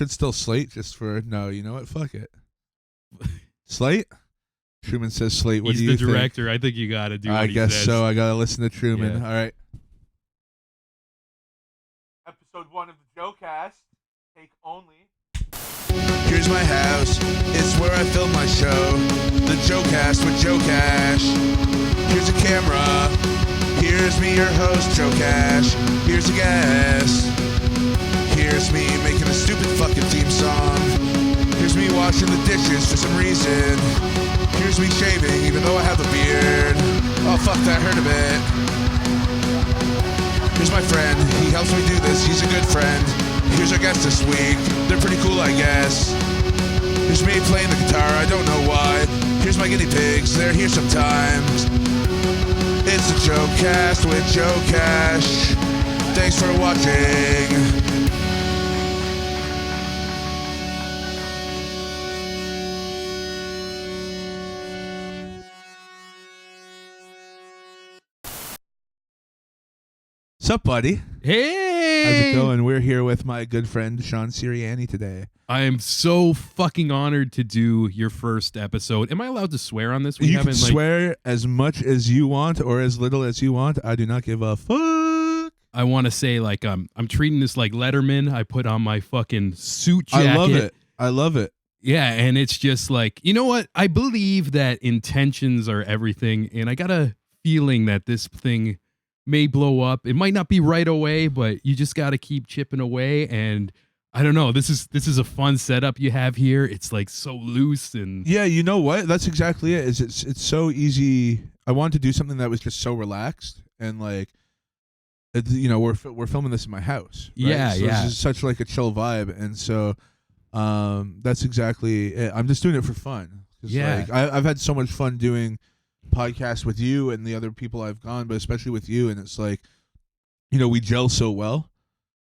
should still slate just for no. You know what? Fuck it. Slate. Truman says slate. What He's do you the director. I think you got to do. What I he guess says. so. I gotta listen to Truman. Yeah. All right. Episode 1 of the JoeCast. Take only. Here's my house. It's where I film my show. The JoeCast with Joe Cash. Here's a camera. Here's me, your host, Joe Cash. Here's a guest. Here's me making a stupid fucking theme song. Here's me washing the dishes for some reason. Here's me shaving even though I have a beard. Oh fuck, that hurt a bit. Here's my friend. He helps me do this. He's a good friend. Here's our guest this week. They're pretty cool, I guess. Here's me playing the guitar. I don't know why. Here's my guinea pigs. They're here sometimes. It's the JoeCast with Joe Cash. Thanks for watching. What's up, buddy? Hey! How's it going? We're here with my good friend Sean Sirianni today. I am so fucking honored to do your first episode. Am I allowed to swear on this? You can swear as much as you want or as little as you want. I do not give a fuck. I want to say, like, I'm treating this like Letterman. I put on my fucking suit jacket. I love it. I love it. Yeah, and it's just like, you know what? I believe that intentions are everything, and I got a feeling that this thing may blow up. It might not be right away, but you just got to keep chipping away. And I don't know. This is a fun setup you have here. It's like so loose and yeah. You know what? That's exactly it. It's so easy. I wanted to do something that was just so relaxed and like, you know, we're filming this in my house. Right? Yeah, so yeah. This is such like a chill vibe, and so that's exactly it. I'm just doing it for fun. Yeah, like, I've had so much fun doing podcast with you and the other people I've gone, but especially with you, and it's like, you know, we gel so well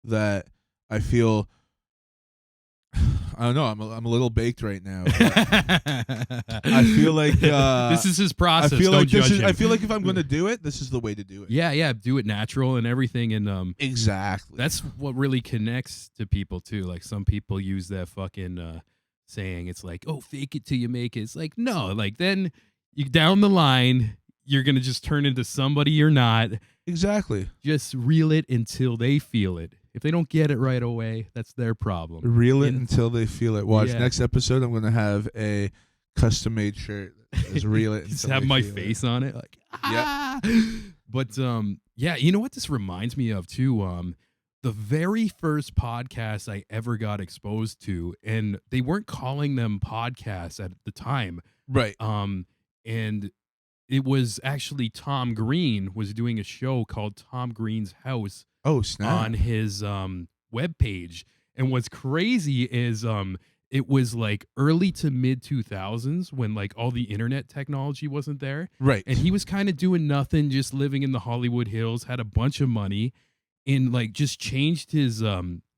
that I feel I don't know, I'm a little baked right now. I feel like this is his process. I feel Don't like judge him. I feel like if I'm going to do it, this is the way to do it. Yeah, do it natural and everything, and exactly. That's what really connects to people too. Like some people use that fucking saying. It's like, oh, fake it till you make it. It's like, no, like then you down the line, you're gonna just turn into somebody you're not. Exactly. Just reel it until they feel it. If they don't get it right away, that's their problem. Reel it until they feel it. Watch, yeah. Next episode, I'm gonna have a custom-made shirt. Just reel it. Just have my face on it. Like, ah. Yeah. But yeah, you know what this reminds me of too. The very first podcast I ever got exposed to, and they weren't calling them podcasts at the time, right? And it was actually Tom Green was doing a show called Tom Green's House. Oh, snap. On his webpage. And what's crazy is it was like early to mid 2000s when like all the internet technology wasn't there. Right. And he was kind of doing nothing, just living in the Hollywood Hills, had a bunch of money, and like just changed his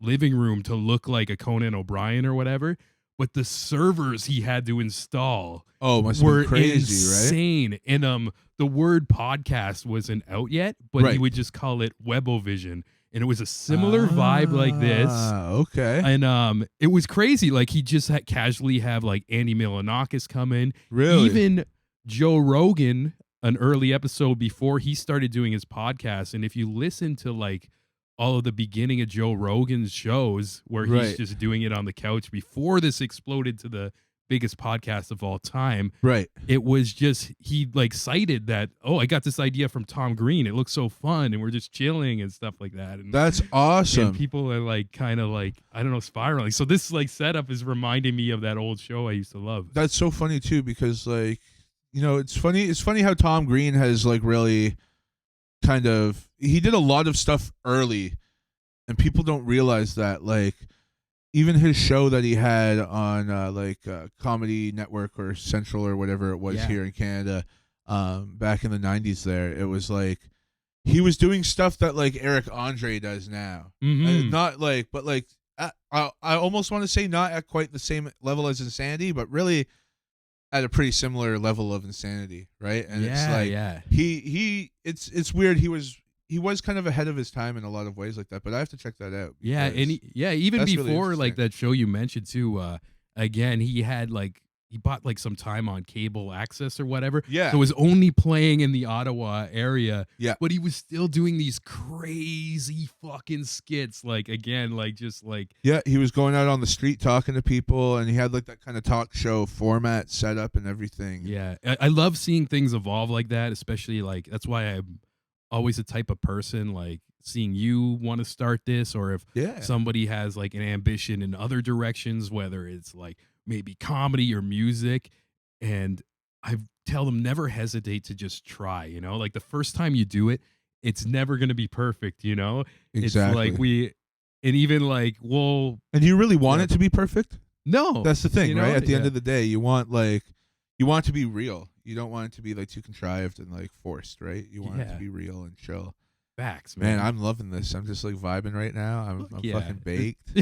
living room to look like a Conan O'Brien or whatever. But the servers he had to install were crazy, insane. Right? And the word podcast wasn't out yet, but right. he would just call it Webovision. And it was a similar vibe like this. Okay. And it was crazy. Like he just casually have like Andy Milonakis come in. Really? Even Joe Rogan, an early episode before he started doing his podcast. And if you listen to like all of the beginning of Joe Rogan's shows where he's just doing it on the couch before this exploded to the biggest podcast of all time. Right. It was just, he like cited that, oh, I got this idea from Tom Green. It looks so fun. And we're just chilling and stuff like that. And that's awesome. And people are like, kind of like, I don't know, spiraling. So this like setup is reminding me of that old show I used to love. That's so funny too, because like, you know, it's funny how Tom Green has like really kind of, he did a lot of stuff early and people don't realize that, like even his show that he had on Comedy Network or Central or whatever it was here in Canada back in the 90s there, it was like he was doing stuff that like Eric Andre does now. Not like, but like I almost want to say not at quite the same level as Insanity, but really at a pretty similar level of insanity, right? And it's like he it's weird. He was he was kind of ahead of his time in a lot of ways like that. But I have to check that out. Yeah, because even that's really before like interesting. that show you mentioned too. Again, he had like he bought like some time on cable access or whatever. Yeah. So it was only playing in the Ottawa area. Yeah. But he was still doing these crazy fucking skits. Like again, like just like Yeah, he was going out on the street talking to people, and he had like that kind of talk show format set up and everything. yeah. I love seeing things evolve like that, especially like that's why I'm always the type of person like seeing you want to start this, or if Yeah. somebody has like an ambition in other directions, whether it's like maybe comedy or music, and I tell them never hesitate to just try, like the first time you do it, it's never going to be perfect, Exactly. It's like and even like, well, And do you really want Yeah. it to be perfect? no, That's the thing, right? At the end Yeah. of the day, you want it to be real. You don't want it to be like too contrived and like forced, right? You want it to Yeah. be real and chill. Facts, Man, man. I'm loving this. I'm just like vibing right now. I'm Fuck yeah. fucking baked.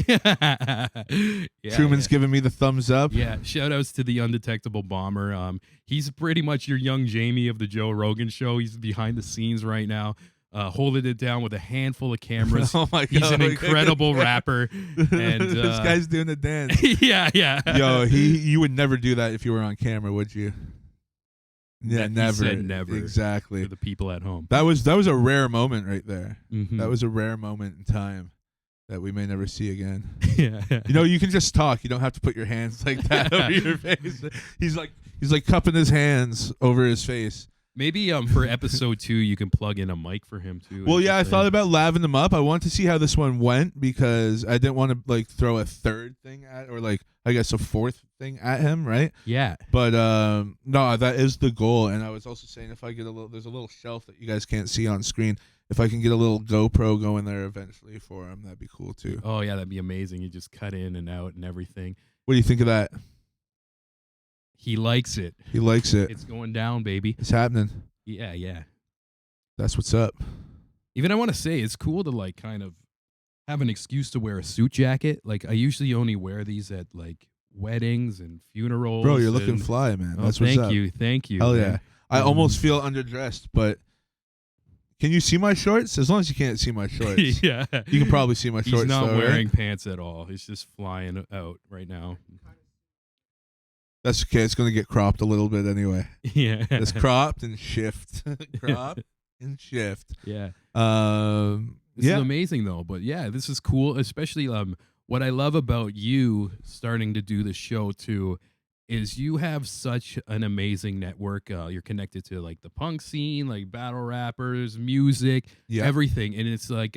Yeah, Truman's yeah. giving me the thumbs up. Yeah, shout outs to the undetectable bomber. He's pretty much your young Jamie of the Joe Rogan show. He's behind the scenes right now, holding it down with a handful of cameras. Oh my god. He's an incredible rapper. And this guy's doing the dance. yeah. Yo, you would never do that if you were on camera, would you? Yeah, He never. said never. Exactly. For the people at home. That was a rare moment right there. Mhm. That was a rare moment in time that we may never see again. yeah. You can just talk. You don't have to put your hands like that over your face. He's like cupping his hands over his face. Maybe for episode 2 you can plug in a mic for him too. Well, yeah, I thought about laving them up. I wanted to see how this one went because I didn't want to like throw a third thing at, or like I guess a fourth thing at him, right? Yeah. But no, that is the goal. And I was also saying if I get there's a little shelf that you guys can't see on screen. If I can get a little GoPro going there eventually for him, that'd be cool too. Oh yeah, that'd be amazing. You just cut in and out and everything. What do you think of that? He likes it. He likes it. It's going down, baby. It's happening. Yeah. That's what's up. Even I want to say it's cool to like kind of have an excuse to wear a suit jacket. Like I usually only wear these at like weddings and funerals. Bro, you're looking and- fly, man. Oh, That's what's up. thank you. Hell man. yeah. I almost feel underdressed, but can you see my shorts? As long as you can't see my shorts. yeah. You can probably see my shorts. He's not though, wearing right? pants at all. He's just flying out right now. That's okay. It's going to get cropped a little bit anyway. Yeah. It's cropped and shift. Crop and shift. Yeah. This Yeah. is amazing though, but yeah, this is cool. Especially what I love about you starting to do the show too is you have such an amazing network. You're connected to like the punk scene, like battle rappers, music, Yeah. everything. And it's like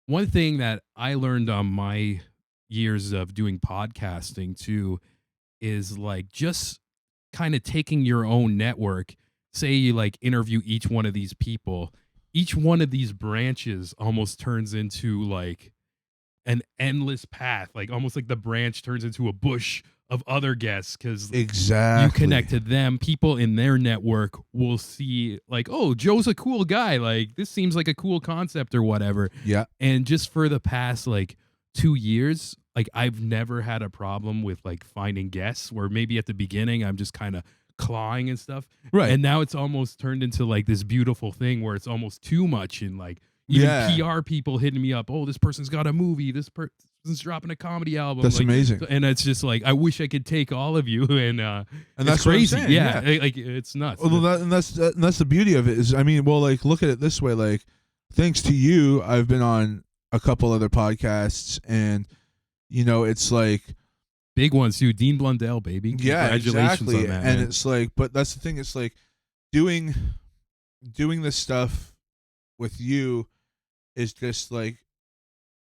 one thing that I learned on my years of doing podcasting too is like just kind of taking your own network. Say you like interview each one of these people, each one of these branches almost turns into like an endless path, like almost like the branch turns into a bush of other guests because Exactly. you connect to them. People in their network will see like, oh, Joe's a cool guy. Like this seems like a cool concept or whatever. Yeah. And just for the past like 2 years, like I've never had a problem with like finding guests where maybe at the beginning I'm just kind of clawing and stuff. Right. And now it's almost turned into like this beautiful thing where it's almost too much, and like even Yeah. PR people hitting me up. Oh, this person's got a movie. This person's dropping a comedy album. That's like, amazing. and it's just like I wish I could take all of you and And it's that's what I'm crazy. saying, Yeah, yeah. like it's nuts. Well, and that's the beauty of it is, I mean, well, like look at it this way, like thanks to you, I've been on a couple other podcasts, and it's like, Big ones too. Dean Blundell, baby. yeah, Congratulations exactly. on that. And man. it's like, but that's the thing. It's like doing this stuff with you is just like,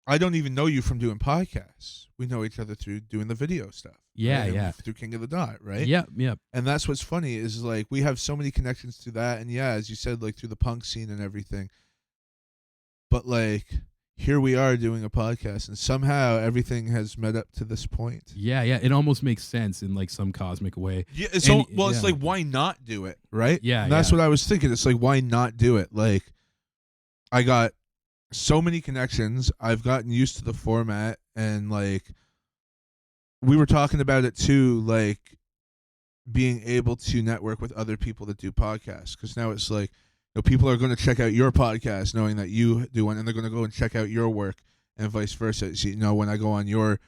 I don't even know you from doing podcasts. We know each other through doing the video stuff. Yeah, right? And yeah. through King of the Dot, right? Yep. And that's what's funny is like we have so many connections to that, and yeah, as you said, like through the punk scene and everything. But like here we are doing a podcast, and somehow everything has met up to this point. Yeah. It almost makes sense in like some cosmic way. Yeah, And- it's yeah. like why not do it, right? Yeah, And that's yeah. what I was thinking. It's like why not do it? Like I got so many connections. I've gotten used to the format, and like we were talking about it too, like being able to network with other people that do podcasts, because now it's like people are going to check out your podcast knowing that you do one, and they're going to go and check out your work, and vice versa. So, when I go on your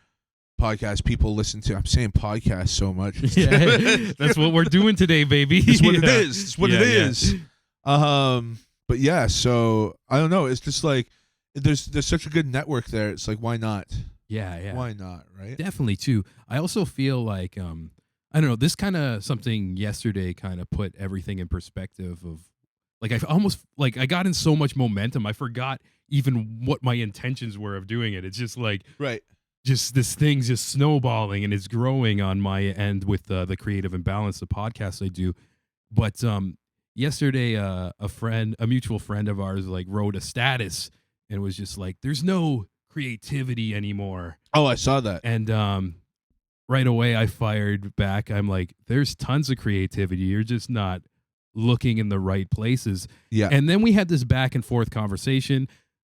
podcast, people listen to. I'm saying podcast so much. Yeah, that's what we're doing today, baby. It's what it is. It's what it is. But yeah, so I don't know. It's just like there's such a good network there. It's like, why not? Yeah. Why not? Right? Definitely too. I also feel like I don't know. This kind of something yesterday kind of put everything in perspective. Of like I almost like I got in so much momentum. I forgot even what my intentions were of doing it. It's just like Right. Just this thing's just snowballing and it's growing on my end with the Creative Imbalance, the podcast I do. But yesterday, a mutual friend of ours, like wrote a status and was just like, "There's no creativity anymore." Oh, I saw that. And right away, I fired back. I'm like, "There's tons of creativity. You're just not looking in the right places." Yeah. And then we had this back and forth conversation.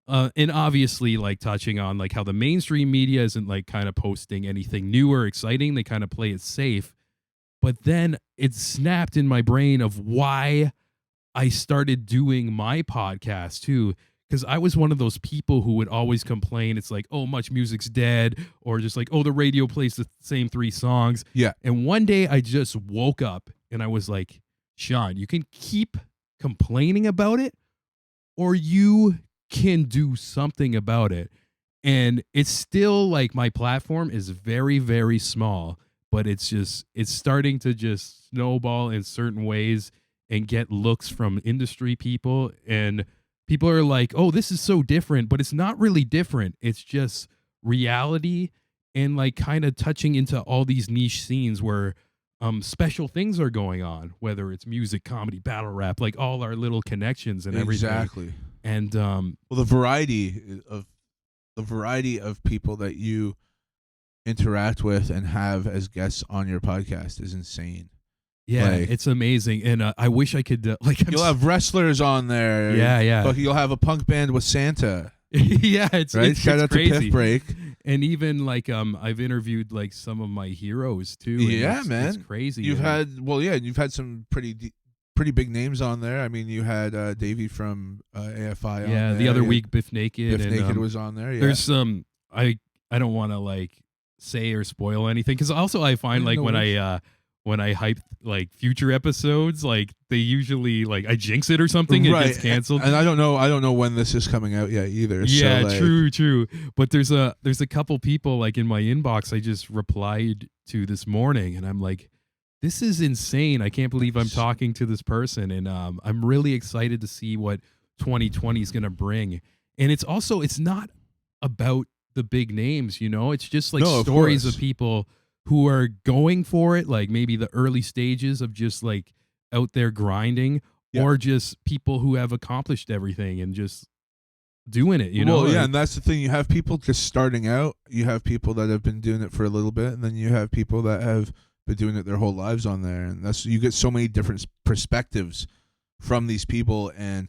And obviously, like touching on like how the mainstream media isn't like kind of posting anything new or exciting. They kind of play it safe. But then it snapped in my brain of why I started doing my podcast too. Because I was one of those people who would always complain. It's like, oh, much music's dead. Or just like, oh, the radio plays the same 3 songs. Yeah. And one day I just woke up and I was like, Sean, you can keep complaining about it or you can do something about it. And it's still like my platform is very, very small, but it's starting to just snowball in certain ways and get looks from industry people. And people are like, oh, this is so different, but it's not really different. It's just reality and like kind of touching into all these niche scenes where special things are going on, whether it's music, comedy, battle rap, like all our little connections and everything. Exactly. And well, the variety of people that you interact with and have as guests on your podcast is insane. Yeah, it's amazing, and I wish I could you'll have wrestlers on there. Yeah. But you'll have a punk band with Santa. Yeah, it's right. Shout out crazy. to Piff Break. And even like I've interviewed like some of my heroes too. Yeah, man, it's crazy. You've had some pretty big names on there. I mean, you had Davey from AFI. Yeah, on there. The other week, Biff Naked. Biff Naked was on there. Yeah. There's some I don't want to like say or spoil anything because also I find like when I hype like future episodes, like they usually like I jinx it or something, it gets canceled. And I don't know when this is coming out yet either. Yeah, so, like, true. But there's a couple people like in my inbox I just replied to this morning, and I'm like, this is insane. I can't believe I'm talking to this person, and I'm really excited to see what 2020 is gonna bring. And it's not about the big names, it's just like stories of people who are going for it, like maybe the early stages of just like out there grinding, or just people who have accomplished everything and just doing it, Well, yeah, and that's the thing. You have people just starting out. You have people that have been doing it for a little bit, and then you have people that have been doing it their whole lives on there. And you get so many different perspectives from these people and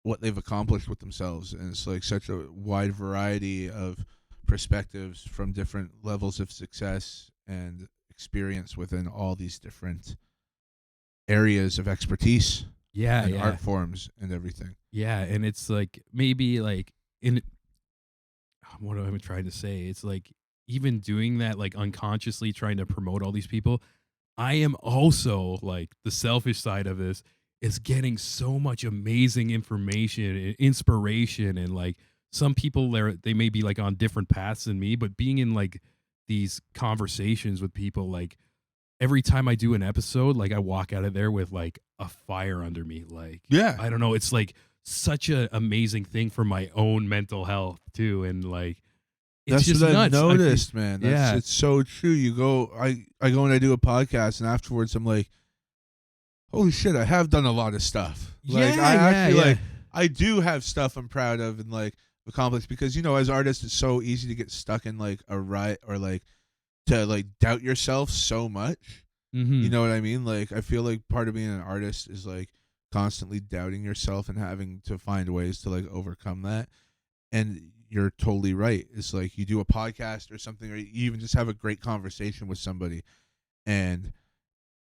what they've accomplished with themselves. And it's like such a wide variety of perspectives from different levels of success and experience within all these different areas of expertise and art forms and everything. Yeah, and it's like maybe like what am I trying to say? It's like even doing that, like unconsciously trying to promote all these people, I am also like the selfish side of this is getting so much amazing information and inspiration, and like some people they may be like on different paths than me, but being in like these conversations with people, like every time I do an episode, like I walk out of there with like a fire under me. Like, I don't know. It's like such an amazing thing for my own mental health too. And like, it's that's just what nuts. I've noticed, man. It's so true. You go, I go and I do a podcast, and afterwards I'm like, holy shit, I have done a lot of stuff. Like I do have stuff I'm proud of and like accomplished, because as artists it's so easy to get stuck in like a rut, or like to like doubt yourself so much. Mm-hmm. You know what I mean? Like I feel like part of being an artist is like constantly doubting yourself and having to find ways to like overcome that. And you're totally right. It's like you do a podcast or something, or you even just have a great conversation with somebody, and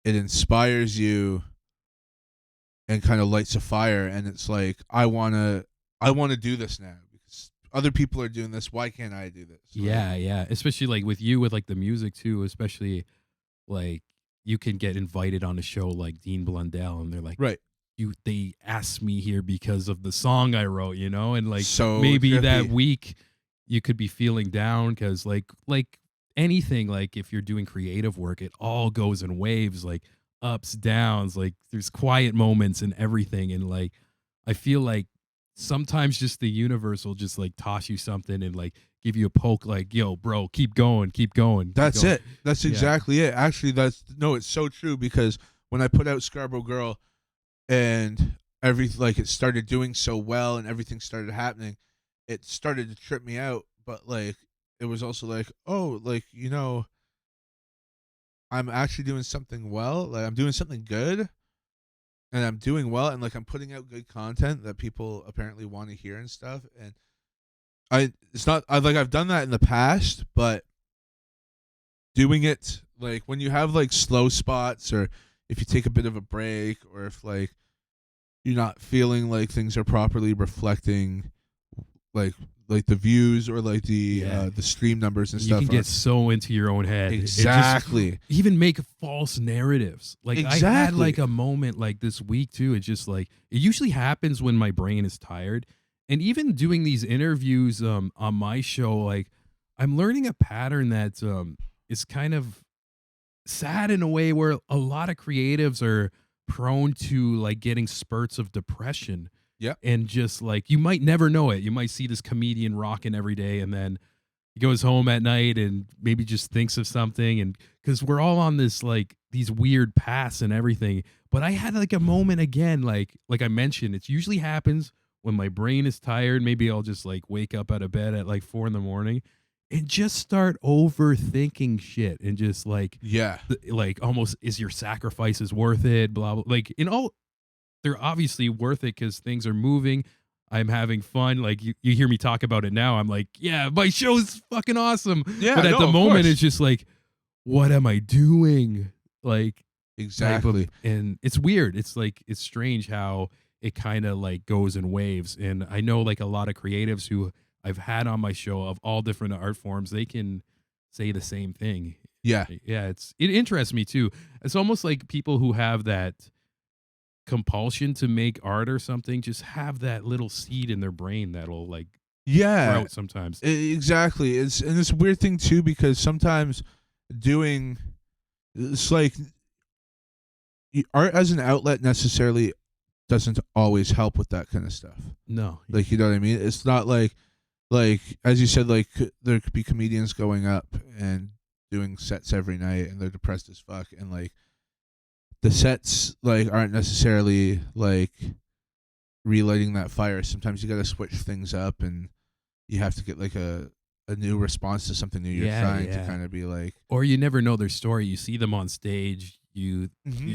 it inspires you, and kind of lights a fire, and it's like I wanna do this now because other people are doing this. Why can't I do this? Yeah, yeah. Especially like with you with like the music too, especially like you can get invited on a show like Dean Blundell and they're like, Right. they asked me here because of the song I wrote, and like So maybe trippy. that week you could be feeling down because like anything, like if you're doing creative work, it all goes in waves, like ups, downs, like there's quiet moments and everything. And like I feel like sometimes just the universe will just like toss you something and like give you a poke, like, yo, bro, keep going, keep going. Keep That's going. it. That's exactly it. Actually, it's so true because when I put out Scarborough Girl and it started doing so well and everything started happening, it started to trip me out. But like, it was also like, oh, like, I'm actually doing something well. Like, I'm doing something good and I'm doing well. And like, I'm putting out good content that people apparently want to hear and stuff. And I've done that in the past, but doing it like when you have like slow spots or if you take a bit of a break or if like you're not feeling like things are properly reflecting like the views or like the stream numbers and you stuff. You can get so into your own head. Exactly. Even make false narratives. Like exactly. I had like a moment like this week too. It's just like it usually happens when my brain is tired. And even doing these interviews on my show, like I'm learning a pattern that is kind of sad in a way where a lot of creatives are prone to like getting spurts of depression. Yeah. And just like you might never know it. You might see this comedian rocking every day and then he goes home at night and maybe just thinks of something. And because we're all on this like these weird paths and everything. But I had like a moment again, like I mentioned, it usually happens when my brain is tired. Maybe I'll just like wake up out of bed at like 4 a.m. and just start overthinking shit and just like, like almost is your sacrifices worth it? Blah, blah. Like they're obviously worth it because things are moving. I'm having fun. Like you hear me talk about it now. I'm like, yeah, my show's fucking awesome. Yeah, but at the moment, course. it's just like, what am I doing? Like exactly. And it's weird. It's like it's strange how it kind of like goes in waves. And I know like a lot of creatives who I've had on my show of all different art forms, they can say the same thing. Yeah. Yeah. It interests me too. It's almost like people who have that compulsion to make art or something just have that little seed in their brain that'll like sprout sometimes. Exactly. It's a weird thing too because sometimes it's like art as an outlet necessarily doesn't always help with that kind of stuff. No. Like, you know what I mean? It's not like as you said, like there could be comedians going up and doing sets every night and they're depressed as fuck and like the sets like aren't necessarily like relighting that fire. Sometimes you got to switch things up and you have to get like a new response to something new you're trying to kind of be like, or you never know their story. You see them on stage, you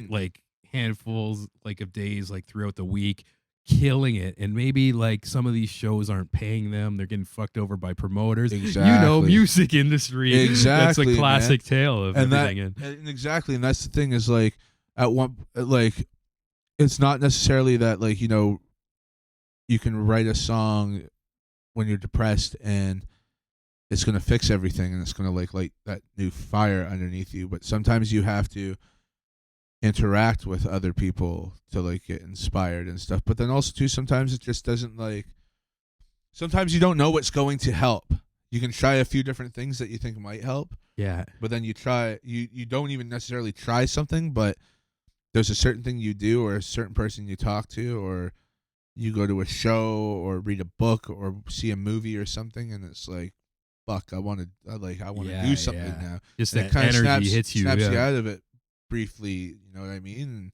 like handfuls like of days like throughout the week killing it, and maybe like some of these shows aren't paying them, they're getting fucked over by promoters. Exactly. Music industry, exactly, that's a classic tale of everything. And exactly, and that's the thing is like at one like it's not necessarily that like you can write a song when you're depressed and it's gonna fix everything and it's gonna like light that new fire underneath you, but sometimes you have to interact with other people to like get inspired and stuff. But then also too, sometimes it just doesn't like. Sometimes you don't know what's going to help. You can try a few different things that you think might help. Yeah. But then you don't even necessarily try something, but there's a certain thing you do or a certain person you talk to or you go to a show or read a book or see a movie or something and it's like, fuck, I want to do something now. Just and that it kind of energy hits you. Snaps you out of it briefly, you know what I mean?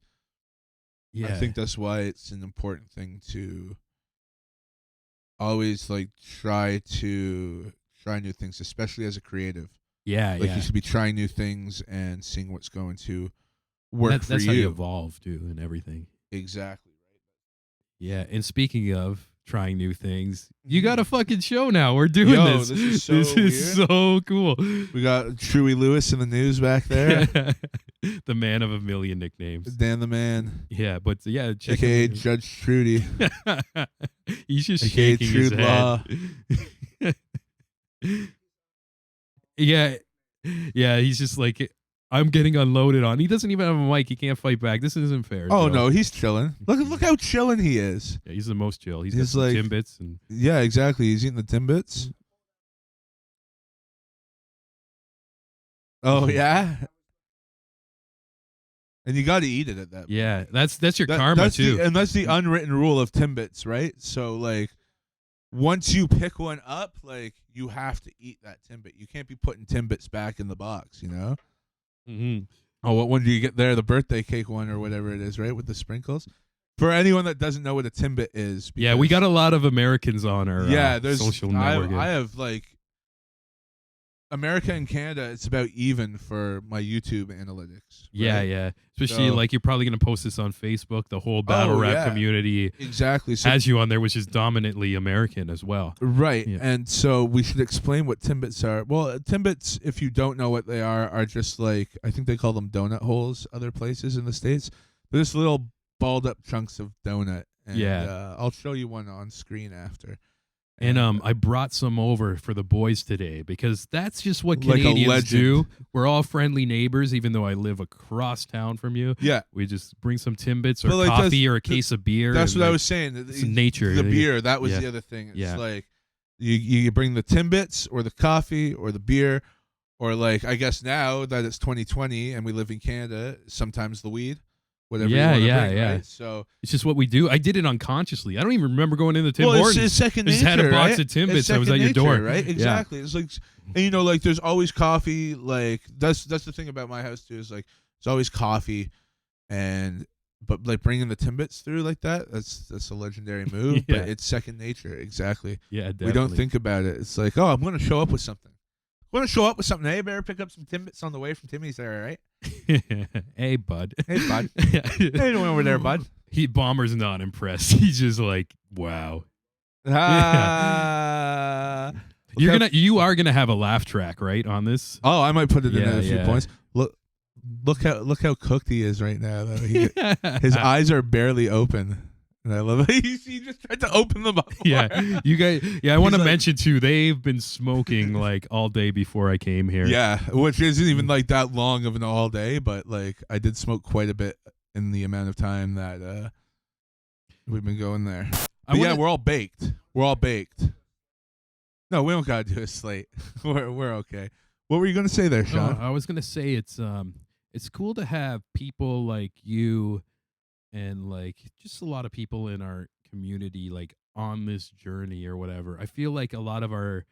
And I think that's why it's an important thing to always like try new things, especially as a creative. Yeah, like you should be trying new things and seeing what's going to work for you. That's how you evolve too and everything. Exactly right. Yeah, and speaking of trying new things, you got a fucking show now. We're doing this. This is so this weird. is so cool. We got Truey Lewis in the news back there. The man of a million nicknames. Dan the Man, Yeah, but yeah, check aka him. Judge Trudy, He's just aka shaking his Trude head. Law. Yeah, yeah, he's just like, I'm getting unloaded on. He doesn't even have a mic. He can't fight back. This isn't fair. Oh Joe. no, he's chilling. Look how chilling he is. Yeah, he's the most chill. He's He's got some like- Timbits and Yeah, exactly. He's eating the Timbits. Oh yeah. And you got to eat it at that point. yeah, that's your karma that's too. and that's the unwritten rule of Timbits, right? So like, once you pick one up, like you have to eat that Timbit. You can't be putting Timbits back in the box, you know? Mm-hmm. Oh, what one do you get there? The birthday cake one or whatever it is, right? With the sprinkles. For anyone that doesn't know what a Timbit is, Yeah, we got a lot of Americans on our there's social network. I have like America and Canada. It's about even for my YouTube analytics. Yeah, right? yeah. Especially So- like you're probably gonna post this on Facebook. The whole battle rap yeah. community Exactly. So has you on there, which is dominantly American as well. right, Yeah. and so we should explain what Timbits are. Well, Timbits, if you don't know what they are just like, I think they call them donut holes other places in the States. They're just little balled up chunks of donut. And, Yeah. I'll show you one on screen after. And I brought some over for the boys today because that's just what Like a Canadians legend. do. We're all friendly neighbors, even though I live across town from you. Yeah, We just bring some Timbits or But, like, coffee or a case of beer. that's and, what I like, was saying. it's nature. The beer, that was Yeah. the other thing. It's Yeah. like you bring the Timbits or the coffee or the beer, or like I guess now that it's 2020 and we live in Canada, sometimes the weed, whatever. Yeah, you wanna yeah, bring, yeah. Right? So It's just what we do. I did it unconsciously. I don't even remember going into Tim well, Hortons. it's second I nature. just had a box right? of Timbits. It's I was at second your door. nature, right? Yeah. Exactly. It's like, and you know, like there's always coffee. Like that's the thing about my house too. Is like there's always coffee, but like bringing the Timbits through like that's a legendary move. Yeah. But it's second nature. Exactly. Yeah, definitely. We don't think about it. It's like, oh, I'm going to show up with something. I'm going to show up with something. Hey, better pick up some Timbits on the way from Timmy's there, all right? Hey, bud. Hey, bud. Hey, doing over there, bud? Bomber's not impressed. He's just like, wow. Ah. You are gonna have a laugh track, right, on this? Oh, I might put it in Yeah, at a few yeah. points. Look how cooked he is right now. Though. His eyes are barely open. And I love it. He just tried to open them up. more. Yeah, you guys. Yeah, I want to like- mention too. They've been smoking like all day before I came here. Yeah, which isn't even like that long of an all day, but like I did smoke quite a bit in the amount of time that we've been going there. But yeah, we're all baked. We're all baked. No, we don't gotta do a slate. we're okay. What were you gonna say there, Sean? I was gonna say it's cool to have people like you and like just a lot of people in our community like on this journey or whatever. I feel like a lot of our,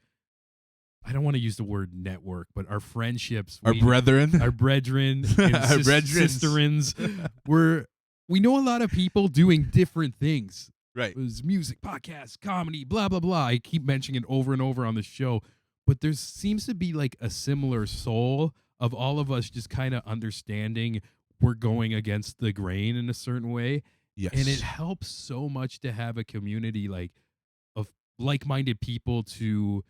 I don't want to use the word network, but our friendships, Our brethren. our brethren, and Our brethrens. sisterins, we know a lot of people doing different things. Right. It was music, podcasts, comedy, blah blah blah. I keep mentioning it over and over on the show, but there seems to be like a similar soul of all of us just kind of understanding we're going against the grain in a certain way. Yes. And it helps so much to have a community like of like-minded people to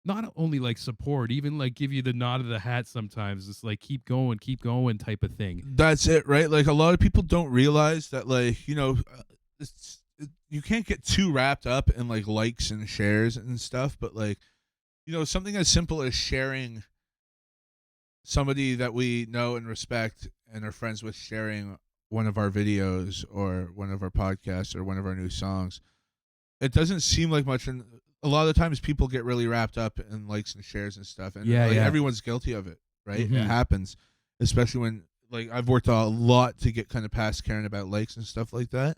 not only like support, even like give you the nod of the hat sometimes. It's like keep going type of thing. That's it, right? Like a lot of people don't realize that, like, you know, you can't get too wrapped up in like likes and shares and stuff, but like, you know, something as simple as sharing somebody that we know and respect and are friends with sharing one of our videos or one of our podcasts or one of our new songs. It doesn't seem like much, and a lot of the times people get really wrapped up in likes and shares and stuff, and Yeah, like, yeah. everyone's guilty of it, right? Mhm. It happens, especially when like I've worked a lot to get kind of past caring about likes and stuff like that.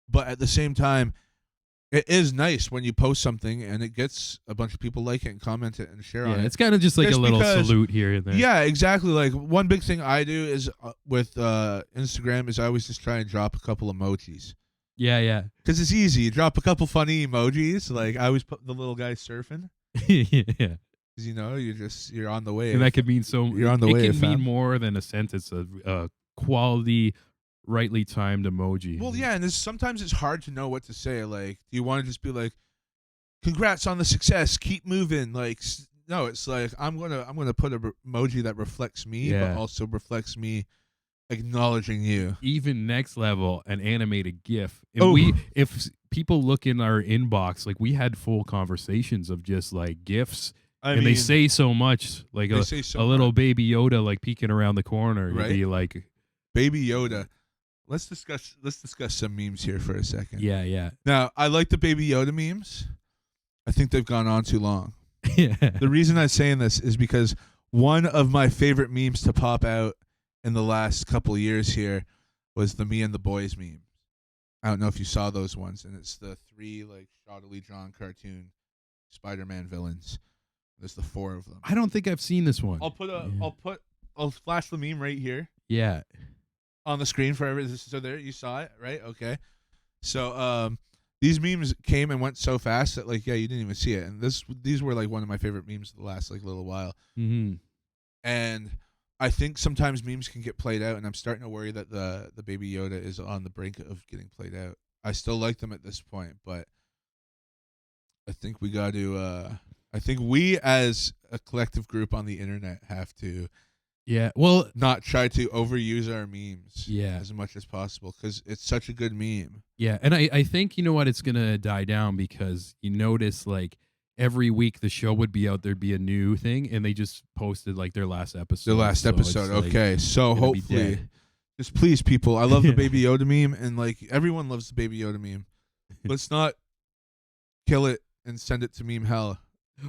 But at the same time, it is nice when you post something and it gets a bunch of people like it and comment it and share on Yeah, it. it's kind of just like Just a little because- salute here and there. Yeah, exactly. Like one big thing I do is with Instagram is I always just try and drop a couple emojis. Yeah. Because it's easy. You drop a couple funny emojis. Like I always put the little guy surfing. Yeah. Because, you know, you're on the way. And that could mean so. You're on the it way, can mean fam. more than a sentence of quality, rightly timed emoji. Well, yeah, and sometimes it's hard to know what to say. Like, do you want to just be like, congrats on the success, keep moving, like, no, it's like I'm gonna put a emoji that reflects me, but Yeah. also reflects me acknowledging you. Even next level, an animated GIF. And Oh. if people look in our inbox, like we had full conversations of just like GIFs, I and they mean, say so much, like they say so a little much. baby Yoda like peeking around the corner. You'd Right? be like, Baby Yoda. Let's discuss some memes here for a second. yeah. Now, I like the Baby Yoda memes. I think they've gone on too long. Yeah. The reason I'm saying this is because one of my favorite memes to pop out in the last couple of years here was the Me and the Boys meme. I don't know if you saw those ones, and it's the 3 like shoddily drawn cartoon Spider-Man villains. There's the 4 of them. I don't think I've seen this one. I'll flash the meme right here Yeah. on the screen for everyone. So there, you saw it, right? Okay. So these memes came and went so fast that like, yeah, you didn't even see it. And these were like one of my favorite memes of the last like little while. Mm-hmm. And I think sometimes memes can get played out, and I'm starting to worry that the Baby Yoda is on the brink of getting played out. I still like them at this point, but I think we got to. I think we as a collective group on the internet have to Yeah. Well, not try to overuse our memes Yeah. as much as possible, because it's such a good meme. yeah. And I think, you know what, it's going to die down because you notice like every week the show would be out, there'd be a new thing, and they just posted like their last episode. The last So it's, episode. like, Okay, so gonna be hopefully, dead. just please, people. I love the Yeah. Baby Yoda meme, and like everyone loves the Baby Yoda meme. Let's not kill it and send it to meme hell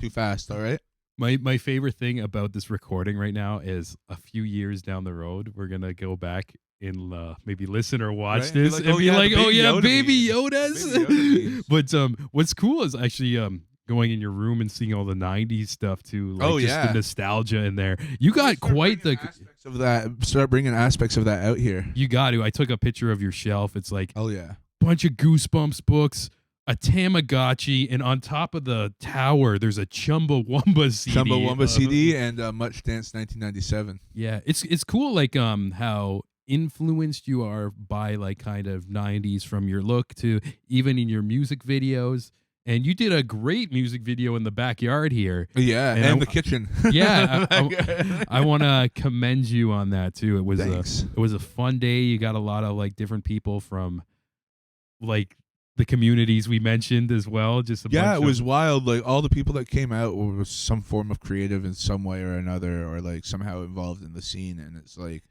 too fast. All right. My favorite thing about this recording right now is a few years down the road, we're gonna go back and maybe listen or watch Right? And be this like, and "Oh, be yeah, the like, oh Baby yeah, Yoda baby memes. Yodas. Baby Yoda memes." But what's cool is actually going in your room and seeing all the '90s stuff too. Like Oh, just yeah. the nostalgia in there. You got quite the. Start bringing aspects of that out here. You got to. I took a picture of your shelf. It's like Oh yeah. bunch of Goosebumps books, a Tamagotchi, and on top of the tower, there's a Chumbawamba CD. Chumbawamba CD and Much Dance 1997. Yeah, it's cool. Like how influenced you are by like kind of '90s from your look to even in your music videos. And you did a great music video in the backyard here. Yeah, and the kitchen. Yeah, I want to commend you on that too. It was Thanks. it was a fun day. You got a lot of like different people from like the communities we mentioned as well. Just a Yeah, bunch it was of, wild. Like all the people that came out were some form of creative in some way or another, or like somehow involved in the scene, and it's like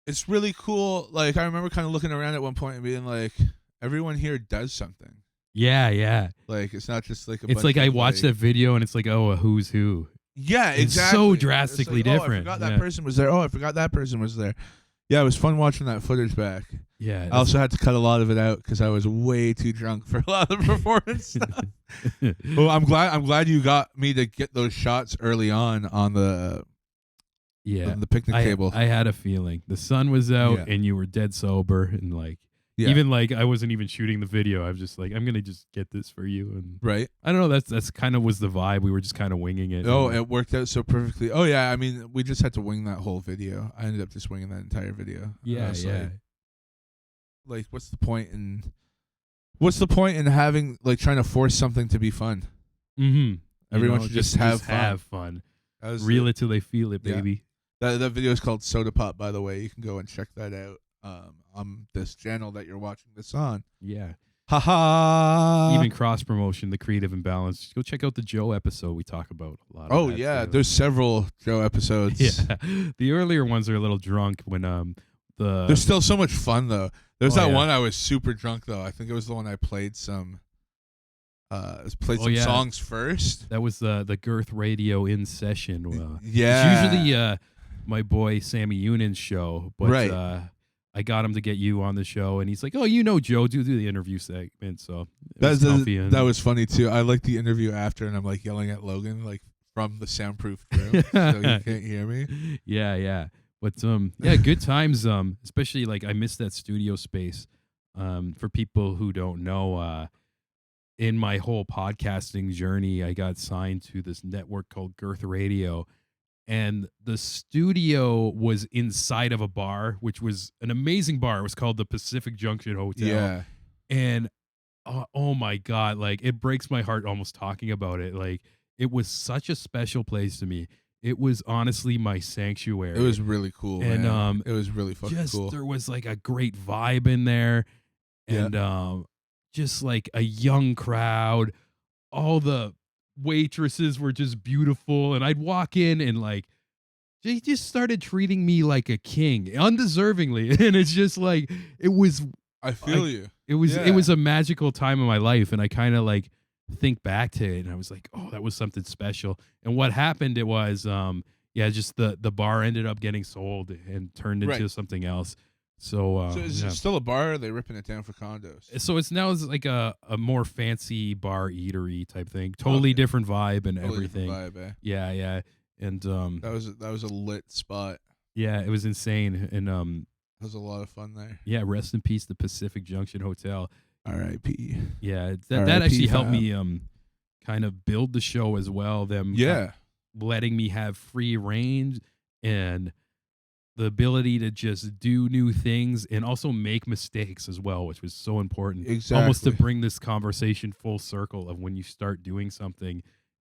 it's really cool. Like I remember kind of looking around at one point and being like, everyone here does something. yeah. Like it's not just like a It's bunch like I of, watched that video and it's like, oh, a who's who. Yeah, It's exactly. so It's drastically like, oh, I different. forgot that Yeah. person was there. Oh, I forgot that person was there. Yeah, it was fun watching that footage back. Yeah. I also had to cut a lot of it out because I was way too drunk for a lot of the performance stuff. Well, I'm glad you got me to get those shots early on the yeah. the picnic table. I had a feeling the sun was out Yeah. and you were dead sober and like Yeah. even like I wasn't even shooting the video. I was just like, I'm gonna just get this for you. And Right. I don't know. That's kind of was the vibe. We were just kind of winging it. Oh, and, it worked out so perfectly. Oh yeah, I mean, we just had to wing that whole video. I ended up just winging that entire video. And I yeah. was Like, what's the point in having like trying to force something to be fun? Mm-hmm. Everyone should just have fun. have fun. That was Reel it till they feel it, Yeah. baby. That video is called Soda Pop, by the way. You can go and check that out on this channel that you're watching this on. Yeah. Ha ha. Even cross promotion, the creative imbalance. Go check out the Joe episode. We talk about a lot. Oh of that yeah, too. there's several Joe episodes. Yeah. The earlier ones are a little drunk when They're still so much fun though. There's Oh, that yeah. one I was super drunk though. I think it was the one I played some yeah. songs first. that was the Girth Radio in session. Yeah. It's usually my boy Sammy Unan's show, but Right. I got him to get you on the show, and he's like, "Oh, you know Joe, do the interview segment." So it That was comfy and- that was funny too. I like the interview after, and I'm like yelling at Logan like from the soundproof room, so you can't hear me. Yeah. But yeah, good times. Especially like I miss that studio space. For people who don't know, in my whole podcasting journey, I got signed to this network called Girth Radio. And the studio was inside of a bar, which was an amazing bar. It was called the Pacific Junction Hotel. Yeah. And oh my God, like it breaks my heart almost talking about it. Like it was such a special place to me. It was honestly my sanctuary. It was really cool, and man. It was really fucking just cool. there was like a great vibe in there, Yeah. and just like a young crowd. All the waitresses were just beautiful, and I'd walk in and like they just started treating me like a king, undeservingly. And it's just like it was I feel you. it was Yeah. it was a magical time in my life, and I kind of like think back to it, and I was like, oh, that was something special. And what happened? It was just the bar ended up getting sold and turned into Right. something else. So is it still a bar? Or are they ripping it down for condos? so it's now like a more fancy bar eatery type thing. Totally Okay. different vibe and Totally everything. different vibe, eh? Yeah. And That was a lit spot. yeah, it was insane. And That was a lot of fun there. yeah, rest in peace, the Pacific Junction Hotel. R.I.P. Yeah, that R.I.P. actually helped fam. me kind of build the show as well. Them Yeah. letting me have free range and the ability to just do new things and also make mistakes as well, which was so important. Exactly. Almost to bring this conversation full circle of when you start doing something,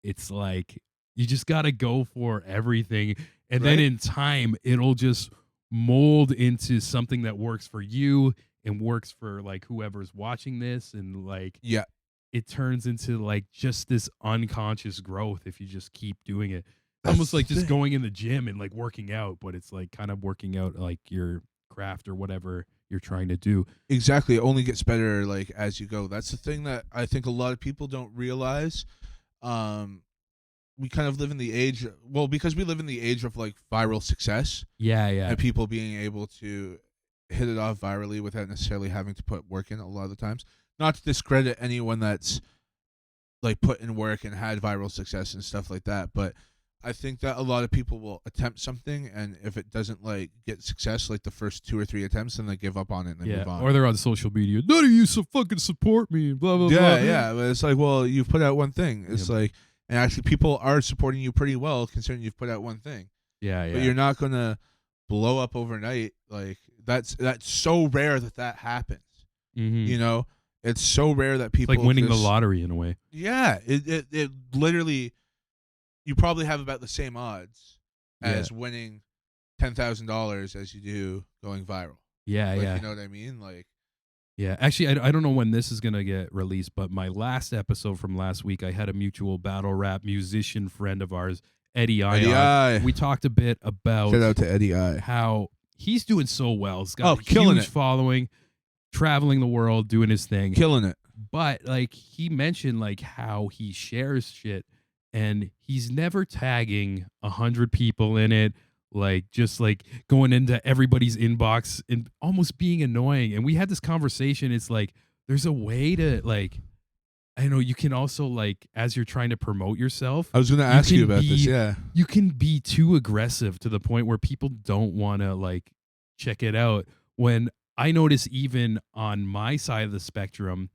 it's like you just got to go for everything. And then Right. in time, it'll just mold into something that works for you and works for like whoever's watching this. And like, Yeah. it turns into like just this unconscious growth if you just keep doing it. That's Almost like the just thing. going in the gym and like working out, but it's like kind of working out like your craft or whatever you're trying to do. Exactly. It only gets better like as you go. That's the thing that I think a lot of people don't realize. We kind of live in the age, well, because we live in the age of like viral success Yeah. and people being able to hit it off virally without necessarily having to put work in a lot of the times. Not to discredit anyone that's like put in work and had viral success and stuff like that, but I think that a lot of people will attempt something, and if it doesn't like get success like the first 2 or 3 attempts, then they give up on it and they move on. Or they're on social media. None of you so fucking support me. Blah blah blah. Yeah, but it's like, well, you've put out one thing. It's like, and actually, people are supporting you pretty well considering you've put out one thing. Yeah. But you're not gonna blow up overnight. Like that's so rare that happens. Mm-hmm. You know, it's so rare that people It's like winning the just- lottery in a way. Yeah, it literally, you probably have about the same odds as winning $10,000 as you do going viral. Yeah. Like, you know what I mean? Like, Yeah, actually, I don't know when this is going to get released, but my last episode from last week, I had a mutual battle rap musician friend of ours, Eddie I. Eddie I. We talked a bit about Shout out to Eddie I. how he's doing so well. He's got a killing huge it. following, traveling the world, doing his thing. Killing it. But like he mentioned, like how he shares shit, and he's never tagging 100 people in it. Like just like going into everybody's inbox and almost being annoying. And we had this conversation. It's like there's a way to like, I know you can also like as you're trying to promote yourself. I was going to ask you can about be- this. Yeah. You can be too aggressive to the point where people don't want to like check it out. When I notice even on my side of the spectrum,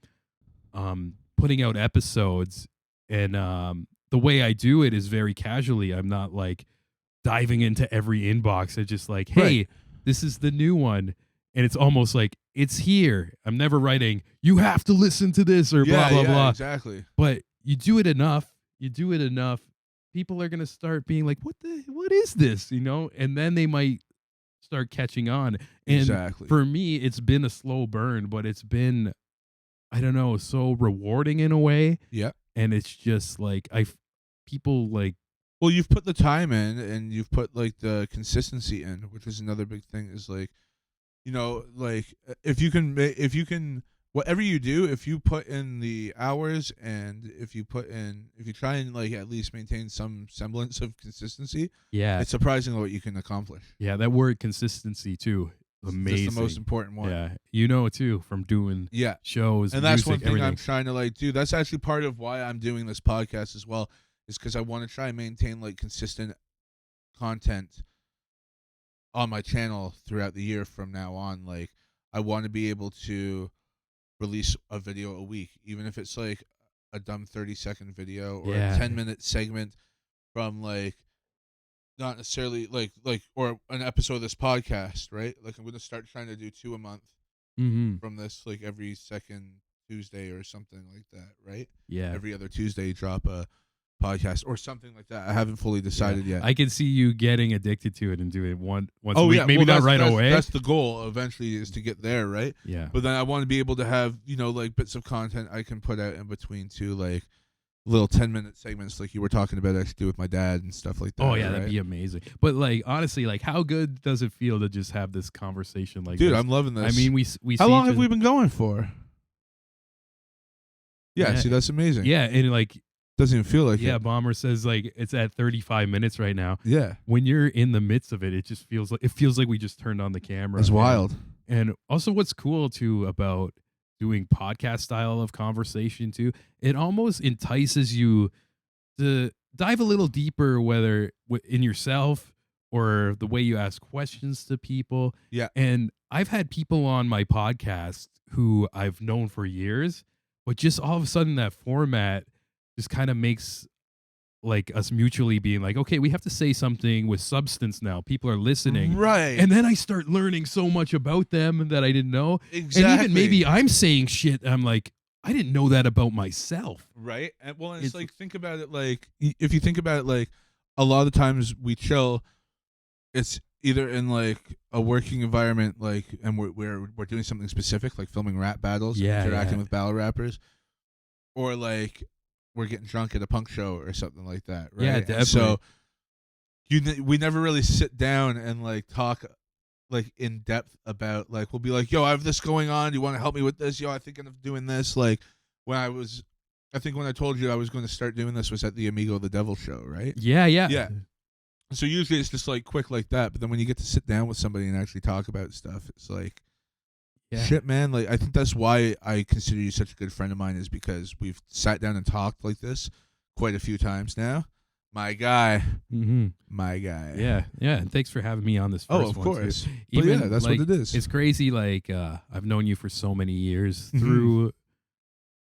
putting out episodes and the way I do it is very casually. I'm not like diving into every inbox. It's just like, hey, Right. this is the new one. And it's almost like it's here. I'm never writing, you have to listen to this or blah, blah, blah. Exactly. But you do it enough. People are going to start being like, what is this? You know? And then they might start catching on. And Exactly. for me, it's been a slow burn, but it's been, I don't know, so rewarding in a way. Yeah. And it's just like, people like, Well, you've put the time in and you've put like the consistency in, which is another big thing is like, you know, like if you can, whatever you do, if you put in the hours and if you try and like at least maintain some semblance of consistency, yeah, it's surprising what you can accomplish. yeah, that word consistency too. Amazing. That's the most important one. Yeah. You know, too, from doing Yeah. shows, And that's music, one thing everything. I'm trying to like do. That's actually part of why I'm doing this podcast as well, is because I want to try and maintain like consistent content on my channel throughout the year from now on. Like I want to be able to release a video a week, even if it's like a dumb 30-second video or Yeah. a 10-minute segment from like not necessarily like or an episode of this podcast, right? Like I'm going to start trying to do 2 a month Mm-hmm. from this, like every second Tuesday or something like that, right? Yeah. Every other Tuesday drop a podcast or something like that. I haven't fully decided yet. I can see you getting addicted to it and doing it once a Oh week. yeah, Maybe not right that's, away. That's the goal eventually, is to get there, right? Yeah. But then I want to be able to have, like bits of content I can put out in between too, like little 10-minute segments like you were talking about I should do with my dad and stuff like that. Oh yeah, right? that'd be amazing. But like honestly, like how good does it feel to just have this conversation like Dude, this? I'm loving this. I mean, we How see long each have we been going for? Yeah, see, that's amazing. Yeah, and like doesn't even feel like yeah, it. Bomber says like it's at 35 minutes right now. Yeah. When you're in the midst of it, it just feels like we just turned on the camera. It's wild. And also what's cool too about doing podcast style of conversation too, it almost entices you to dive a little deeper, whether in yourself or the way you ask questions to people. Yeah. And I've had people on my podcast who I've known for years, but just all of a sudden that format just kind of makes like us mutually being like, okay, we have to say something with substance now. People are listening. Right. And then I start learning so much about them that I didn't know. Exactly. And even maybe I'm saying shit, I'm like, I didn't know that about myself. Right. And well, it's like, think about it, like if you think about it, like a lot of the times we chill, it's either in like a working environment, like, and we're doing something specific, like filming rap battles, interacting with battle rappers, or like we're getting drunk at a punk show or something like that, right? Yeah, definitely. And so we never really sit down and like talk like in depth about, like, we'll be like, yo, I have this going on, do you want to help me with this? Yo, I think I'm doing this. Like when I told you I was going to start doing this was at the Amigo the Devil show, right? Yeah. So usually it's just like quick like that, but then when you get to sit down with somebody and actually talk about stuff, it's like, shit, man. Like I think that's why I consider you such a good friend of mine, is because we've sat down and talked like this quite a few times now. My guy. Mm-hmm. My guy. Yeah. And thanks for having me on this first one. Oh, of course. Too. But Even, yeah, that's like, what it is. It's crazy. Like I've known you for so many years through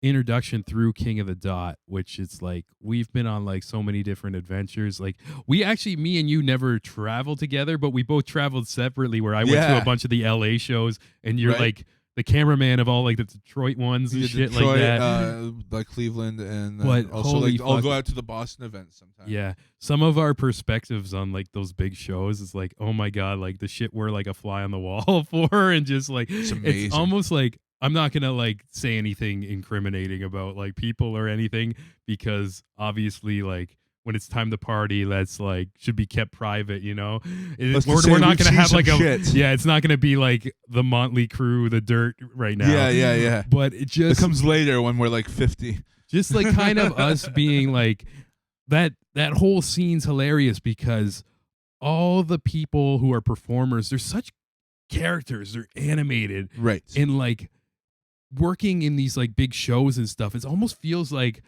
introduction through King of the Dot, which it's like we've been on like so many different adventures. Like we actually, me and you never traveled together, but we both traveled separately, where I went to a bunch of the LA shows and you're like the cameraman of all like the Detroit ones and shit like that. Like Cleveland, and but also like I'll go out to the Boston events sometimes. Yeah. Some of our perspectives on like those big shows is like, oh my God, like the shit we're like a fly on the wall for, and just like it's almost like, I'm not going to like say anything incriminating about like people or anything, because obviously like when it's time to party, that's like should be kept private, you know. We're not going to have like it's not going to be like the Motley Crue, the Dirt right now. Yeah. But it comes later when we're like 50. Just like kind of us being like that whole scene's hilarious, because all the people who are performers, they're such characters, they're animated. Right. And like working in these like big shows and stuff, it almost feels like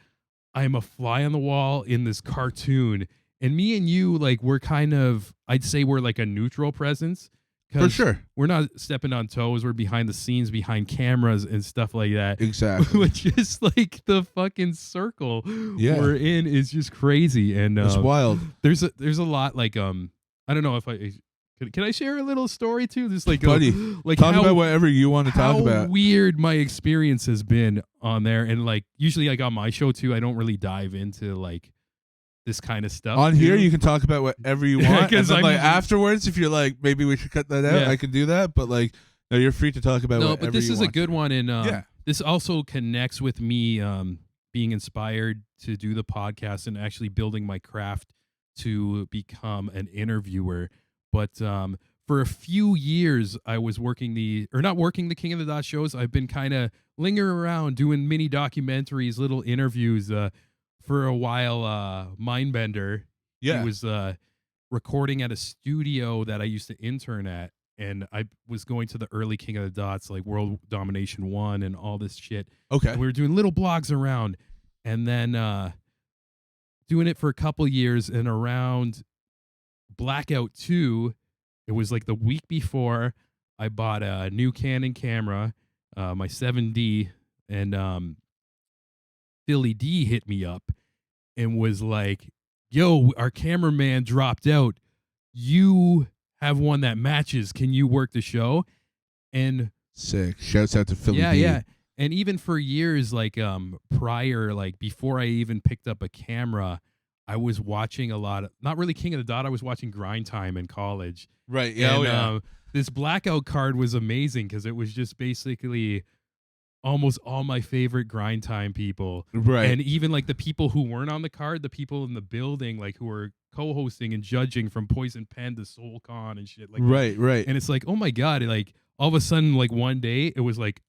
I'm a fly on the wall in this cartoon, and me and you, like, we're kind of, I'd say we're like a neutral presence. For sure. We're not stepping on toes. We're behind the scenes, behind cameras and stuff like that. Exactly. Which is like the fucking circle we're in is just crazy. And it's wild. There's a lot like, I don't know if can I share a little story too? Just like, buddy, like talk about whatever you want to talk about. How weird my experience has been on there, and like usually like on my show too, I don't really dive into like this kind of stuff. On here, you can talk about whatever you want. Because like afterwards, if you're like, maybe we should cut that out, I can do that. But like, no, you're free to talk about. No, but this is a good one, and this also connects with me being inspired to do the podcast and actually building my craft to become an interviewer. But for a few years, I was not working the King of the Dot shows. I've been kind of lingering around doing mini documentaries, little interviews. For a while, Mindbender, he was recording at a studio that I used to intern at, and I was going to the early King of the Dots, like World Domination 1 and all this shit. Okay. And we were doing little blogs around, and then doing it for a couple years, and around Blackout 2, it was like the week before, I bought a new Canon camera, my 7D, and Philly D hit me up and was like, yo, our cameraman dropped out. You have one that matches. Can you work the show? And sick. Shouts out to Philly D. Yeah. And even for years, like prior, like before I even picked up a camera, I was watching a lot of, not really King of the Dot. I was watching Grind Time in college. Right. Yeah. And Oh, yeah. this blackout card was amazing because it was just basically almost all my favorite Grind Time people. Right. And even like the people who weren't on the card, the people in the building, like who were co-hosting and judging, from Poison Pen to SoulCon and shit like that. Right. Right. And it's like, oh my God, like all of a sudden, like one day it was like,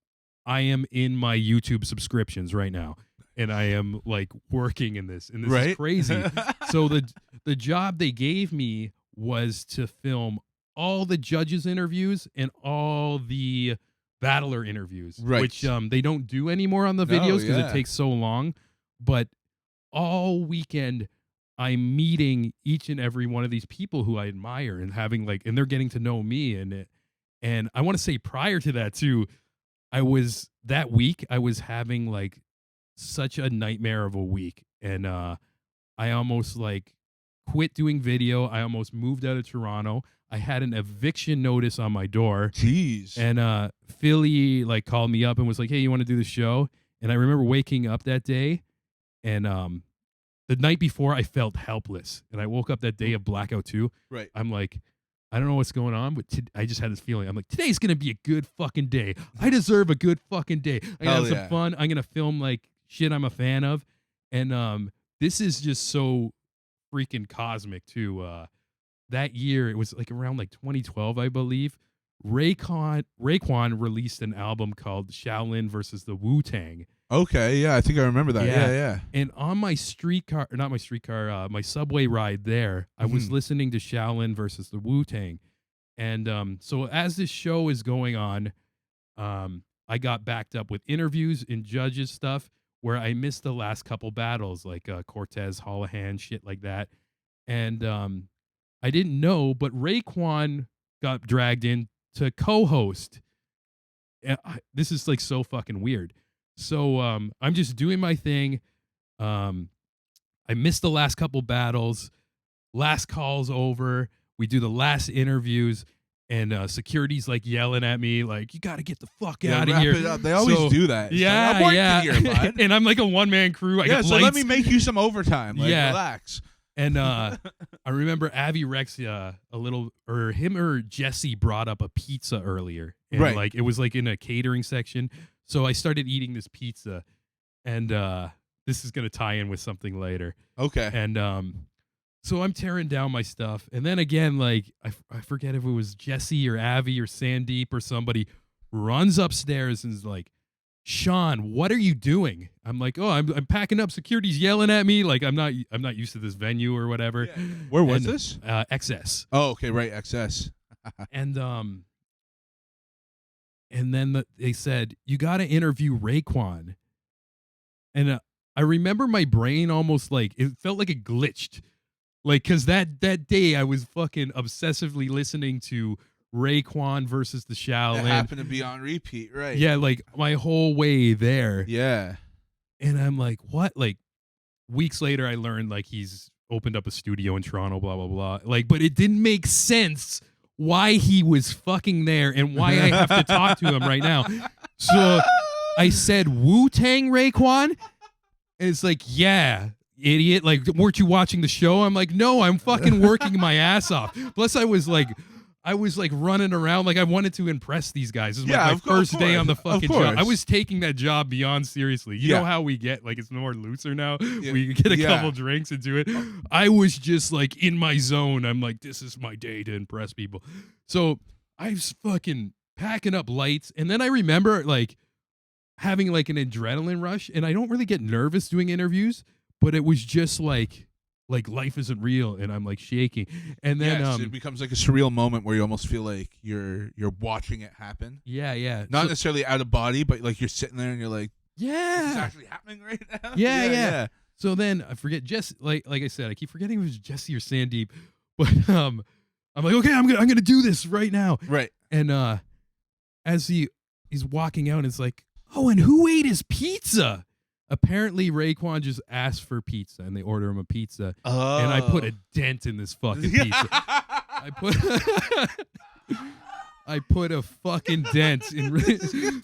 I am in my YouTube subscriptions right now. And I am like working in this, and this is crazy. So the job they gave me was to film all the judges' interviews and all the battler interviews, which they don't do anymore on the videos because it takes so long. But all weekend, I'm meeting each and every one of these people who I admire and having like, and they're getting to know me. And I want to say prior to that too, that week I was having like such a nightmare of a week, and I almost like quit doing video. I almost moved out of Toronto. I had an eviction notice on my door. Jeez. And Philly like called me up and was like, "Hey, you want to do the show?" And I remember waking up that day, and the night before I felt helpless, and I woke up that day of Blackout 2. Right. I'm like, I don't know what's going on, but I just had this feeling. I'm like, today's going to be a good fucking day. I deserve a good fucking day. I'm going to have some fun. I'm going to film like shit I'm a fan of. And this is just so freaking cosmic too. That year, it was like around like 2012, I believe, Raekwon released an album called Shaolin versus the Wu-Tang. Okay, yeah, I think I remember that. Yeah. And on my my subway ride there, I was listening to Shaolin versus the Wu-Tang. And so as this show is going on, I got backed up with interviews and judges stuff where I missed the last couple battles, like Cortez, Holohan, shit like that. And I didn't know, but Raekwon got dragged in to co-host. This is like so fucking weird. So I'm just doing my thing. I missed the last couple battles. Last call's over. We do the last interviews, and security's like yelling at me, like, "You got to get the fuck out of here." It up. They always do that. It's Yeah, like, I'm working yeah. here, bud. And I'm like a one-man crew. I got so lights. let me make you some overtime. Like, relax. And I remember Avi Rex, him or Jesse brought up a pizza earlier. And like it was like in a catering section. So I started eating this pizza, and this is gonna tie in with something later. Okay. And so I'm tearing down my stuff, and then again, like I forget if it was Jesse or Avi or Sandeep or somebody runs upstairs and is like, "Sean, what are you doing?" I'm like, "Oh, I'm packing up. Security's yelling at me. Like I'm not used to this venue or whatever." Yeah. Where was this? XS. Oh, okay, right, XS. And then they said, "You got to interview Raekwon." And I remember my brain almost like it felt like it glitched, like because that day I was fucking obsessively listening to Raekwon versus the Shaolin. It happened to be on repeat, right? Yeah, like my whole way there. Yeah. And I'm like, what? Like weeks later, I learned like he's opened up a studio in Toronto, blah, blah, blah. Like, but it didn't make sense why he was fucking there and why I have to talk to him right now. So I said, Wu-Tang Raekwon? And it's like, yeah, idiot. Like, weren't you watching the show? I'm like, no, I'm fucking working my ass off. Plus, I was like running around like I wanted to impress these guys. This was my first day on the fucking job. I was taking that job beyond seriously. You know how we get, like, it's more looser now. Yeah. We get a couple drinks and do it. I was just like in my zone. I'm like, this is my day to impress people. So I was fucking packing up lights. And then I remember like having like an adrenaline rush. And I don't really get nervous doing interviews, but it was just like life isn't real, and I'm like shaking, and then it becomes like a surreal moment where you almost feel like you're watching it happen. Yeah. Not necessarily out of body, but like you're sitting there and you're like, this is actually happening right now. Yeah. So then I forget Jesse. Like I said, I keep forgetting if it was Jesse or Sandeep, but I'm like, okay, I'm gonna do this right now. Right. And as he's walking out, it's like, oh, and who ate his pizza? Apparently, Raekwon just asked for pizza, and they order him a pizza. Oh. And I put a dent in this fucking pizza. I put a fucking dent in.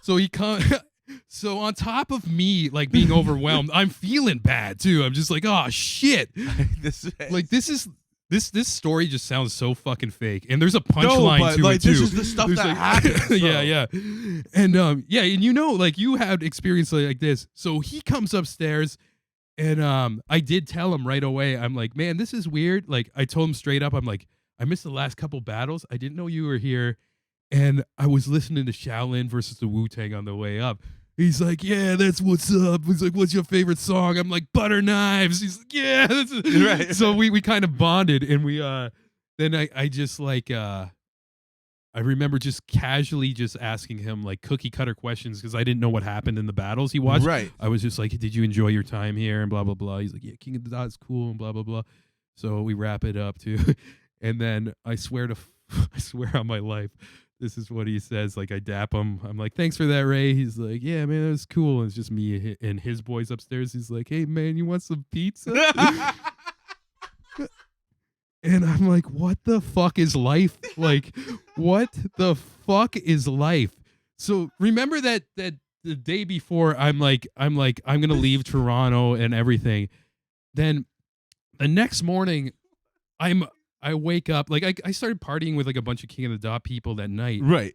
So So he come. So on top of me like being overwhelmed, I'm feeling bad too. I'm just like, oh shit. Like this story just sounds so fucking fake. And there's a punchline to like, it too. this is the stuff There's that like, happens. yeah. And yeah, and you know, like you had experience like this. So he comes upstairs and I did tell him right away. I'm like, man, this is weird. Like I told him straight up, I'm like, I missed the last couple battles. I didn't know you were here. And I was listening to Shaolin versus the Wu-Tang on the way up. He's like, yeah, that's what's up. He's like, what's your favorite song? I'm like, Butter Knives. He's like, yeah. That's Right. So we kind of bonded, and we then I just like I remember just casually just asking him like cookie cutter questions because I didn't know what happened in the battles he watched. Right. I was just like, did you enjoy your time here and blah blah blah. He's like, yeah, King of the Dot's cool and blah blah blah. So we wrap it up too, and then I swear on my life. This is what he says. Like I dap him. I'm like, thanks for that, Ray. He's like, yeah, man, that was cool. And it's just me and his boys upstairs. He's like, hey, man, you want some pizza? And I'm like, what the fuck is life? Like, what the fuck is life? So remember that the day before, I'm gonna leave Toronto and everything. Then the next morning, I wake up, like I started partying with like a bunch of King of the Dot people that night. Right.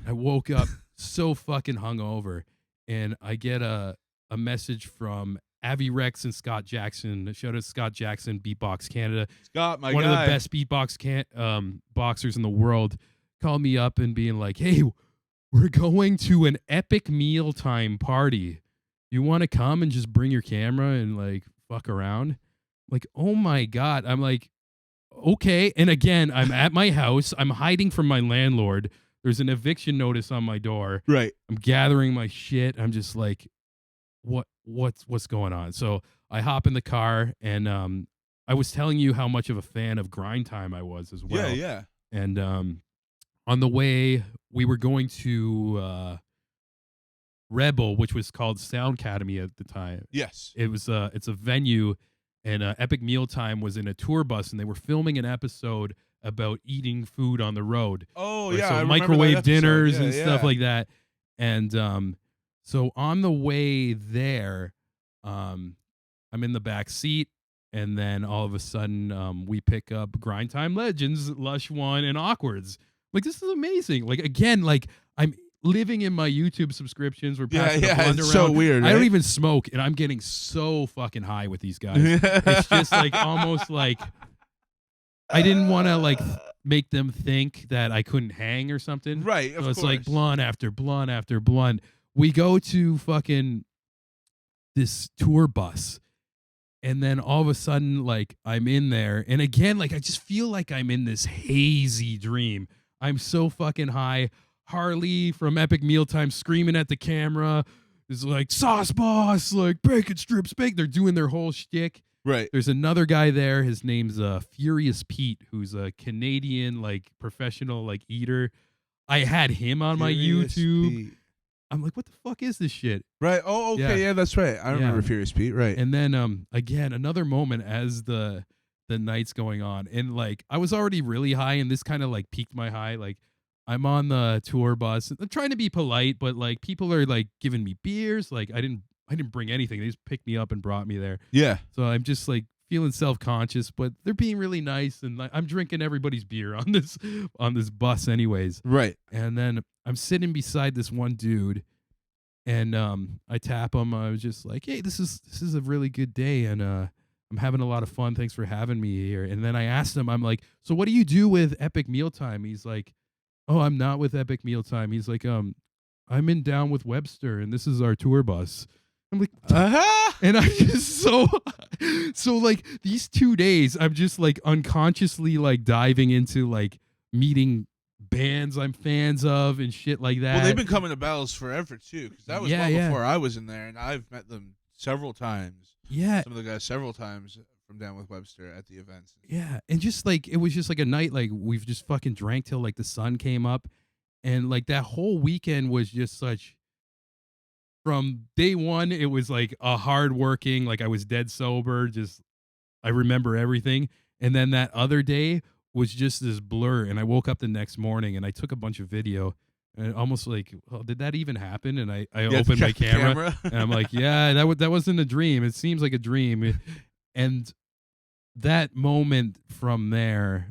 I woke up so fucking hungover, and I get a message from Avi Rex and Scott Jackson. Shout out to Scott Jackson, Beatbox Canada. Scott, my one guy. of the best beatbox boxers in the world. Called me up and being like, hey, we're going to an epic mealtime party. You want to come and just bring your camera and like fuck around? Like, oh my God. I'm like, okay. And again, I'm at my house. I'm hiding from my landlord. There's an eviction notice on my door. Right. I'm gathering my shit. I'm just like, what's going on? So I hop in the car, and I was telling you how much of a fan of Grind Time I was as well. Yeah. And on the way, we were going to Rebel, which was called Sound Academy at the time. Yes. It was it's a venue. And Epic Mealtime was in a tour bus, and they were filming an episode about eating food on the road. Oh, Like, yeah. so I remember microwave that dinners episode. and stuff like that. And so on the way there, I'm in the back seat, and then all of a sudden we pick up Grind Time Legends, Lush One, and Awkwards. Like, this is amazing. Like, again, like I'm living in my YouTube subscriptions. We're passing the blunt it's around. so weird. I Right? don't even smoke, and I'm getting so fucking high with these guys. It's just like almost like I didn't want to like make them think that I couldn't hang or something. Right. So it's like blunt after blunt after blunt. We go to fucking this tour bus, and then all of a sudden, like I'm in there, and again, like I just feel like I'm in this hazy dream. I'm so fucking high. Harley from Epic Mealtime screaming at the camera is like, sauce boss, like bacon strips, bacon. They're doing their whole shtick. Right. There's another guy there. His name's Furious Pete, who's a Canadian like professional like eater. I had him on my YouTube. Pete. I'm like, what the fuck is this shit? Right. Oh, okay. Yeah, that's right. I remember Furious Pete. Right. And then again, another moment as the night's going on, and like I was already really high, and this kind of like piqued my high. Like I'm on the tour bus. I'm trying to be polite, but like people are like giving me beers. Like I didn't bring anything. They just picked me up and brought me there. Yeah. So I'm just like feeling self-conscious, but they're being really nice, and like, I'm drinking everybody's beer on this bus anyways. Right. And then I'm sitting beside this one dude, and I tap him. I was just like, "Hey, this is a really good day, and I'm having a lot of fun. Thanks for having me here." And then I asked him, I'm like, "So what do you do with Epic Mealtime?" He's like, "Oh, I'm not with Epic Mealtime." He's like, I'm in Down with Webster, and this is our tour bus." I'm like, and I'm just so like these 2 days, I'm just like unconsciously like diving into like meeting bands I'm fans of and shit like that. Well, they've been coming to battles forever too, because that was long Yeah. before I was in there, and I've met them several times. Yeah. Some of the guys several times from Down with Webster at the events. Yeah. And just like it was just like a night like we've just fucking drank till like the sun came up, and like that whole weekend was just such. From day one, it was like a hard working, like I was dead sober, just I remember everything. And then that other day was just this blur. And I woke up the next morning and I took a bunch of video. And almost like, well, did that even happen? And I Yeah, opened my check the camera, and I'm like, yeah, that wasn't a dream. It seems like a dream. And that moment from there,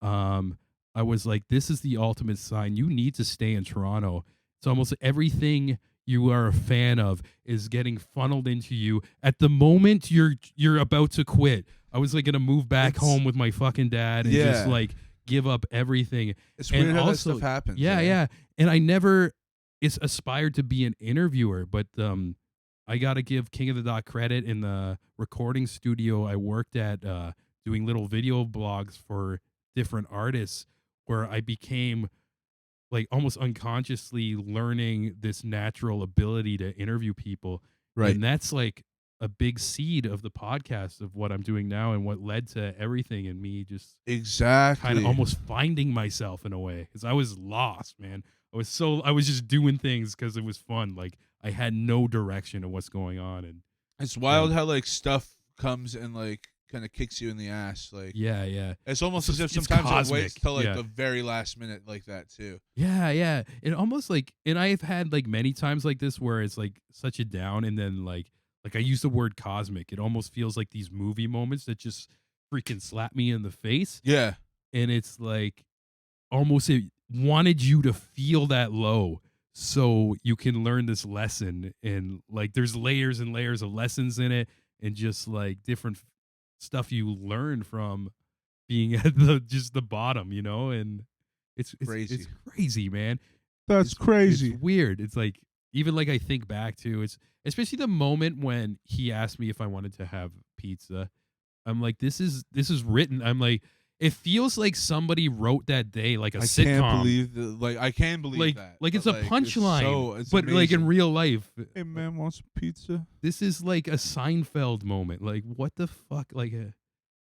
um, I was like, this is the ultimate sign. You need to stay in Toronto. It's almost everything you are a fan of is getting funneled into you at the moment you're about to quit. I was like gonna move back It's- home with my fucking dad and just Yeah. like give up everything. It's And weird how that also, stuff happens. yeah, eh? yeah. And I never it's aspired to be an interviewer, but I gotta give King of the Dot credit in the recording studio I worked at, doing little video blogs for different artists, where I became like almost unconsciously learning this natural ability to interview people. Right. And that's like a big seed of the podcast of what I'm doing now and what led to everything and me just Exactly. kind of almost finding myself in a way, because I was lost, man. I was just doing things because it was fun. Like I had no direction of what's going on, and It's wild how like stuff comes and like kind of kicks you in the ass. Like yeah, it's almost It's as if it's sometimes it cosmic. waits till like Yeah. the very last minute like that too. yeah. And almost like, and I've had like many times like this where it's like such a down, and then like I use the word cosmic. It almost feels like these movie moments that just freaking slap me in the face, Yeah. and it's like almost it wanted you to feel that low so you can learn this lesson. And like there's layers and layers of lessons in it, and just like different stuff you learn from being at the bottom, and it's Crazy. it's crazy, man. That's It's weird. It's like, even like I think back to, it's especially the moment when he asked me if I wanted to have pizza. I'm like, this is written. I'm like, it feels like somebody wrote that day, like a I sitcom. can't believe that. Like I can believe like that. like it's but, a punchline, it's but like in amazing. real life, Hey man, want some pizza? this is like a Seinfeld moment. Like, what the fuck? Like,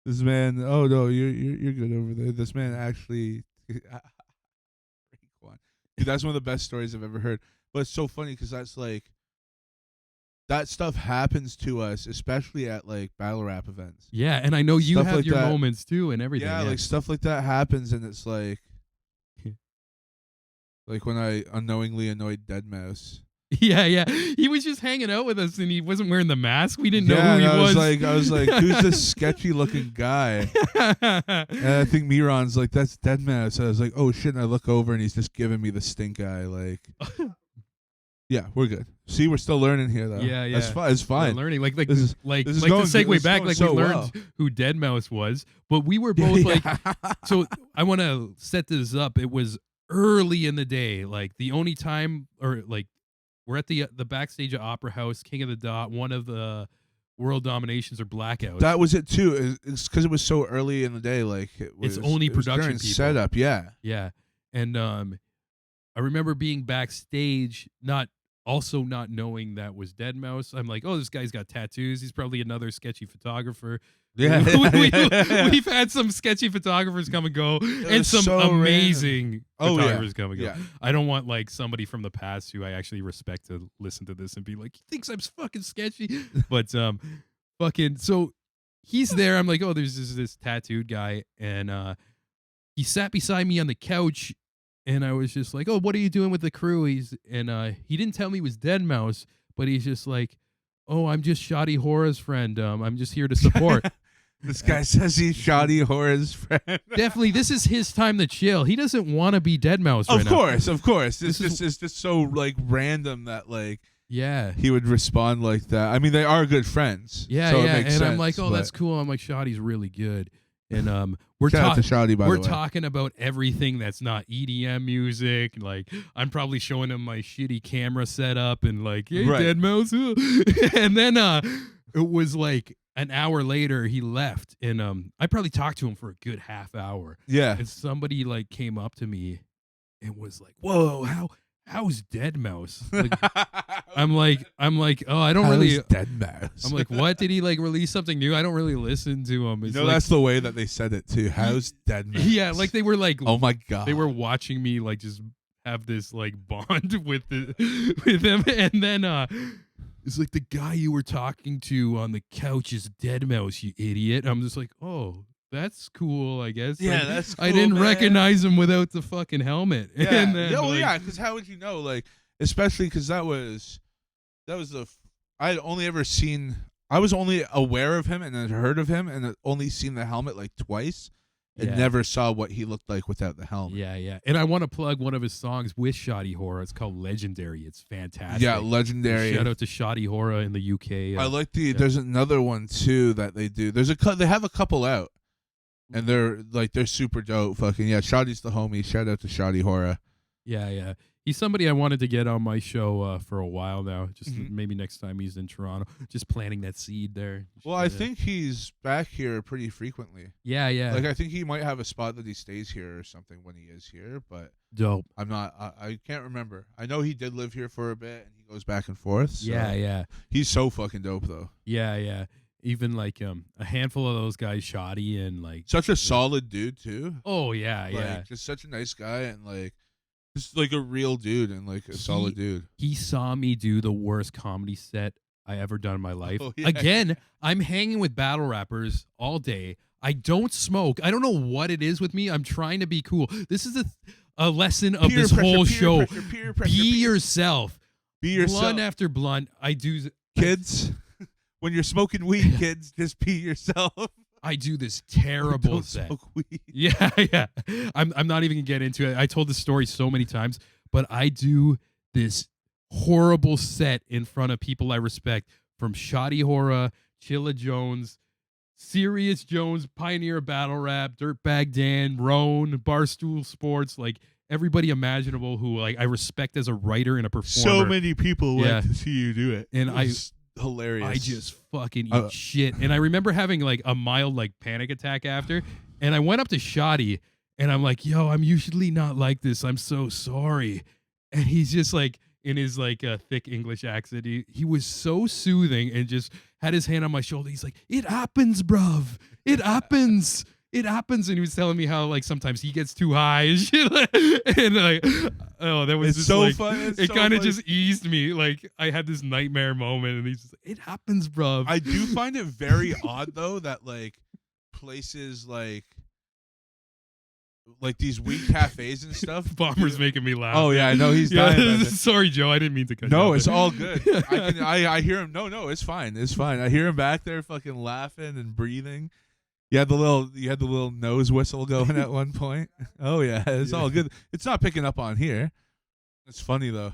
This man. Oh no, you're good over there. This man actually. Dude, that's one of the best stories I've ever heard. But it's so funny because that's like that stuff happens to us, especially at like battle rap events. yeah. And I know you Stuff have like your that. moments too, and everything. Yeah, like stuff like that happens, and it's like, like when I unknowingly annoyed Deadmau5. yeah. He was just hanging out with us, and he wasn't wearing the mask. We didn't know Yeah, who he and was. I was like, who's this sketchy looking guy? And I think Miron's like, that's Deadmau5. So I was like, oh shit! And I look over, and he's just giving me the stink eye. Like, yeah, we're good. See, we're still learning here, though. Yeah. It's fine. It's fine. Learning, like This is- like this is the going- segue this is back, going like so we learned well. who Deadmau5 was, but we were both like, so I want to set this up. It was early in the day, like the only time, or like we're at the backstage at Opera House, King of the Dot, one of the world dominations or blackouts. That was it too. It's because it was so early in the day. Like it was, only it was production during people. setup. Yeah. Yeah. And I remember being backstage, not knowing that was Deadmau5. I'm like, oh, this guy's got tattoos. He's probably another sketchy photographer. Yeah. We've had some sketchy photographers come and go, and was some so amazing Oh, yeah. photographers come and go. Yeah. I don't want like somebody from the past who I actually respect to listen to this and be like, he thinks I'm fucking sketchy. But fucking, so he's there. I'm like, oh, there's this tattooed guy, and he sat beside me on the couch, and I was just like, oh, what are you doing with the crew? He didn't tell me he was Deadmau5, but he's just like, oh, I'm just Shoddy Hora's friend. I'm just here to support. This guy says he's Shoddy Hora's friend. Definitely, this is his time to chill. He doesn't want to be Deadmau5 right now. Of course. It's This is- just so like random that like Yeah. he would respond like that. I mean, they are good friends. Yeah, so yeah. It makes And sense, I'm like, oh, but- that's cool. I'm like, Shoddy's really good. And we're Shout out to talking. Shoddy, by We're the way. talking about everything that's not EDM music. Like, I'm probably showing him my shitty camera setup and like, hey, Right. Deadmau5. And then it was like an hour later he left, and I probably talked to him for a good half hour. Yeah. And somebody like came up to me and was like, "Whoa, how's Deadmau5?" Like, I'm like, oh, I don't really. Deadmau5. I'm like, what, did he like release something new? I don't really listen to him. You It's know, like, that's the way that they said it too. How's Deadmau5? yeah, like they were like, Oh my god. they were watching me like just have this like bond with him, and then it's like, the guy you were talking to on the couch is Deadmau5, you idiot. I'm just like, oh, that's cool, I guess. Yeah, Like, that's I cool, didn't man. recognize him without the fucking helmet. Yeah, And then, yeah, well, like, yeah, because how would you know? Like, especially because that was I had only ever seen. I was only aware of him and had heard of him and had only seen the helmet like twice, and Yeah. never saw what he looked like without the helmet. Yeah, yeah. And I want to plug one of his songs with Shoddy Horror. It's called Legendary. It's fantastic. Yeah, legendary. Shout out to Shoddy Horror in the UK. I like the. There's another one too that they do. They have a couple out, and they're super dope. Fucking yeah, Shoddy's the homie. Shout out to Shoddy Horror. Yeah, yeah. He's somebody I wanted to get on my show for a while now. Just Mhm. maybe next time he's in Toronto. Just planting that seed there. Well, I think he's back here pretty frequently. Yeah, yeah. Like I think he might have a spot that he stays here or something when he is here, but Dope. I'm not. I can't remember. I know he did live here for a bit, and he goes back and forth. So Yeah, yeah. he's so fucking dope though. Yeah, yeah. Even like a handful of those guys, Shoddy and like. Such a solid dude too. Oh yeah, Like, yeah. just such a nice guy and like just like a real dude and like a solid dude. He saw me do the worst comedy set I ever done in my life. Oh, yeah. Again, I'm hanging with battle rappers all day. I don't smoke. I don't know what it is with me. I'm trying to be cool. This is a lesson of Peer this pressure, whole peer show. pressure, peer pressure, Be peer- yourself. Be yourself. Blunt after blunt. Kids, when you're smoking weed, kids, just be yourself. I do this terrible Don't set. smoke weed. Yeah, yeah. I'm not even gonna get into it. I told this story so many times, but I do this horrible set in front of people I respect, from Shoddy Horror, Chilla Jones, Serious Jones, Pioneer of Battle Rap, Dirtbag Dan, Roan, Barstool Sports, like everybody imaginable who like I respect as a writer and a performer. So many people Yeah. went to see you do it. And It was hilarious. I just fucking eat shit. And I remember having like a mild like panic attack after. And I went up to Shoddy and I'm like, yo, I'm usually not like this. I'm so sorry. And he's just like in his like thick English accent. He was so soothing and just had his hand on my shoulder. He's like, it happens, bruv. It happens. It happens. And he was telling me how like sometimes he gets too high and shit. And like, oh, that was It's just so like, fun. It's it so kind of funny. just eased me. Like I had this nightmare moment and he's just like, it happens, bruv. I do find it very odd though that like places like these weed cafes and stuff. Bomber's making me laugh. Oh yeah, I know he's dying. about it. Sorry, Joe. I didn't mean to cut you No, off it's there. all good. I hear him. No, it's fine. It's fine. I hear him back there fucking laughing and breathing. You had the little nose whistle going at one point. Oh yeah, it's all good. It's not picking up on here. It's funny though,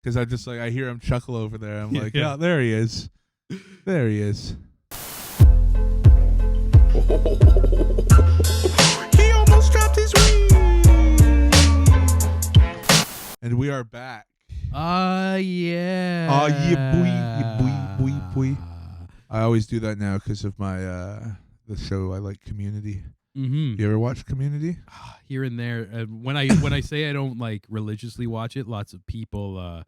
because I just like I hear him chuckle over there. I'm like, Yeah. yeah, there he is. There he is. He almost dropped his weed. And we are back. Yeah. Yeah, boy. I always do that now because of my the show I like, Community. Mm-hmm. You ever watch Community? Here and there. When I say I don't like religiously watch it, lots of people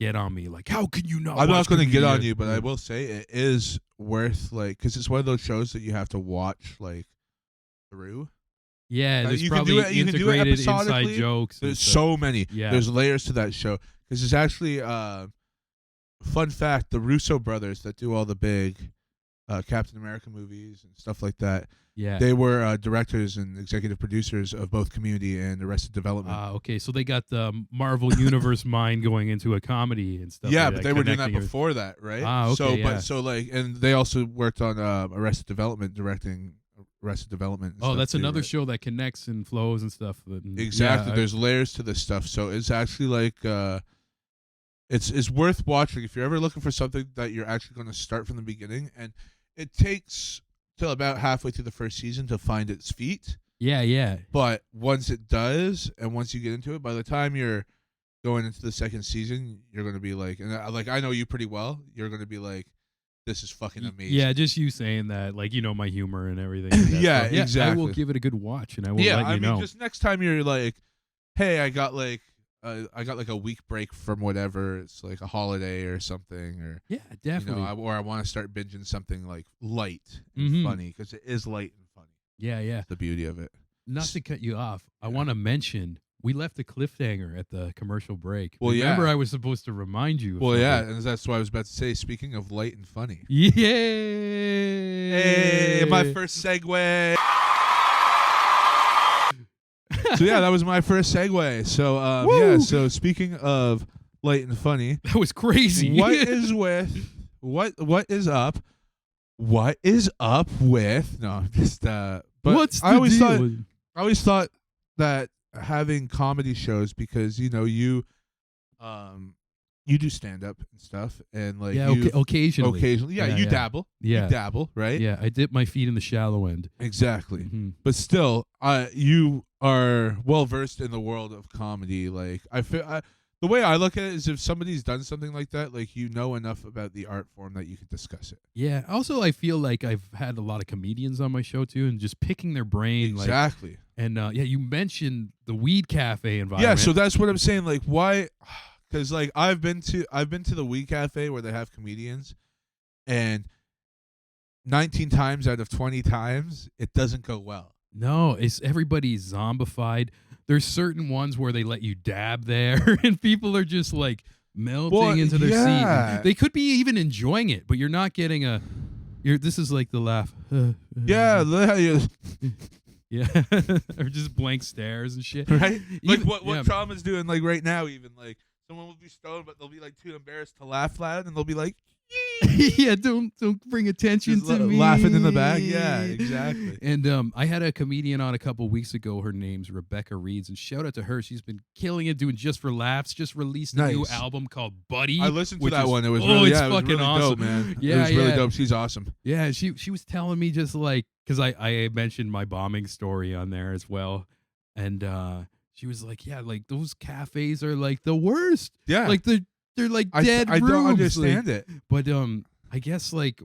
get on me like, how can you not? I'm not going to get on you, but I will say it is worth like because it's one of those shows that you have to watch like through. Yeah, there's you can probably do it- you can do it integrated inside episodically. jokes. and There's stuff. so many. Yeah. There's layers to that show because it's actually fun fact: the Russo brothers that do all the big Captain America movies and stuff like that. Yeah. They were directors and executive producers of both Community and Arrested Development. Okay, so they got the Marvel Universe mind going into a comedy and stuff. Yeah, like but that, they were doing that connecting before that, right? Okay, so, yeah. but so like, and they also worked on Arrested Development, directing Arrested Development. and Oh, stuff that's too, another right? show that connects and flows and stuff. Exactly. Yeah, There's layers to this stuff, so it's actually like it's worth watching if you're ever looking for something that you're actually going to start from the beginning, and it takes till about halfway through the first season to find its feet. yeah. But once it does, and once you get into it, by the time you're going into the second season, you're going to be like, and I know you pretty well. You're going to be like, this is fucking amazing. Yeah, just you saying that, like, you know my humor and everything. Like that. Yeah, So, I exactly. will give it a good watch, and I will Yeah, let you I mean, know. just next time you're like, hey, I got like a week break from whatever. It's like a holiday or something, or Yeah, definitely. or I want to start binging something like light and Mhm. funny because it is light and funny. Yeah. The beauty of it. Not to cut you off, I want to mention We left a cliffhanger at the commercial break. Well, Remember, yeah. I was supposed to remind you. Of Well, yeah, something. and that's what I was about to say. Speaking of light and funny. Yay! Hey, my first segue. So yeah, that was my first segue. So yeah. So speaking of light and funny, That was crazy. what is up? What is up with? No, just But What's the I always deal? thought that having comedy shows, because you do stand up and stuff, and like Yeah, occasionally. yeah, you yeah. dabble, Yeah. you dabble, right? Yeah, I dip my feet in the shallow end. Exactly. Mhm. But still, you are well versed in the world of comedy. Like the way I look at it is, if somebody's done something like that, like you know enough about the art form that you can discuss it. Yeah. Also, I feel like I've had a lot of comedians on my show too, and just picking their brain. Exactly. And yeah, you mentioned the weed cafe environment. Yeah, so that's what I'm saying. Like, why? Because like I've been to the Weed Cafe where they have comedians, and 19 times out of 20 times it doesn't go well. No, it's everybody's zombified. There's certain ones where they let you dab there, and people are just like melting into their yeah. seat. They could be even enjoying it, but you're not getting this is like the laugh. Yeah, Yeah, or just blank stares and shit. right. Like Even- what Trauma's doing like right now. Even like someone will be stoned, but they'll be like too embarrassed to laugh loud, and they'll be like, yeah, don't bring attention just to me. laughing in the back. Yeah, exactly. And I had a comedian on a couple weeks ago. Her name's Rebecca Reeds, and shout out to her. She's been killing it doing Just for Laughs. Just released a new Nice. album called Buddy. I listened to which that is- one. It was oh, really, it's yeah, it was fucking really awesome, dope, man. Yeah, it was really yeah. dope. She's awesome. Yeah, she was telling me just like, because I mentioned my bombing story on there as well, and she was like, yeah, like those cafes are like the worst. Yeah, Like they're like dead I rooms. don't like- understand it. But I guess like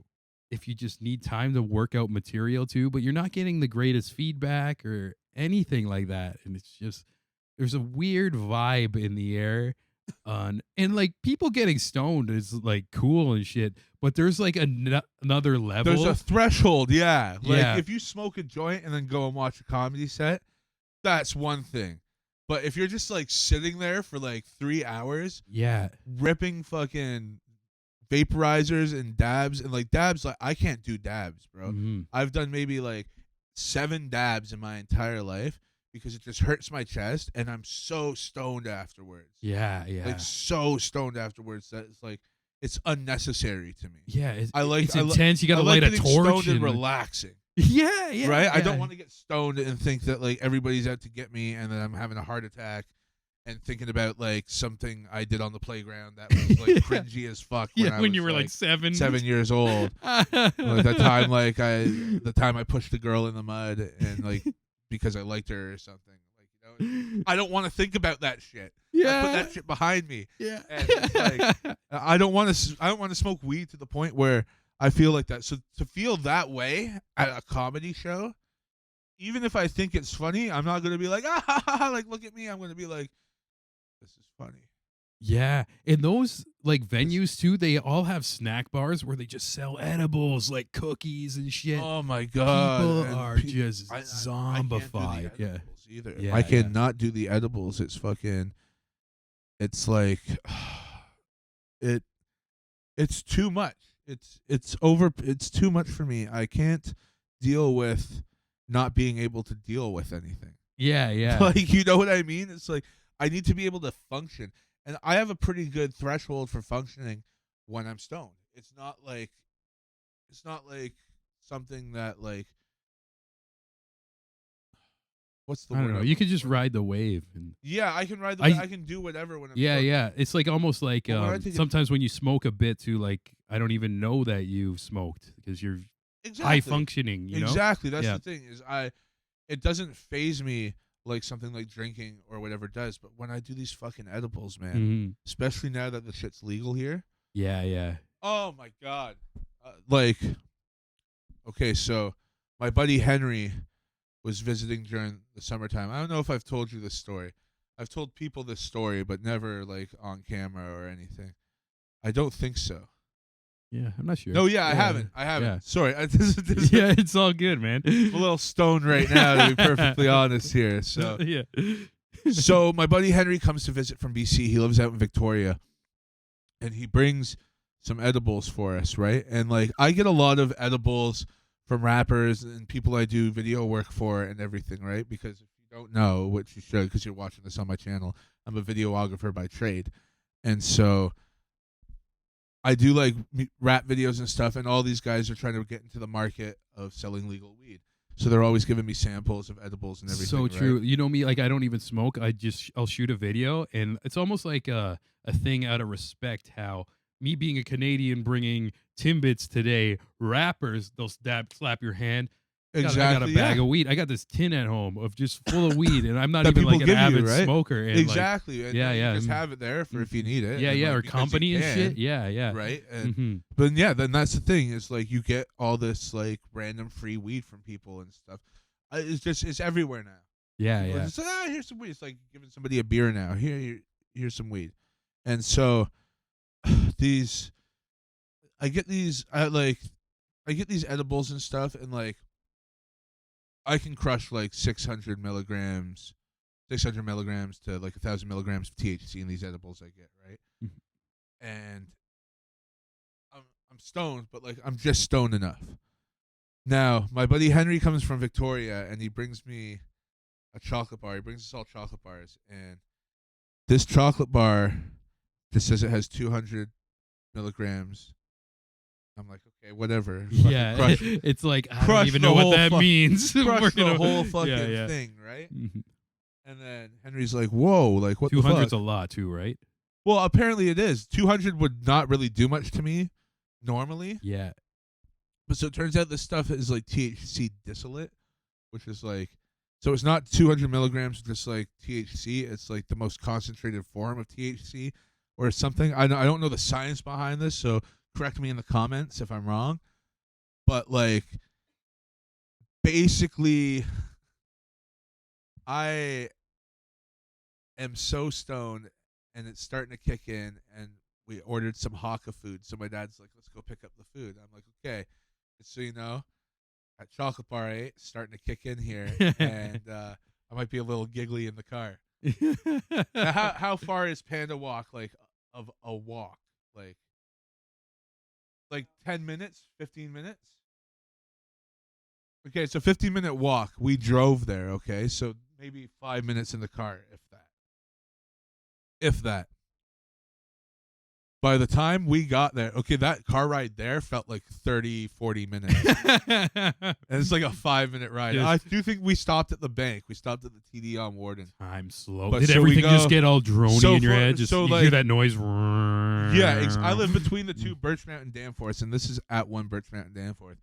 if you just need time to work out material too, but you're not getting the greatest feedback or anything like that, and it's just there's a weird vibe in the air. And like people getting stoned is like cool and shit, but there's like another level. There's a threshold, yeah. Like Yeah. if you smoke a joint and then go and watch a comedy set, that's one thing. But if you're just like sitting there for like 3 hours, Yeah, ripping fucking vaporizers and dabs, and like dabs, like I can't do dabs, bro. mhm. I've done maybe like 7 dabs in my entire life because it just hurts my chest, and I'm so stoned afterwards. Yeah. Like so stoned afterwards that it's like it's unnecessary to me. Yeah, it's It's intense. You got to I light like a getting torch stoned and and relaxing. yeah, Right? I yeah. don't want to get stoned and think that like everybody's out to get me and that I'm having a heart attack and thinking about like something I did on the playground that was like Yeah. cringy as fuck when Yeah, I when was, you were like 7. 7 years old. Like the time I pushed a girl in the mud and like because I liked her or something. Like, you know, I don't want to think about that shit. Yeah. I put that shit behind me. Yeah. And it's like, I don't want to smoke weed to the point where I feel like that. So to feel that way at a comedy show, even if I think it's funny, I'm not going to be like, like, look at me. I'm going to be like, this is funny. Yeah, and those like venues too, they all have snack bars where they just sell edibles like cookies and shit. Oh my God. People And are just I can't do the zombified. Yeah. edibles either. Yeah, I cannot do the edibles. It's fucking, it's like, it's too much. It's too much for me. I can't deal with not being able to deal with anything. Yeah, yeah. Like, you know what I mean? It's like I need to be able to function, and I have a pretty good threshold for functioning when I'm stoned. It's not like something that like what's the I word? don't know. I'm You could looking just for? ride the wave. And Yeah, I can ride the. I- I can do whatever when I'm yeah, stoned. yeah. It's like almost like Well, when I take it- sometimes when you smoke a bit too, like I don't even know that you've smoked because you're Exactly. high functioning. You know. Exactly. That's Yeah. the thing is it doesn't phase me like something like drinking or whatever does. But when I do these fucking edibles, man, Mhm. especially now that the shit's legal here. Yeah, yeah. Oh my God. Like, okay, so my buddy Henry was visiting during the summertime. I don't know if I've told you this story. I've told people this story, but never like on camera or anything. I don't think so. Yeah, I'm not sure. No, yeah, I haven't. Yeah. Sorry. This is Yeah, it's all good, man. I'm a little stoned right now, to be perfectly honest here. So, yeah. So my buddy Henry comes to visit from BC. He lives out in Victoria, and he brings some edibles for us, right? And like I get a lot of edibles from rappers and people I do video work for and everything, right? Because if you don't know, which you should because you're watching this on my channel, I'm a videographer by trade. And so I do like rap videos and stuff, and all these guys are trying to get into the market of selling legal weed. So they're always giving me samples of edibles and everything. So true. Right? You know me, like I don't even smoke. I'll shoot a video, and it's almost like a thing out of respect. How me being a Canadian bringing Timbits today, rappers they'll slap your hand. I got a bag of weed. I got this tin at home of just full of weed, and I'm not even like an avid smoker. And exactly. Like, and you just have it there for if you need it. Yeah, like, or company and shit. Yeah. Right. And, But yeah, then that's the thing is like you get all this like random free weed from people and stuff. It's everywhere now. Yeah. It's like here's some weed. It's like giving somebody a beer now. Here's some weed, and so I get these edibles and stuff, and like. I can crush like 600 milligrams to like 1,000 milligrams of THC in these edibles I get, right? And I'm stoned, but like I'm just stoned enough. Now, my buddy Henry comes from Victoria, and he brings me a chocolate bar. He brings us all chocolate bars, and this chocolate bar just says it has 200 milligrams. I'm like, okay, whatever. Yeah, it's like I don't even know what that means. Crush the whole fucking thing, right? And then Henry's like, whoa, like what 200's a lot too, right? Well, apparently it is. 200 would not really do much to me normally. Yeah. But so it turns out this stuff is like THC distillate, which is like, so it's not 200 milligrams just like THC. It's like the most concentrated form of THC or something. I don't know the science behind this, so correct me in the comments if I'm wrong, but like basically I am so stoned and it's starting to kick in, and we ordered some Haka food. So my dad's like, let's go pick up the food. I'm like, okay. Just so you know, that chocolate bar I ate is starting to kick in here, and I might be a little giggly in the car. Now, how far is Panda Walk like of a walk? Like 10 minutes, 15 minutes? Okay, so 15-minute walk. We drove there, okay? So maybe 5 minutes in the car, if that. If that. By the time we got there, okay, that car ride there felt like 30, 40 minutes. And it's like a 5-minute ride. Yes. I do think we stopped at the bank. We stopped at the TD on Warden. I'm slow. But Did so everything just get all droney in your head? Just so you like, hear that noise? Yeah, I live between the two, Birch Mountain Danforth, and this is at one Birch Mountain Danforth.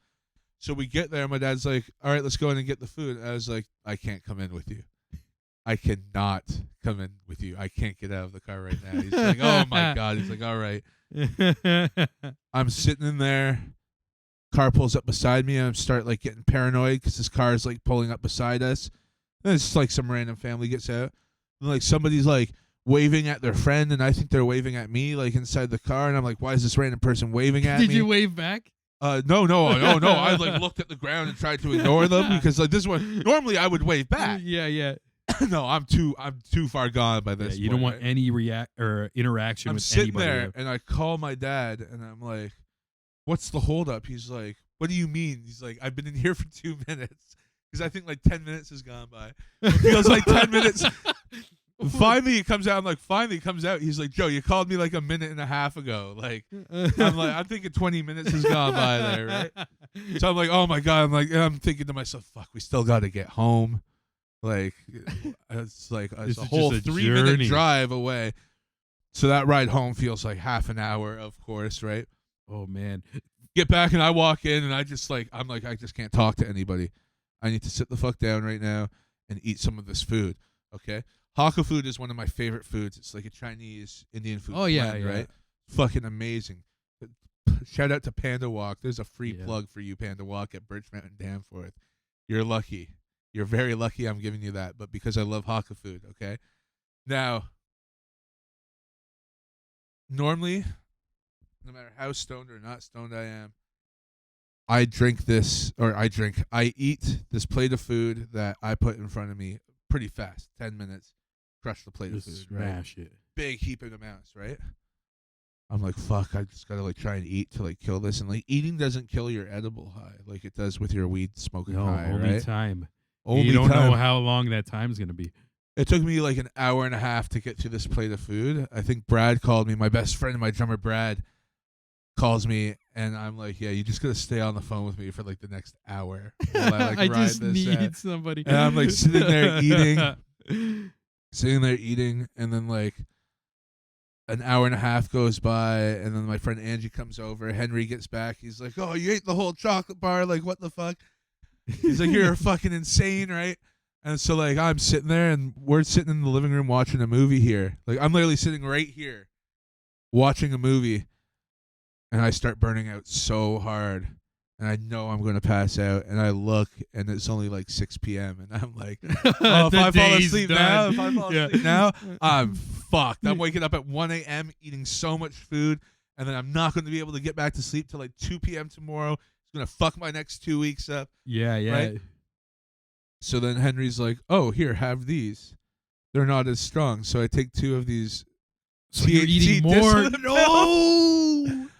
So we get there, my dad's like, all right, let's go in and get the food. I was like, I can't come in with you. I cannot come in with you. I can't get out of the car right now. He's like, oh my God. He's like, all right. I'm sitting in there. Car pulls up beside me, and I start like getting paranoid because this car is like pulling up beside us. And it's like some random family gets out. And like somebody's like waving at their friend, and I think they're waving at me like inside the car. And I'm like, why is this random person waving at me? Did you wave back? No. I like looked at the ground and tried to ignore them because like this is what normally I would wave back. Yeah. No, I'm too far gone by this. Yeah, you don't want any interaction with anybody. I'm sitting there and I call my dad and I'm like, "What's the holdup?" He's like, "What do you mean?" He's like, "I've been in here for 2 minutes." Because I think like 10 minutes has gone by. It feels like 10 minutes. Finally, it comes out. I'm like, finally, it comes out. He's like, Joe, you called me like a minute and a half ago. Like, I'm thinking 20 minutes has gone by there, right? So I'm like, oh my God. I'm thinking to myself, fuck, we still got to get home. Like, it's a whole 3-minute drive away. So that ride home feels like half an hour, of course, right? Oh man. Get back and I walk in and I just can't talk to anybody. I need to sit the fuck down right now and eat some of this food. Okay? Hakka food is one of my favorite foods. It's like a Chinese Indian food. Oh yeah, blend, right? Fucking amazing. Shout out to Panda Walk. There's a free plug for you, Panda Walk at Birch Mountain Danforth. You're lucky. You're very lucky I'm giving you that, but because I love Hakka food, okay? Now, normally, no matter how stoned or not stoned I am, I eat this plate of food that I put in front of me pretty fast, 10 minutes. crush the plate Just of food, right? smash it. Big heaping amounts, right? I'm like, fuck, I just gotta like try and eat to like kill this. And like eating doesn't kill your edible high like it does with your weed smoking No, high, only right? time. Only you don't time. know how long that time's gonna be. It took me like an hour and a half to get through this plate of food. I think Brad called me, my best friend, my drummer Brad calls me, and I'm like, yeah, you just gotta stay on the phone with me for like the next hour while I like I ride just this need out. somebody. And I'm like sitting there eating, and then like an hour and a half goes by, and then my friend Angie comes over. Henry gets back. He's like, oh, you ate the whole chocolate bar? Like, what the fuck? He's like, you're fucking insane, right? And so like I'm sitting there, and we're sitting in the living room watching a movie here. Like I'm literally sitting right here watching a movie, and I start burning out so hard, and I know I'm going to pass out, and I look, and it's only like 6 p.m., and I'm like, oh, if I fall asleep now, I'm fucked. I'm waking up at 1 a.m. eating so much food, and then I'm not going to be able to get back to sleep till like 2 p.m. tomorrow. It's going to fuck my next 2 weeks up. Yeah. Right? So then Henry's like, oh, here, have these. They're not as strong. So I take 2 of these. So you're eating more?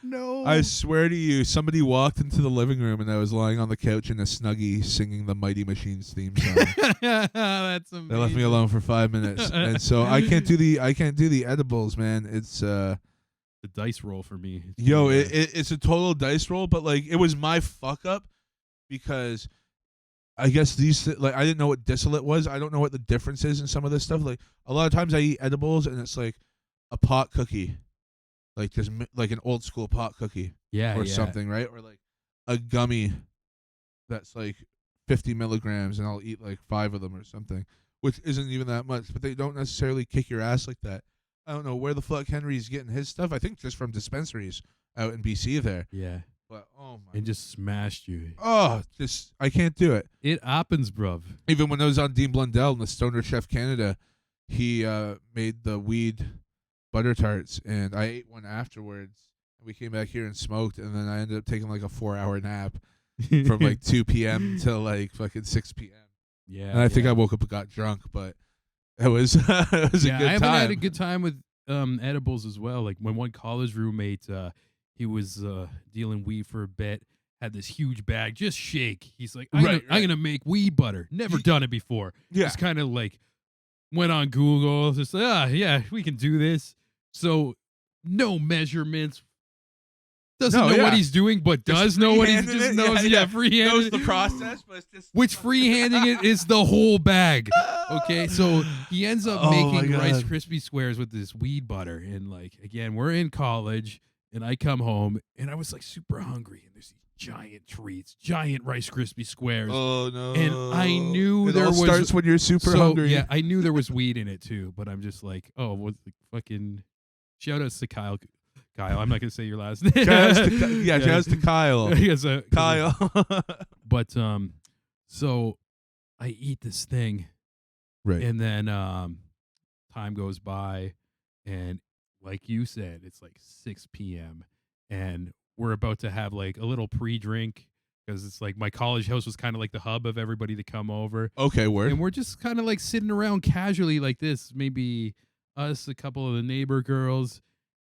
No. I swear to you, somebody walked into the living room, and I was lying on the couch in a Snuggie singing the Mighty Machines theme song. That's amazing. They left me alone for 5 minutes, and so I can't do the edibles, man. It's the dice roll for me. It's a total dice roll, but like it was my fuck up because I guess like I didn't know what distillate was. I don't know what the difference is in some of this stuff. Like a lot of times I eat edibles, and it's like a pot cookie. Like just like an old school pot cookie, or something, right? Or like a gummy that's like 50 milligrams, and I'll eat like 5 of them or something, which isn't even that much. But they don't necessarily kick your ass like that. I don't know where the fuck Henry's getting his stuff. I think just from dispensaries out in BC there. Yeah. But oh my! And just smashed you. Oh, I can't do it. It happens, bruv. Even when I was on Dean Blundell in the Stoner Chef Canada, he made the weed butter tarts, and I ate one afterwards. We came back here and smoked, and then I ended up taking like a 4-hour nap from like 2 p.m. till like fucking 6 p.m. Yeah, and I think I woke up and got drunk, but it was it was a good time. I haven't had a good time with edibles as well. Like my one college roommate, he was dealing weed for a bit, had this huge bag, just shake. He's like, I'm gonna make weed butter. Never done it before. Yeah, just kind of like went on Google, just like, yeah, we can do this. So no measurements. Doesn't know what he's doing, but does know what he's just knows. Freehanded. Knows the process, but it's just which freehanding it is the whole bag. Okay, so he ends up making Rice Krispie squares with this weed butter, and like again, we're in college, and I come home, and I was like super hungry, and there's these giant treats, giant Rice Krispie squares. Oh no! And I knew it all starts when you're super hungry. Yeah, I knew there was weed in it too, but I'm just like, oh, what's the fucking shout outs to Kyle. Kyle, I'm not gonna say your last name. Shout outs to Kyle. Kyle. But so I eat this thing, right, and then time goes by, and like you said, it's like 6 p.m. and we're about to have like a little pre-drink because it's like my college house was kind of like the hub of everybody to come over. Okay, word. And we're just kind of like sitting around casually like this, maybe us, a couple of the neighbor girls.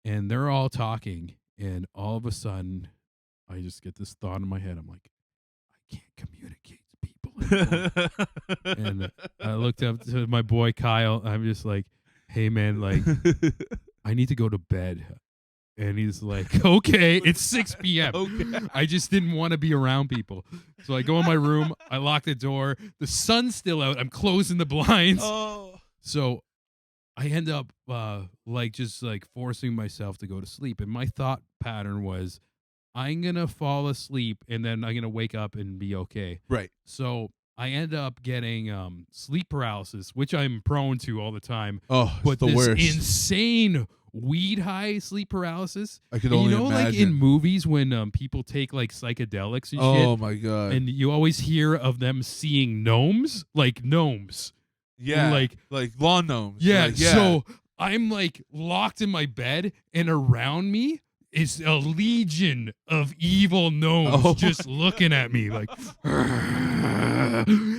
And they're all talking, and all of a sudden, I just get this thought in my head. I'm like, I can't communicate to people anymore. And I looked up to my boy Kyle. I'm just like, hey, man, like, I need to go to bed. And he's like, okay, it's 6 p.m. Okay. I just didn't want to be around people. So I go in my room. I lock the door. The sun's still out. I'm closing the blinds. Oh. So I end up just forcing myself to go to sleep. And my thought pattern was, I'm going to fall asleep and then I'm going to wake up and be okay. Right. So I end up getting sleep paralysis, which I'm prone to all the time. Oh, but the worst. Insane weed high sleep paralysis. I could only imagine. Like in movies when people take like psychedelics and shit. Oh my God. And you always hear of them seeing gnomes, like gnomes. Yeah, like lawn gnomes. Yeah, so I'm like locked in my bed, and around me is a legion of evil gnomes just looking at me like.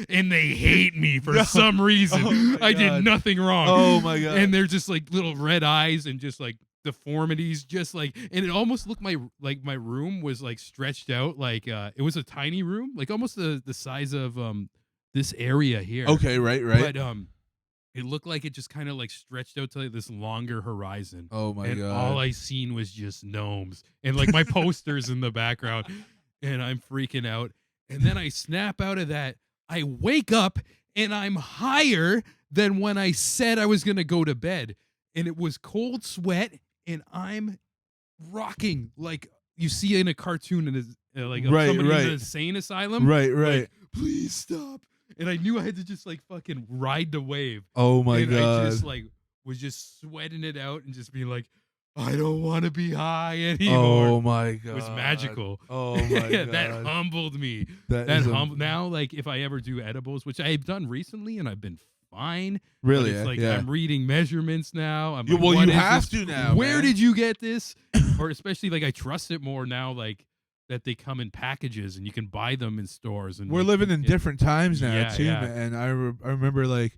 and they hate me for some reason. Oh my I did God. nothing wrong. Oh my God. And they're just like little red eyes and just like deformities, just like, and it almost looked my room was like stretched out, like it was a tiny room, like almost the size of this area here. Okay, right. But it looked like it just kind of like stretched out to like this longer horizon. Oh my and God. all I seen was just gnomes and like my posters in the background, and I'm freaking out. And then I snap out of that. I wake up and I'm higher than when I said I was gonna go to bed, and it was cold sweat, and I'm rocking like you see in a cartoon in like somebody in an insane asylum. Right. Like, please stop. And I knew I had to just like fucking ride the wave. Oh my and God. I just like was just sweating it out and just being like, I don't want to be high anymore. Oh my God. It was magical. Oh my God. That humbled me. Now, like if I ever do edibles, which I've done recently, and I've been fine. Really? It's like yeah. I'm reading measurements now. I'm like, Well, what you is have this? to now. Where man. did you get this? Or especially like I trust it more now, like that they come in packages and you can buy them in stores. And We're like, living in different times now Yeah, too, yeah. man. And I remember like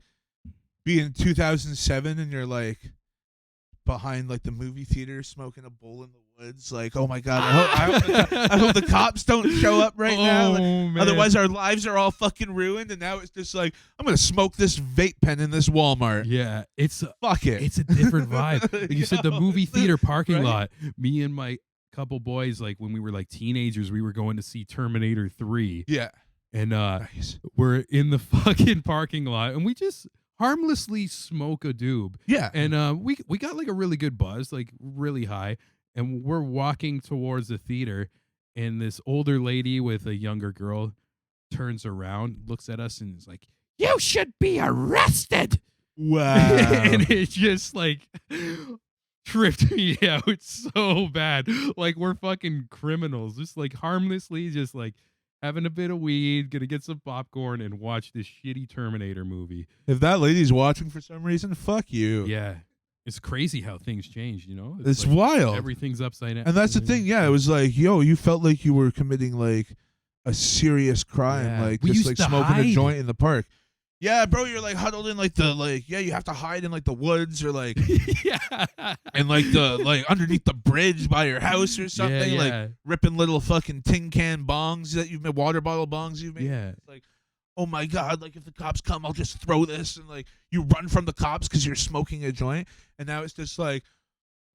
being in 2007, and you're like behind like the movie theater smoking a bowl in the woods. Like, oh my God, I hope the cops don't show up right now. Like, man. otherwise, our lives are all fucking ruined. And now it's just like, I'm gonna smoke this vape pen in this Walmart. Yeah, it's Fuck it. It's a different vibe. Like you said, the movie theater parking right? lot. Me and my couple boys, like when we were like teenagers, we were going to see Terminator 3. Yeah. And Nice. we're in the fucking parking lot, and we just harmlessly smoke a doob. Yeah. And we got like a really good buzz, like really high. And we're walking towards the theater, and this older lady with a younger girl turns around, looks at us, and is like, "You should be arrested." Wow. And it just like tripped me out so bad. Like we're fucking criminals, just like harmlessly, just like having a bit of weed, gonna get some popcorn and watch this shitty Terminator movie. If that lady's watching for some reason, fuck you. Yeah. It's crazy how things change, you know? It's like wild. Everything's upside down. And that's the thing. Yeah, it was like, yo, you felt like you were committing like a serious crime, Yeah. like We just used like to smoking a hide. joint in the park. Yeah, bro, you're like huddled in like the you have to hide in like the woods or like Yeah. and like the like underneath the bridge by your house or something, yeah. like ripping little fucking tin can bongs that you've made, water bottle bongs you've made. Yeah. It's like, oh my God, like if the cops come, I'll just throw this, and like you run from the cops because you're smoking a joint. And now it's just like,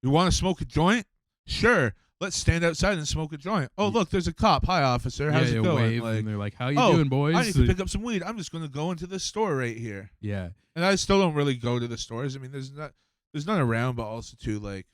you want to smoke a joint? Sure. Let's stand outside and smoke a joint. Oh, look, there's a cop. Hi, officer. How's it going? Wave, Like, and they're like, "How you doing, boys?" I need to pick up some weed. I'm just going to go into this store right here. Yeah. And I still don't really go to the stores. I mean, there's none around, but also too like,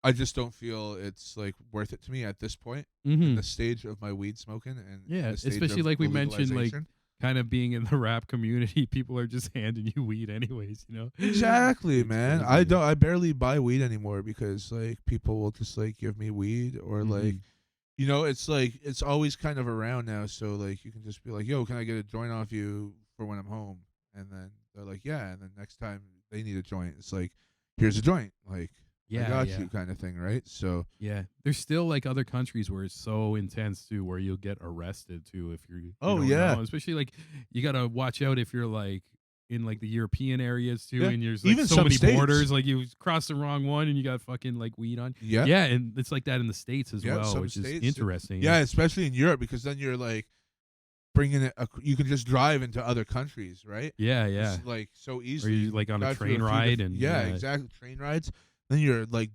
I just don't feel it's like worth it to me at this point in the stage of my weed smoking. And Yeah, the stage especially of like we the mentioned, like legalization. kind of being in the rap community, people are just handing you weed anyways, you know? Exactly, It's man. crazy. I barely buy weed anymore because like people will just like give me weed or like, you know, it's like it's always kind of around now. So like you can just be like, yo, can I get a joint off you for when I'm home? And then they're like, yeah. And then next time they need a joint, it's like, here's a joint. Like, I got you kind of thing, right? So Yeah, there's still like other countries where it's so intense too, where you'll get arrested too if you're. Oh, yeah. Especially like you gotta watch out if you're like in like the European areas too, Yeah. and there's like Even so some many states. borders, like you cross the wrong one and you got fucking like weed on. yeah. Yeah, and it's like that in the States as Yeah, well, some which is states. interesting. Yeah, especially in Europe, because then you're like bringing it. You can just drive into other countries, right? yeah, yeah. It's like so Or easily. you like on a drive through train few ride different- and yeah, exactly, train rides. Then you're like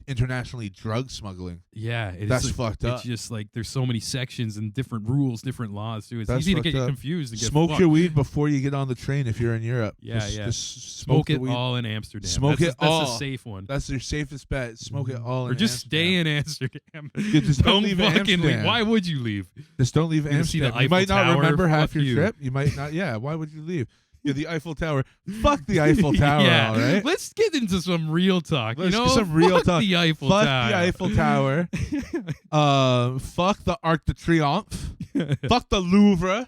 internationally drug smuggling. Yeah, That's like, fucked up. It's just like there's so many sections and different rules, different laws too. It's That's easy to get fucked you up. confused. And get Smoke fucked. your weed before you get on the train if you're in Europe. Yeah, Just- yeah. just Smoke the it weed. all in Amsterdam. Smoke that's it all. That's a safe one. That's your safest bet. Smoke it all Or in just stay in Amsterdam. just don't leave fucking Amsterdam. leave. Why would you leave? Just don't leave You're gonna see the Amsterdam. You might Eiffel not Tower. remember half Fuck your you. trip. You might not. Yeah. Why would you leave? Yeah, the Eiffel Tower. Fuck the Eiffel Tower. Yeah. All right. Let's get into some real talk. Let's you know, get some real fuck talk. The Eiffel Fuck Tower. the Eiffel Tower. Fuck the Arc de Triomphe. Fuck the Louvre.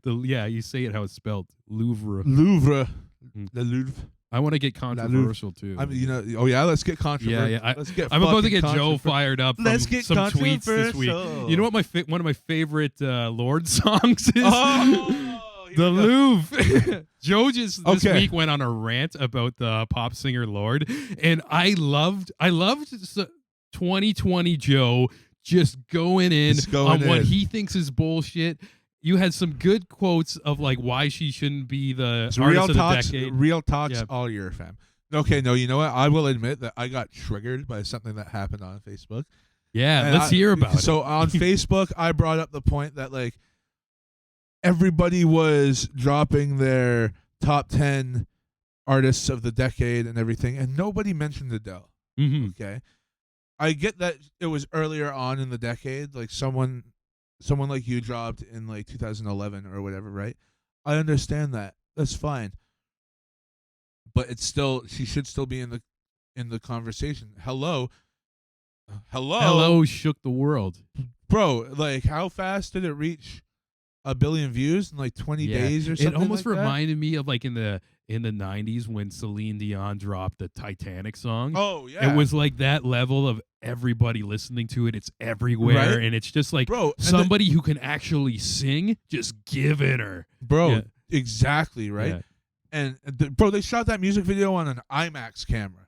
Yeah, you say it how it's spelled. Louvre. Louvre. Mm. The Louvre. I want to get controversial too. I mean, oh yeah, let's get controversial. Yeah. Let's get. I'm about to get fucking Joe fired up. Let's from get some tweets this week. You know what one of my favorite Lord songs is? Oh, The Louvre. Joe just this Okay. week went on a rant about the pop singer Lord, and I loved 2020 Joe just going in on what he thinks is bullshit. You had some good quotes of like why she shouldn't be the It's artist real of talks, the decade. real talks Yeah. all year, fam. Okay, no, you know what? I will admit that I got triggered by something that happened on Facebook. Yeah, And let's hear about it. So on Facebook, I brought up the point that like everybody was dropping their top 10 artists of the decade and everything, and nobody mentioned Adele. Mhm. Okay, I get that it was earlier on in the decade, like someone like you dropped in like 2011 or whatever, right? I understand that. That's fine. But it's still, she should still be in the conversation. Hello, Hello shook the world. bro. Like, how fast did it reach 1 billion views in like 20 days or something? It almost like that? reminded me of like in the 90s when Celine Dion dropped the Titanic song. Oh yeah, It was like that level of everybody listening to it. It's everywhere, Right? and it's just like bro. and somebody who can actually sing, just give it her. bro, Yeah. exactly right. Yeah. And bro, they shot that music video on an IMAX camera.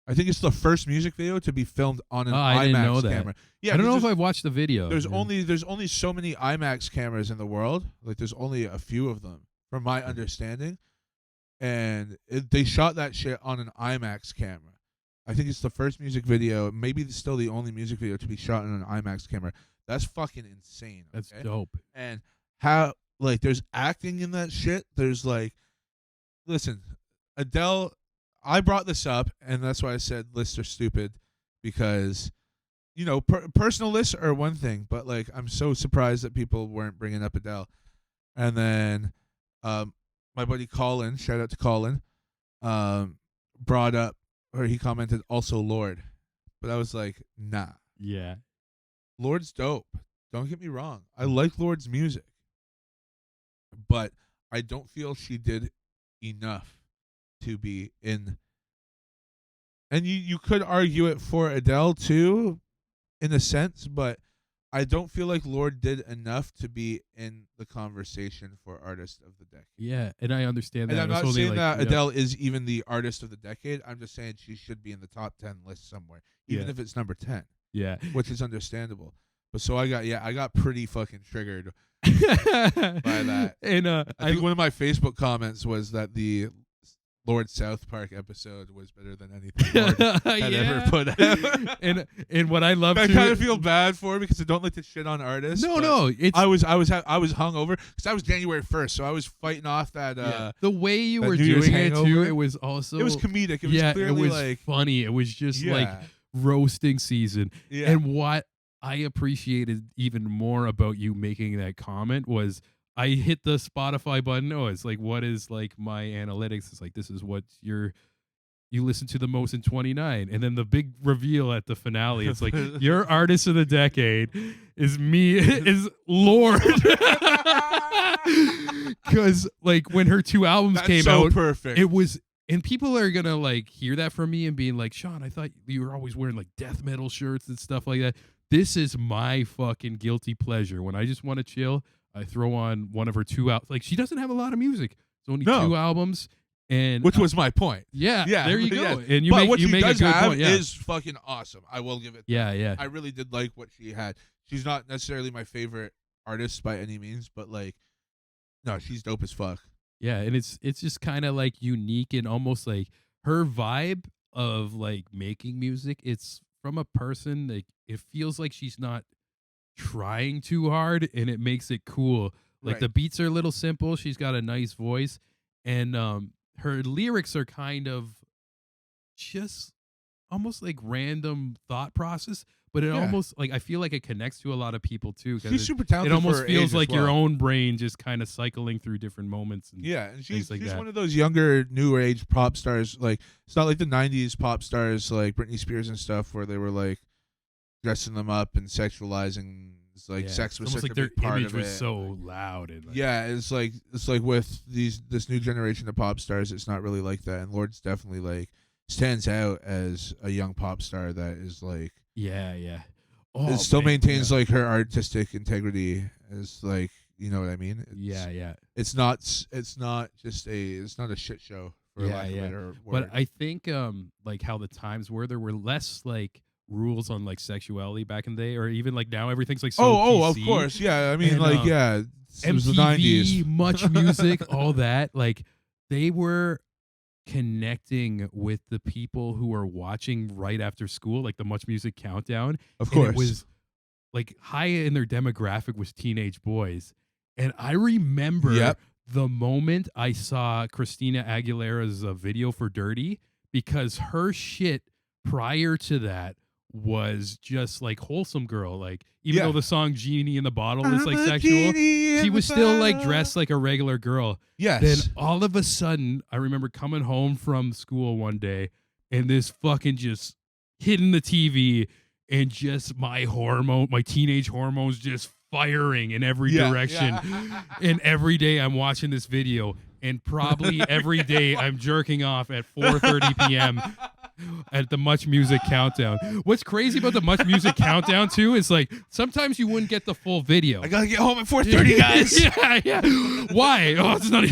I think it's the first music video to be filmed on an I IMAX didn't know that. camera. Yeah, I don't know if there's- I've watched the video. There's Yeah. only so many IMAX cameras in the world. Like there's only a few of them, from my understanding. And they shot that shit on an IMAX camera. I think it's the first music video, maybe it's still the only music video to be shot on an IMAX camera. That's fucking insane. That's okay? dope. And how like there's acting in that shit. There's like, listen, Adele. I brought this up, and that's why I said lists are stupid, because you know personal lists are one thing, but like I'm so surprised that people weren't bringing up Adele. And then my buddy Colin, shout out to Colin, brought up, or he commented also Lord, but I was like, nah, Yeah. Lord's dope. Don't get me wrong, I like Lord's music, but I don't feel she did enough to be in. And you could argue it for Adele too, in a sense, but I don't feel like Lord did enough to be in the conversation for artist of the decade. Yeah, and I understand that. And I'm It's not only saying like, that yeah. Adele is even the artist of the decade. I'm just saying she should be in the top 10 list somewhere, even Yeah. if it's number 10, Yeah. which is understandable. But so I got pretty fucking triggered by that. And I think one of my Facebook comments was that the Lord South Park episode was better than anything Lord had ever put out. and what I love I to kind of feel bad for because I don't like to shit on artists. but no, it's I was hungover because I was January 1st, so I was fighting off that. the way you that were New Year's doing it too. hangover. It was also It was comedic. It was yeah, clearly it was like funny. It was just yeah, like roasting season. yeah. And what I appreciated even more about you making that comment was I hit the Spotify button. Oh, it's like, what is like my analytics? It's like, this is what you listen to the most in 29. And then the big reveal at the finale, it's like, your artist of the decade is Lord. Because like when her 2 albums That's came so out, perfect. it was, and people are gonna like hear that from me and being like, Sean, I thought you were always wearing like death metal shirts and stuff like that. This is my fucking guilty pleasure. When I just want to chill, I throw on one of her 2 albums. Like, she doesn't have a lot of music. It's only 2 albums, and Which was my point. yeah, Yeah, there you go. yeah. And you But make what you she make a does good have point. Yeah, is fucking awesome. I will give it. yeah. I really did like what she had. She's not necessarily my favorite artist by any means, but like, no, she's dope as fuck. Yeah, and it's just kind of like unique and almost like her vibe of like making music. It's from a person like it feels like she's not trying too hard, and it makes it cool. Like Right. the beats are a little simple. She's got a nice voice, and her lyrics are kind of just almost like random thought process. But it Yeah. almost like I feel like it connects to a lot of people too. 'Cause She's super talented. it almost for her feels age like as your well. own brain just kind of cycling through different moments. And Yeah, and she's like that. one of those younger new age pop stars. Like, it's not like the '90s pop stars like Britney Spears and stuff, where they were like dressing them up and sexualizing It's like Yeah, sex was it's almost such like a their big part image of was it. so loud and like, Yeah, it's like with this new generation of pop stars, it's not really like that. And Lord's definitely like stands out as a young pop star that is like yeah. it Oh still man, maintains yeah. like her artistic integrity as like you know what I mean. Yeah. It's not it's not a shit show for lack of a better But word. I think like how the times were, there were less like rules on like sexuality back in the day, or even like now everything's like so Of PC. course, yeah. I mean, And like, yeah, it was the MTV, '90s. Much Music, all that. Like they were connecting with the people who were watching right after school, like the Much Music countdown. Of And course, it was like high in their demographic was teenage boys. And I remember Yep. the moment I saw Christina Aguilera's video for Dirty, because her shit prior to that was just like wholesome girl. Like, even Yeah. though the song Genie in the Bottle is like I'm a sexual, genie in she the was still like bottle. dressed like a regular girl. Yes. Then all of a sudden, I remember coming home from school one day and this fucking just hitting the TV and just my teenage hormones just firing in every direction. Yeah. And every day I'm watching this video, and probably every day I'm jerking off at 4:30 p.m. at the Much Music countdown. What's crazy about the Much Music countdown too is like sometimes you wouldn't get the full video. I gotta get home at 4:30, guys. yeah. Why? Oh, it's not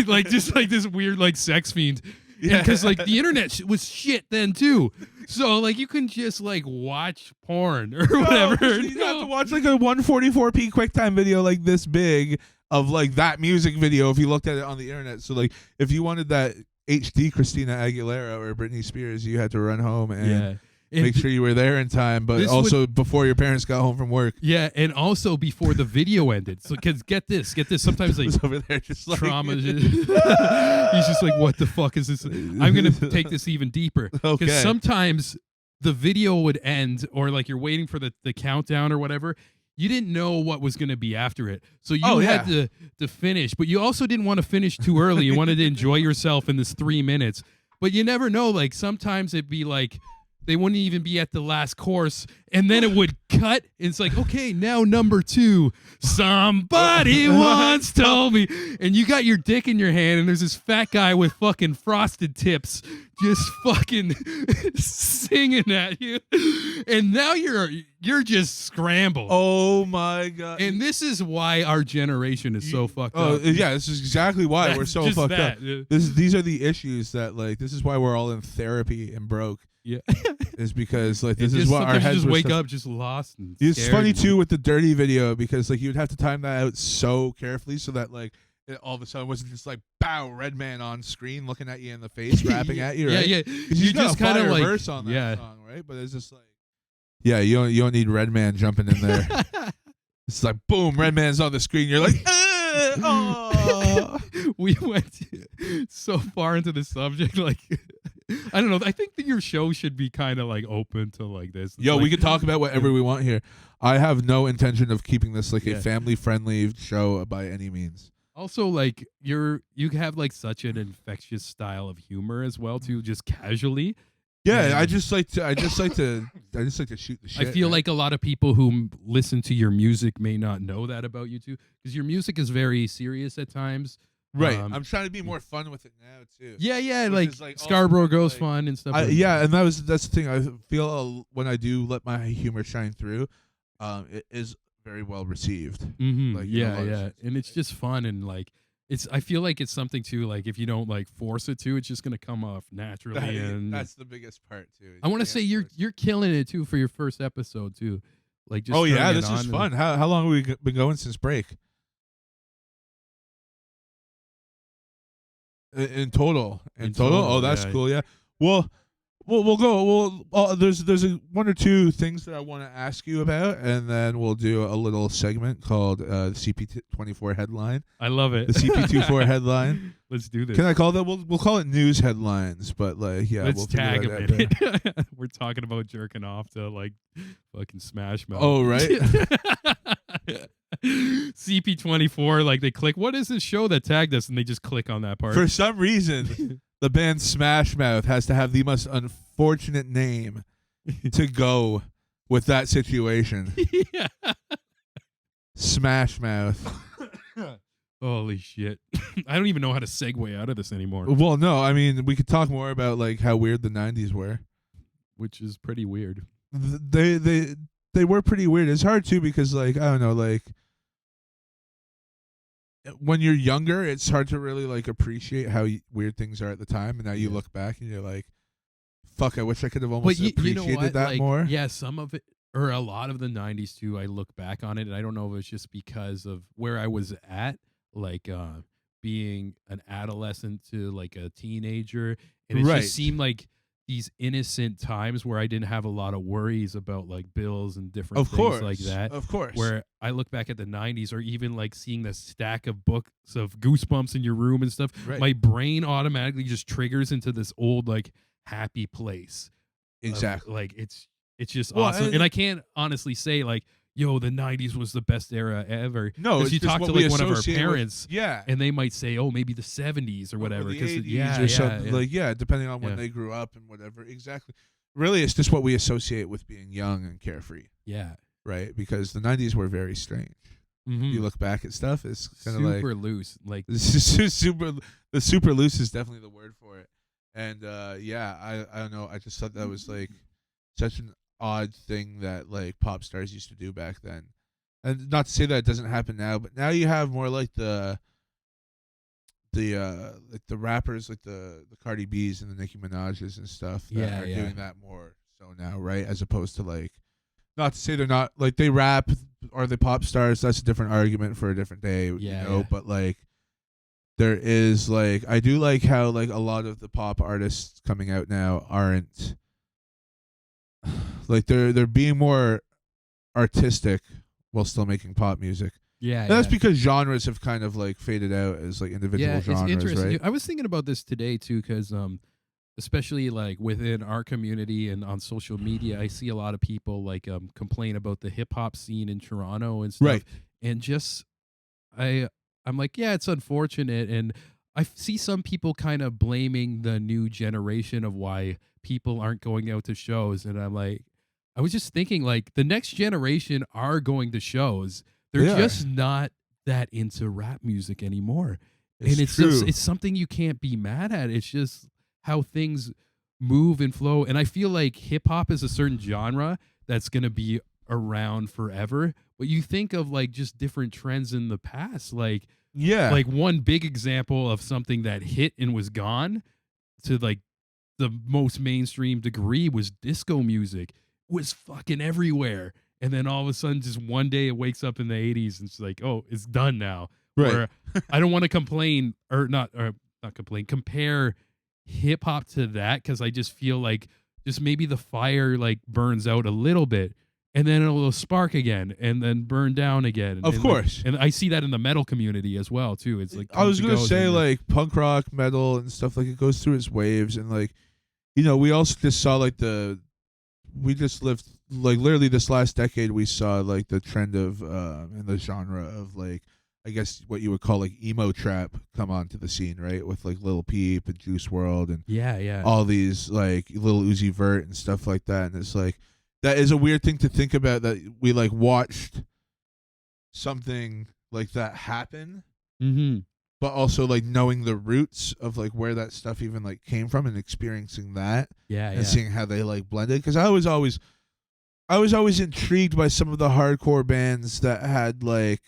like just like this weird like sex fiend. Yeah. Because like the internet was shit then too. So like you can just like watch porn or whatever. No, you have to watch like a 144p QuickTime video like this big of like that music video if you looked at it on the internet. So like if you wanted that HD Christina Aguilera or Britney Spears, you had to run home and make sure you were there in time, but also before your parents got home from work. Yeah, and also before the video ended. So, because get this. Sometimes like was over there just like trauma. He's just like, what the fuck is this? I'm gonna take this even deeper. Because Okay. sometimes the video would end, or like you're waiting for the countdown or whatever. You didn't know what was going to be after it. So you had to finish, but you also didn't want to finish too early. You wanted to enjoy yourself in this 3 minutes. But you never know. Like sometimes it'd be like they wouldn't even be at the last course, and then it would cut. And it's like, okay, now number 2. Somebody once told me. And you got your dick in your hand, and there's this fat guy with fucking frosted tips just fucking singing at you. And now you're just scrambled. Oh my god! And this is why our generation is so fucked up. Yeah, this is exactly why we're so just fucked that. up. These are the issues that like this is why we're all in therapy and broke. Yeah, is because like this is is what our sometimes you heads just were wake so- up just lost. And It's scared funny and- too with the Dirty video because like you would have to time that out so carefully so that like it all of a sudden wasn't just like bow Redman on screen looking at you in the face rapping at you, right? Yeah. 'Cause You he's got just a kind of fire like verse on that yeah. song, right? But it's just like you don't need Redman jumping in there. It's like boom, Redman's on the screen. You're like, oh. We went so far into the subject, like I don't know. I think that your show should be kind of like open to like this. Yo, like, we can talk about whatever we want here. I have no intention of keeping this like Yeah. a family-friendly show by any means. Also, like you have like such an infectious style of humor as well, too, just casually. Yeah, Yeah. I just like to shoot the shit. I feel man. like a lot of people who listen to your music may not know that about you too, because your music is very serious at times. Right. I'm trying to be more fun with it now too. Yeah, Which like is, like, Scarborough also, Girls like, Fun and stuff. Yeah, and that's the thing. I feel when I do let my humor shine through, it is very well received. Mm-hmm. Like, in a lot of Yeah, senses. and it's just fun and like I feel like it's something too. Like if you don't like force it to, it's just gonna come off naturally. And That's the biggest part too. I want to say Yeah, of you're killing it too for your first episode too. Like just course. Oh yeah, turning it this is on fun. How long have we been going since break? In total. In total, Oh, that's yeah. cool. Yeah. Well, we'll go. There's one or two things that I want to ask you about, and then we'll do a little segment called CP24 headline. I love it. The CP24 headline. Let's do this. Can I call that? We'll call it news headlines, but like yeah, Let's we'll figure tag that him out in it. We're talking about jerking off to like fucking Smash Mouth. Oh, right. CP24, like they click, what is this show that tagged us? And they just click on that part. For some reason, the band Smash Mouth has to have the most unfortunate name to go with that situation. Yeah. Smash Mouth. Holy shit. I don't even know how to segue out of this anymore, Well, no, I mean, we could talk more about like how weird the 90s were. which is pretty weird. They were pretty weird. It's hard too because like I don't know, like when you're younger, it's hard to really like appreciate how weird things are at the time, and now you look back and you're like, "Fuck, I wish I could have almost appreciated that like, more." Yeah, some of it, or a lot of the 90s too, I look back on it, and I don't know if it's just because of where I was at, like being an adolescent to like a teenager, and it Right. just seemed like these innocent times where I didn't have a lot of worries about like bills and different Of things course, like that. of course. Where I look back at the 90s, or even like seeing the stack of books of Goosebumps in your room and stuff, Right. my brain automatically just triggers into this old like happy place. Exactly. Like it's just awesome. And I can't honestly say like, yo, the 90s was the best era ever. No, because it's you just talk what to we like one of our associate with- parents, yeah, and they might say, oh, maybe the 70s or whatever. the Because 80s or something. Like depending on when Yeah. they grew up and whatever. Exactly. Really, it's just what we associate with being young and carefree, yeah. right? Because the 90s were very strange. Mhm. You look back at stuff, it's kind of like super loose. Like super. The super loose is definitely the word for it. And yeah, I don't know. I just thought that was like such an odd thing that like pop stars used to do back then. And not to say that it doesn't happen now, but now you have more like the rappers like the Cardi B's and the Nicki Minaj's and stuff that are doing that more so now, right? As opposed to like, not to say they're not like they rap or they pop stars. That's a different argument for a different day, Yeah. But like, there is like I do like how like a lot of the pop artists coming out now aren't like they're being more artistic while still making pop music. Yeah, And that's because genres have kind of like faded out as like individual genres, it's interesting. right? I was thinking about this today too, because especially like within our community and on social media, I see a lot of people like complain about the hip hop scene in Toronto and stuff. Right. And just I'm like, yeah, it's unfortunate, and I see some people kind of blaming the new generation of why people aren't going out to shows, and I'm like, I was just thinking like the next generation are going to shows. They're They are. just not that into rap music anymore. It's and it's true. just it's something you can't be mad at. It's just how things move and flow. And I feel like hip hop is a certain genre that's gonna be around forever. But you think of like just different trends in the past. Like one big example of something that hit and was gone to like the most mainstream degree was disco music. It was fucking everywhere. And then all of a sudden, just one day it wakes up in the 80s and it's like, oh, it's done now. Right. Or I don't want to complain or not complain, compare hip hop to that, because I just feel like just maybe the fire like burns out a little bit and then it'll spark again and then burn down again. Of course. And I see that in the metal community as well, too. It's like, I was going gonna say like punk rock, metal, and stuff, like it goes through its waves, and like, we also just saw like we just lived like literally this last decade. We saw like the trend of in the genre of like, I guess what you would call like emo trap come onto the scene, right? With like Lil Peep and Juice WRLD and all these like Lil Uzi Vert and stuff like that. And it's like, that is a weird thing to think about, that we like watched something like that happen, but also like knowing the roots of like where that stuff even like came from and experiencing that, and seeing how they like blended. Because I was always intrigued by some of the hardcore bands that had like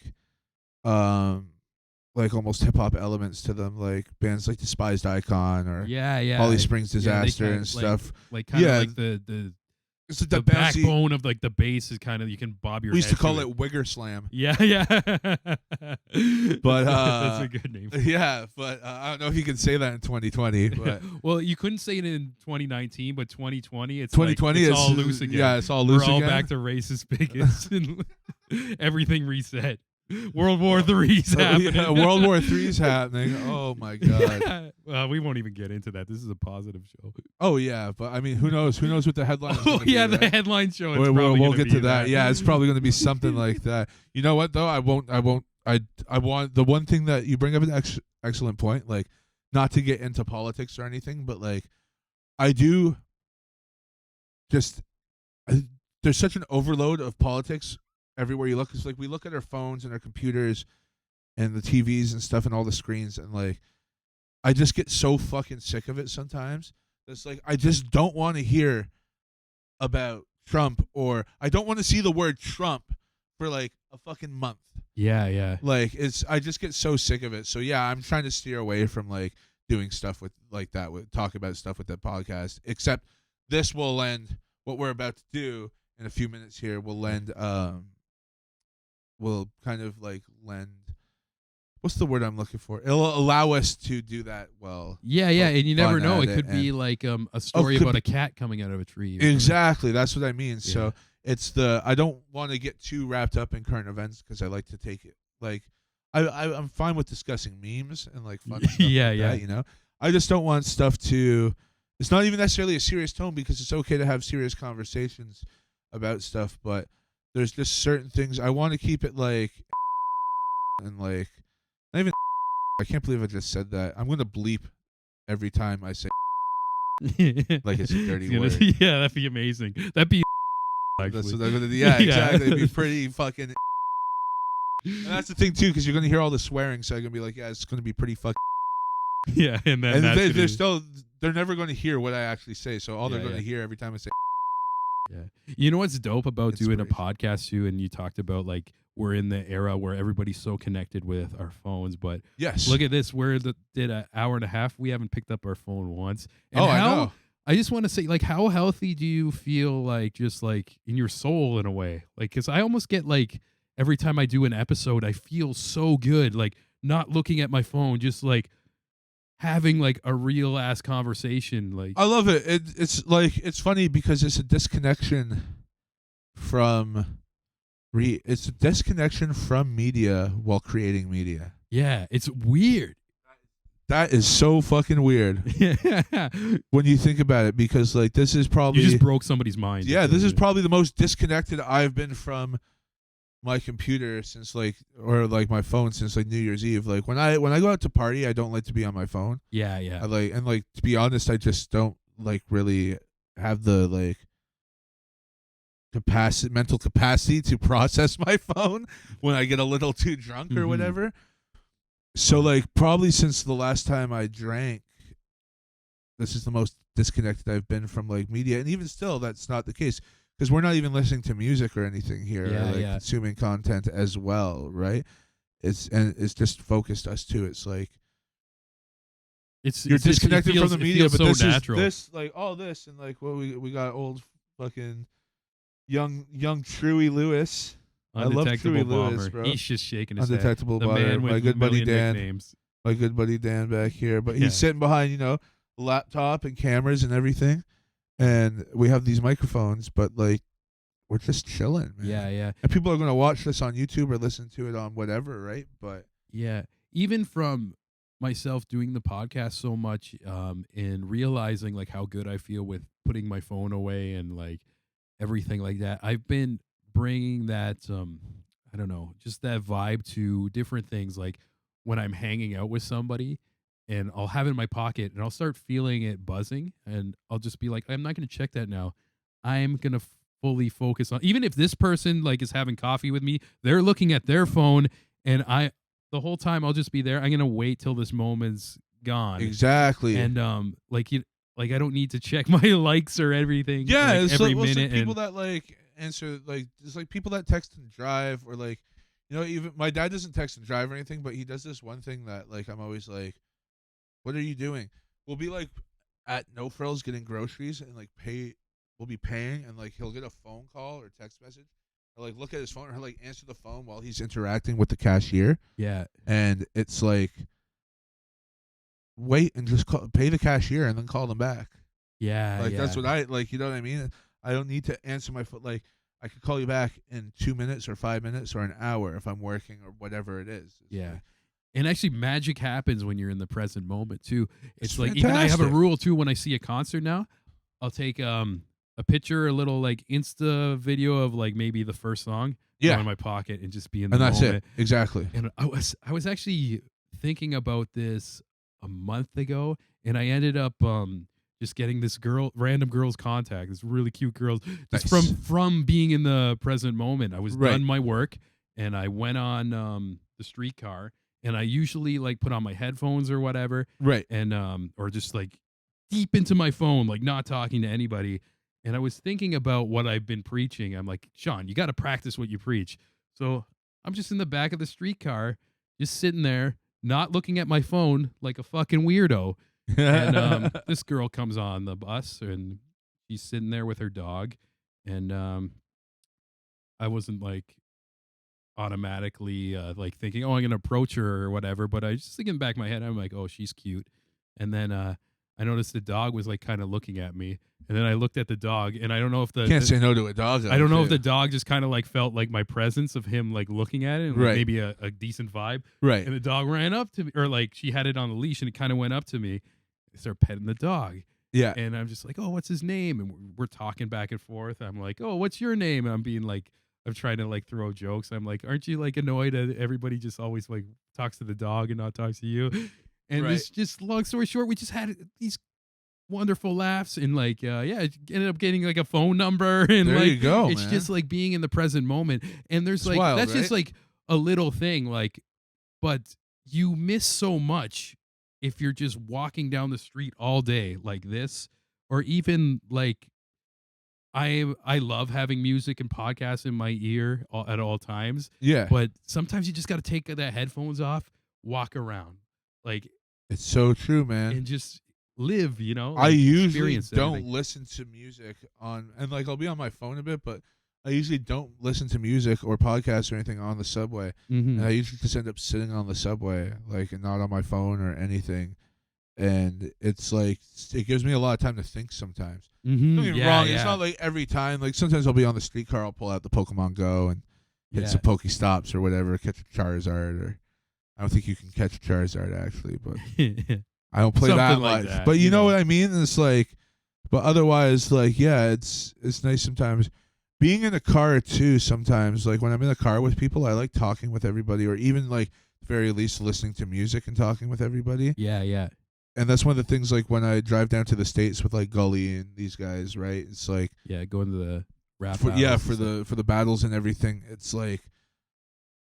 almost hip hop elements to them, like bands like Despised Icon or Holly Springs Disaster and stuff. Like kind of like the it's like the bouncy, backbone of like the bass is kind of, you can bob your we used head to call it. it Wigger Slam. Yeah. But that's a good name. Yeah, but I don't know if you can say that in 2020. But well, you couldn't say it in 2019, but 2020, it's 2020 like, it's all loose again. Yeah, it's all loose. We're all again. back to racist bigots and everything reset. World War III's happening. Yeah, World War III's happening. Oh my god. Yeah. Well, we won't even get into that. This is a positive show. Oh yeah, but I mean, who knows? Who knows what the headline? Oh yeah, the headline show. We'll get to that. Yeah, it's probably going to be something like that. You know what though? I won't. I want the one thing that you bring up an excellent point. Like, not to get into politics or anything, but like, I do. There's such an overload of politics everywhere you look. It's like we look at our phones and our computers and the TVs and stuff and all the screens, and like I just get so fucking sick of it sometimes. It's like I just don't want to hear about Trump, or I don't want to see the word Trump for like a fucking month. Yeah. Like I just get so sick of it. So yeah, I'm trying to steer away from like doing stuff with like that, with talk about stuff with that podcast. Except this will lend what we're about to do in a few minutes here will lend will kind of like lend, what's the word I'm looking for? It'll allow us to do that well. Yeah, and you never know. It could be and like a story about a cat coming out of a tree. exactly, that's what I mean. Yeah. So it's I don't want to get too wrapped up in current events because I like to take it like I'm fine with discussing memes and like fun stuff yeah. that, you know. I just don't want stuff to. It's not even necessarily a serious tone because it's okay to have serious conversations about stuff, but there's just certain things I want to keep it like and like not even. I can't believe I just said that. I'm gonna bleep every time I say like it's a dirty word. Yeah, that'd be amazing. That'd be actually. That's what I'm gonna do. Yeah, exactly. It'd be pretty fucking. And that's the thing too, because you're gonna hear all the swearing, so I'm gonna be like, yeah, it's gonna be pretty fucking. Yeah, and then they're never gonna hear what I actually say, so all they're gonna hear every time I say. Yeah, you know what's dope about doing a podcast too, and you talked about like we're in the era where everybody's so connected with our phones, but yes, look at this, did an hour and a half, we haven't picked up our phone once. And I know. I just want to say, like, how healthy do you feel, like, just like in your soul in a way? Like, because I almost get like every time I do an episode, I feel so good, like not looking at my phone, just like having like a real ass conversation. Like, I love it. It's like it's funny because it's a disconnection from it's a disconnection from media while creating media. Yeah, it's weird. That is so fucking weird. When you think about it, because like this is probably you just broke somebody's mind. Yeah, this is probably the most disconnected I've been from my computer since like, or like my phone since like New Year's Eve. Like when I go out to party, I don't like to be on my phone. Yeah. I like, and like to be honest, I just don't like really have the like mental capacity to process my phone when I get a little too drunk or whatever. So like probably since the last time I drank, this is the most disconnected I've been from like media, and even still, that's not the case. Because we're not even listening to music or anything here, or like consuming content as well, right? It's just focused us too. It's like you're disconnected from the media, but this natural. This like all this and like what we got old fucking young Truey Lewis. I love Truey Lewis, bro. He's just shaking his Undetectable head. Bomber. My good buddy Dan. Nicknames. My good buddy Dan back here, but he's sitting behind a laptop and cameras and everything. And we have these microphones, but like we're just chilling, man. Yeah. And people are gonna watch this on YouTube or listen to it on whatever, right? But yeah, even from myself doing the podcast so much, and realizing like how good I feel with putting my phone away and like everything like that, I've been bringing that I don't know, just that vibe to different things. Like when I'm hanging out with somebody, and I'll have it in my pocket and I'll start feeling it buzzing, and I'll just be like, I'm not going to check that now. I'm going to fully focus on, even if this person like is having coffee with me, they're looking at their phone, and the whole time I'll just be there. I'm going to wait till this moment's gone. Exactly. And I don't need to check my likes or everything. Yeah, like, it's every like, minute. People that like answer, like it's like people that text and drive, or like even my dad doesn't text and drive or anything, but he does this one thing that like I'm always like, what are you doing? We'll be like at No Frills getting groceries and like we'll be paying, and like he'll get a phone call or text message, or like look at his phone, or like answer the phone while he's interacting with the cashier. Yeah. And it's like, wait and just pay the cashier and then call them back. Yeah. Like that's what I like, you know what I mean? I don't need to answer my phone. Like I could call you back in 2 minutes or 5 minutes or an hour if I'm working or whatever it is. Yeah. Like, and actually, magic happens when you're in the present moment too. It's like fantastic. Even I have a rule too. When I see a concert now, I'll take a picture, a little like Insta video of like maybe the first song, throw it in my pocket, and just be in the moment. And that's it. Exactly. And I was actually thinking about this a month ago, and I ended up just getting this random girl's contact, this really cute girl, just Nice. from being in the present moment. I was Right. done my work and I went on the streetcar, and I usually like put on my headphones or whatever, Right. and or just like deep into my phone, like not talking to anybody. And I was thinking about what I've been preaching. I'm like, Sean, you got to practice what you preach. So I'm just in the back of the streetcar, just sitting there, not looking at my phone like a fucking weirdo. And this girl comes on the bus, and she's sitting there with her dog. And I wasn't like automatically like thinking, oh, I'm gonna approach her or whatever. But I was just thinking in the back of my head, I'm like, oh, she's cute. And then I noticed the dog was like kind of looking at me, and then I looked at the dog, and I don't know if Can't say no to a dog. I don't know if the dog just kind of like felt like my presence of him like looking at it, and like Right. maybe a decent vibe. Right. And the dog ran up to me, or like she had it on the leash, and it kind of went up to me. I started petting the dog. Yeah. And I'm just like, oh, what's his name? And we're talking back and forth. I'm like, oh, what's your name? And I'm being like, I'm trying to like throw jokes. I'm like, aren't you like annoyed that everybody just always like talks to the dog and not talks to you? And Right. it's just long story short, we just had these wonderful laughs, and like ended up getting like a phone number, and There like you go, it's man. just like being in the present moment. And there's It's like wild, that's just right? like a little thing, like, but you miss so much if you're just walking down the street all day like this, or even like I love having music and podcasts in my ear at all times, Yeah. but sometimes you just got to take the headphones off, walk around, like, It's so true, man. and just live, you know? I like, usually experience don't everything. listen to music on, and like I'll be on my phone a bit, but I usually don't listen to music or podcasts or anything on the subway. Mhm. And I usually just end up sitting on the subway, like, and not on my phone or anything. And it's like, it gives me a lot of time to think sometimes. Don't get me wrong, it's not like every time. Like sometimes I'll be on the streetcar, I'll pull out the Pokemon Go and hit some Pokestops or whatever, catch a Charizard, or I don't think you can catch a Charizard actually, but I don't play that Something like much. that, But you you know know. what I mean? It's like, but otherwise, like, yeah, it's nice sometimes. Being in a car too, sometimes, like when I'm in a car with people, I like talking with everybody, or even like, at the very least, listening to music and talking with everybody. yeah. And that's one of the things, like when I drive down to the States with like Gully and these guys, right? It's like, Yeah, going to the rap for battles for and the battles and everything. It's like,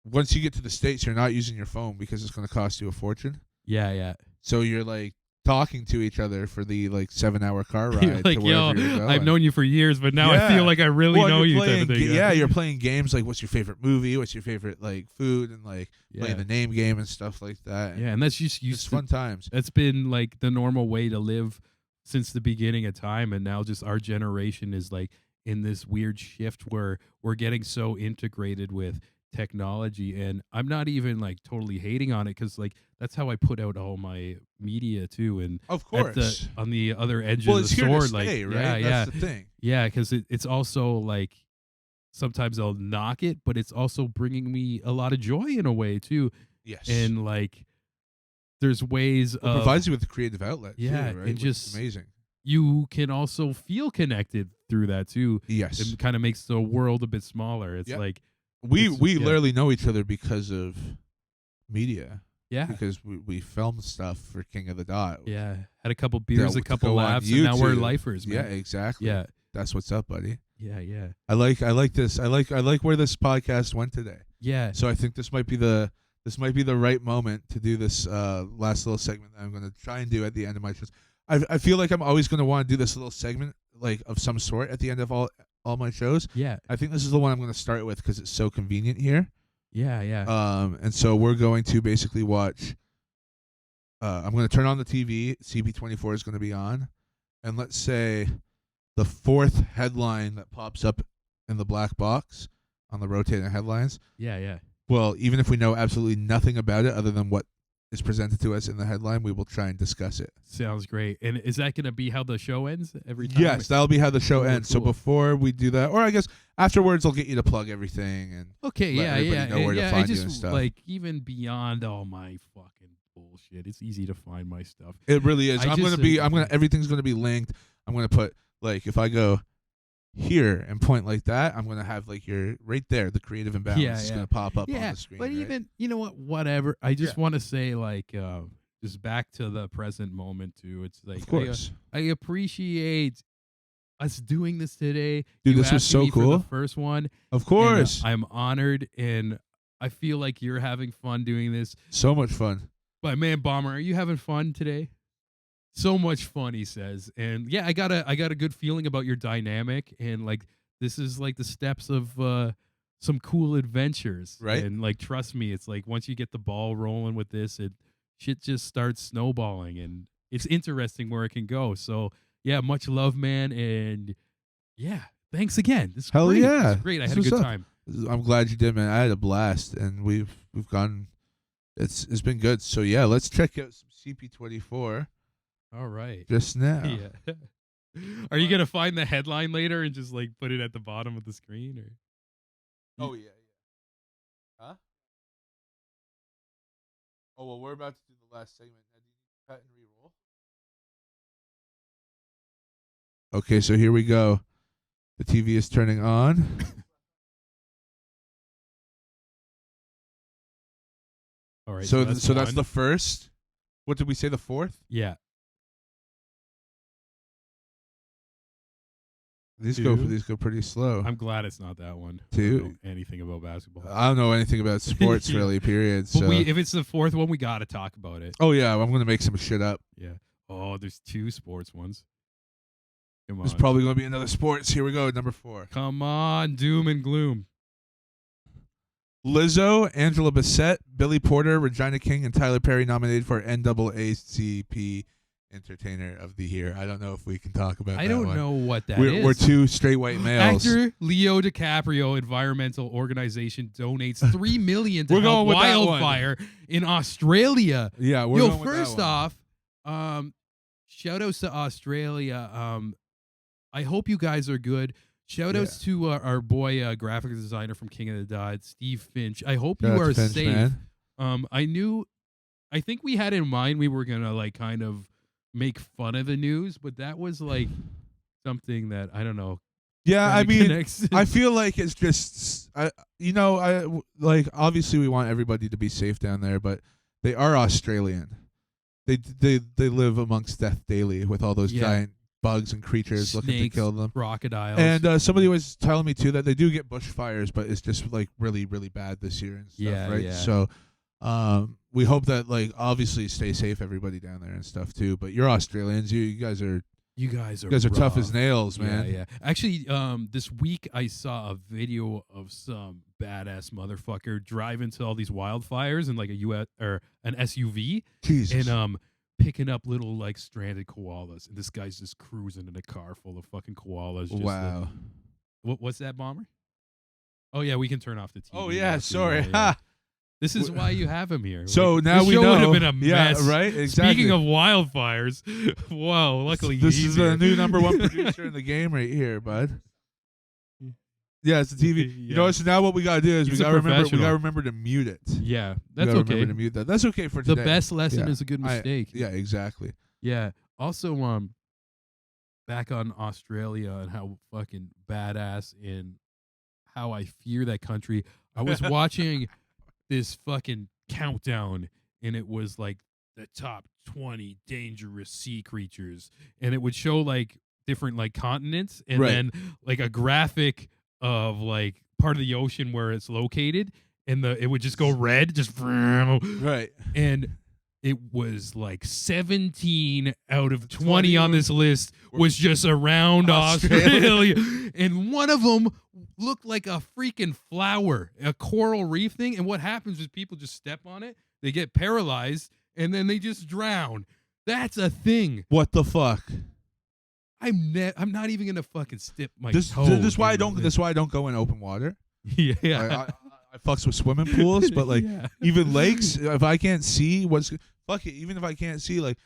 once you get to the States, you're not using your phone because it's going to cost you a fortune. yeah. So you're like talking to each other for the like 7-hour car ride. You're like, to yo, wherever you're going. I've known you for years, but now I Yeah. feel like I really Well, know you're you type playing of thing. yeah, you're playing games like, what's your favorite movie? What's your favorite like food? And like playing the name game and stuff like that. Yeah, and that's just It's used fun times. That's been like the normal way to live since the beginning of time, and now just our generation is like in this weird shift where we're getting so integrated with technology. And I'm not even like totally hating on it, because like that's how I put out all my media too. And Of at course. on the other edge Well, of it's the here to sword, stay, like right? That's the thing. yeah, because it's also like sometimes I'll knock it, but it's also bringing me a lot of joy in a way too. Yes. And like there's ways it of provides you with a creative outlet. Yeah, too, right? and Which is just- amazing. you can also feel connected through that too. Yes. It kind of makes the world a bit smaller. It's Yep. like We it's- we yeah. literally know each other because of media. yeah, Because we filmed stuff for King of the Dot. yeah. Had a couple beers, That a would couple go on laughs, and now we're YouTube. lifers, Yeah, man. exactly. Yeah, That's what's up, buddy. yeah. I like this. I like where this podcast went today. Yeah. So I think this might be the right moment to do this last little segment that I'm going to try and do at the end of my shows. I feel like I'm always going to want to do this little segment like of some sort at the end of all my shows. Yeah. I think this is the one I'm going to start with because it's so convenient here. Yeah. And so we're going to basically watch. I'm going to turn on the TV. CB24 is going to be on, and let's say the fourth headline that pops up in the black box on the rotating headlines. Yeah. Well, even if we know absolutely nothing about it other than what is presented to us in the headline, we will try and discuss it. Sounds great. And is that going to be how the show ends every time? Yes, that'll be how the show Cool, ends. So cool. before we do that, or I guess afterwards, I'll get you to plug everything. And Okay. let Yeah. everybody know where to I find you just and stuff. like even beyond all my fucking bullshit, it's easy to find my stuff. it really is. I I'm just, gonna everything's gonna be linked. I'm gonna put like if I go here and point like that, I'm gonna have like your right there, the creative imbalance is Yeah. gonna pop up on Yeah, the screen. but right? even you know what, whatever. I just want to say like just back to the present moment too. It's like Of course. I appreciate us doing this today. Dude, You this was asked so me for cool. the first one. Of And, course. I'm honored, and I feel like you're having fun doing this. So much fun. But man, Bomber, are you having fun today? So much fun, he says. And yeah, I got a good feeling about your dynamic, and like this is like the steps of some cool adventures. Right. And like trust me, it's like once you get the ball rolling with this, shit just starts snowballing, and it's interesting where it can go. So yeah, much love, man, and yeah, thanks again. This is Hell great. yeah. This is great. I had a This good was up. time. I'm glad you did, man. I had a blast, and we've gone. It's been good. So yeah, let's check out some CP24 All right. just now. Yeah. Are you gonna find the headline later and just like put it at the bottom of the screen, or? Oh yeah. Huh? Oh well, we're about to do the last segment. Now, do you need to cut and re-roll? Okay, so here we go. The TV is turning on. All right. So that's one. the first. What did we say? The fourth? Yeah. These Two. go pretty slow. I'm glad it's not that one. Two. I don't know anything about basketball. I don't know anything about sports Yeah. really. Period. But So. if it's the fourth one, we gotta talk about it. Oh yeah, I'm gonna make some shit up. Yeah. Oh, there's two sports ones. Come on. There's probably gonna be another sports. Here we go. Number 4. Come on, doom and gloom. Lizzo, Angela Bassett, Billy Porter, Regina King, and Tyler Perry nominated for NAACP Entertainer of the Year. I don't know if we can talk about that. I don't one. know what that is. We're two straight white males. Actor Leo DiCaprio environmental organization donates $3 million to We're help going with that one. wildfire in Australia. Yeah, we're Yo, going with that first one. off, shout outs to Australia. I hope you guys are good. Shout outs to our boy graphic designer from King of the Dot, Steve Finch. I hope Shout you out to are Finch, safe. man. I think we had in mind we were gonna like kind of make fun of the news, but that was like something that I don't know. Yeah, I mean, connects. I feel like it's just, like obviously we want everybody to be safe down there, but they are Australian. They live amongst death daily with all those giant bugs and creatures looking to Snakes, kill them. crocodiles, And somebody was telling me too that they do get bushfires, but it's just like really, really bad this year and stuff, right? Yeah. So, we hope that like obviously stay safe, everybody down there and stuff too. But you're Australians, you guys are tough as rough. nails, man. Yeah. Actually, this week I saw a video of some badass motherfucker driving to all these wildfires in like a US or an SUV, Jesus. and picking up little like stranded koalas, and this guy's just cruising in a car full of fucking koalas. Just, Wow. What's that, Bomber? Oh yeah, we can turn off the TV. Oh yeah, now, sorry. too. Yeah. This is why you have him here. So Like, now this we show know. would have been a mess. Yeah, right. Exactly. Speaking of wildfires, whoa! Luckily, this he's is here. the new number 1 producer in the game right here, bud. Yeah, it's the TV. Yeah. You know, so now what we gotta do is He's we a gotta remember. We professional. gotta remember to mute it. Yeah, We that's gotta okay. Remember to mute that. That's okay for The today. best lesson Yeah. is a good mistake. Yeah, exactly. Yeah. Also, back on Australia and how fucking badass and how I fear that country. I was watching this fucking countdown, and it was like the top 20 dangerous sea creatures, and it would show like different like continents, and Right. then like a graphic of like part of the ocean where it's located, and it would just go red, just Right. and it was like 17 out of 20 on this list was just around Australia. And one of them looked like a freaking flower, a coral reef thing. And what happens is people just step on it, they get paralyzed, and then they just drown. That's a thing. What the fuck? I'm not even gonna fucking stip my This toe. is why I dude. don't. This is why I don't go in open water. Yeah. I fucks with swimming pools, but like Yeah. even lakes, if I can't see what's fuck it, even if I can't see, like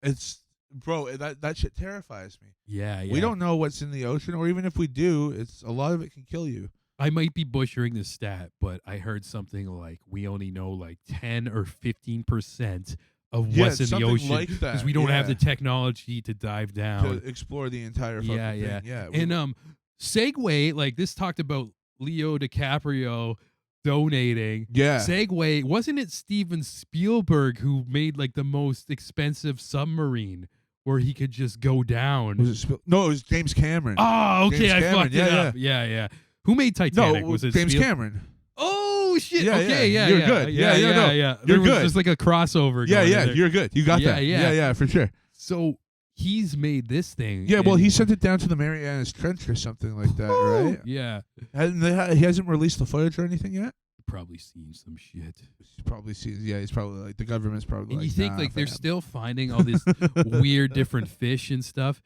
it's bro, that shit terrifies me. Yeah. We don't know what's in the ocean, or even if we do, it's a lot of it can kill you. I might be butchering the stat, but I heard something like we only know like 10 or 15% of what's in the something ocean like that, because we don't have yeah. the technology to dive down. To explore the entire fucking Yeah, thing. yeah. Yeah. And segue, like this talked about Leo DiCaprio donating. Yeah. Segway, wasn't it Steven Spielberg who made like the most expensive submarine where he could just go down? No, it was James Cameron. Oh, okay, James I Cameron, fucked it up. Yeah. Who made Titanic? No, Was it James Cameron. Oh shit! Yeah, okay, yeah. yeah, You're yeah, good. yeah, Yeah, no. yeah. You're There was good. just like a crossover. Yeah, going yeah, in there. you're good. You got that. Yeah. Yeah, for sure. So he's made this thing. Yeah, well, and- he sent it down to the Marianas Trench or something like that, right? Yeah. He hasn't released the footage or anything yet. Probably seen some shit. He's probably seen. Yeah, he's probably like the government's probably. And like, you think nah, like they're fam. still finding all this weird different fish and stuff,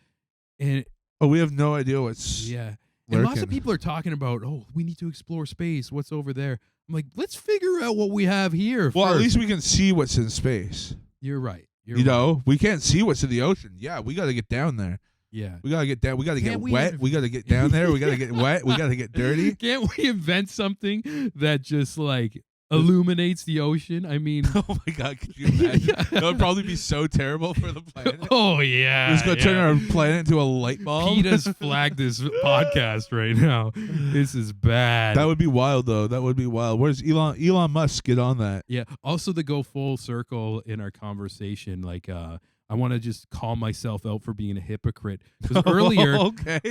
and Oh, we have no idea what's. yeah. And lots of lurking. people are talking about, oh, we need to explore space. What's over there? I'm like, let's figure out what we have here. Well, at first. least we can see what's in space. You're right. You know, we can't see what's in the ocean. Yeah, we got to get down there. Yeah. We got to get down. We got to Can't get we wet. inv- We got to get down there. We got to get wet. We got to get dirty. Can't we invent something that just like illuminates the ocean? I mean, Oh my God, could you imagine? That would probably be so terrible for the planet. oh yeah. We're just gonna turn our planet into a light bulb. PETA's flagged this podcast right now. This is bad. That would be wild, though. That would be wild. Where's Elon Musk get on that? Yeah. Also, to go full circle in our conversation, like I want to just call myself out for being a hypocrite because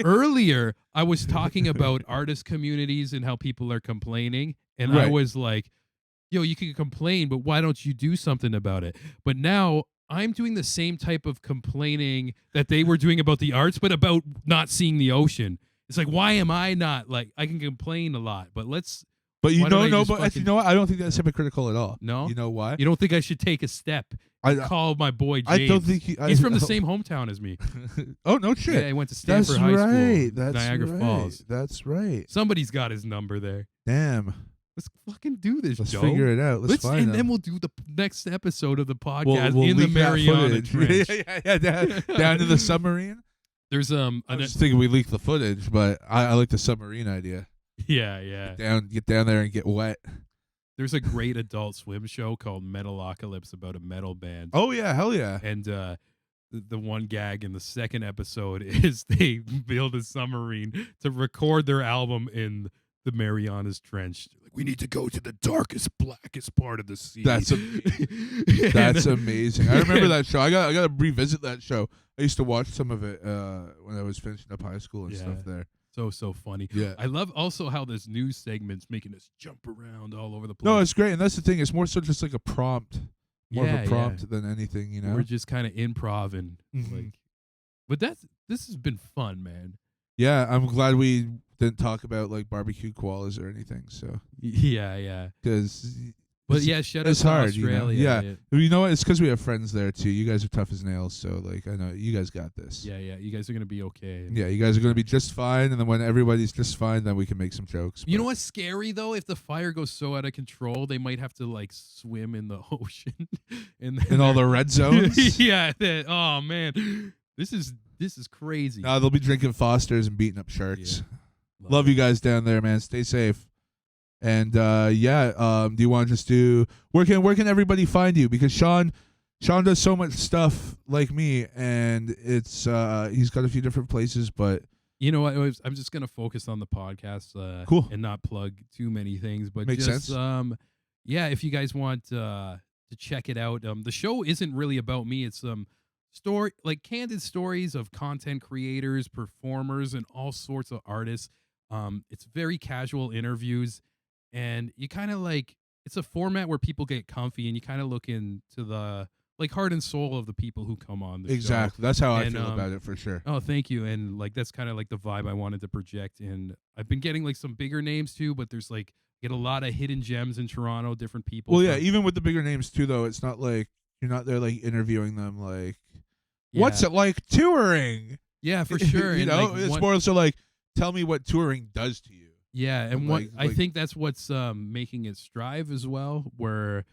earlier I was talking about artist communities and how people are complaining, and I Right. was like, "Yo, you can complain, but why don't you do something about it?" But now I'm doing the same type of complaining that they were doing about the arts, but about not seeing the ocean. It's like, why am I not like? I can complain a lot, but let's. But you Why don't don't I know. just But fucking- you know what? I don't think that's hypocritical at all. No? You know why? You don't think I should take a step? I Call my boy James. I don't think He's from the same hometown as me. Oh no shit! Yeah, he went to That's Stanford High right. School, That's Niagara right. Falls. That's right. Somebody's got his number there. Damn. Let's fucking do this, Let's Joe. figure it out. Let's find and them. then we'll do the next episode of the podcast in the leak that Mariana footage. Trench. yeah, down to the submarine. There's I was just thinking we leak the footage, but I like the submarine idea. yeah. Get down there and get wet. There's a great Adult Swim show called Metalocalypse about a metal band. Oh yeah, hell yeah. And the one gag in the second episode is they build a submarine to record their album in the Marianas Trench. Like, we need to go to the darkest, blackest part of the sea. That's amazing. I remember that show. I got to revisit that show. I used to watch some of it when I was finishing up high school and Yeah. stuff there. So funny. Yeah. I love also how this news segment's making us jump around all over the place. No, it's great, and that's the thing. It's more so just like a prompt, more Yeah, of yeah. a prompt than anything, you know. We're just kind of improv and Mhm. like, but this has been fun, man. Yeah, I'm glad we didn't talk about like barbecue koalas or anything. So Yeah. because But yeah, shout out it's to hard, you know? Australia. Yeah. you know what? It's because we have friends there too. You guys are tough as nails, so like I know you guys got this. Yeah. You guys are gonna be okay. Yeah, you guys are gonna be just fine, and then when everybody's just fine, then we can make some jokes. You know but- what's scary though? If the fire goes so out of control, they might have to like swim in the ocean, and then In all the they're- red zones? yeah. Oh man, this is crazy. No, they'll be drinking Fosters and beating up sharks. Yeah. Love you guys down there, man. Stay safe. And do you want to just do where can everybody find you? Because Sean does so much stuff like me, and it's he's got a few different places, but You know what? I'm just gonna focus on the podcast, Cool. and not plug too many things. But Makes just, sense. Yeah, if you guys want to check it out, the show isn't really about me. It's story like candid stories of content creators, performers, and all sorts of artists. It's very casual interviews, and you kind of like it's a format where people get comfy, and you kind of look into the like heart and soul of the people who come on the show. exactly that's how I And, feel about it for sure. Oh, thank you. And like that's kind of like the vibe I wanted to project. And I've been getting like some bigger names too, but there's like get a lot of hidden gems in Toronto, different people. Well, yeah, from- even with the bigger names too, though, it's not like you're not there like interviewing them like, yeah. what's it like touring? Yeah, for sure. you And, know, like, it's one- more so like, tell me what touring does to you. Yeah, and And, what like- I like- think that's what's making it strive as well. Where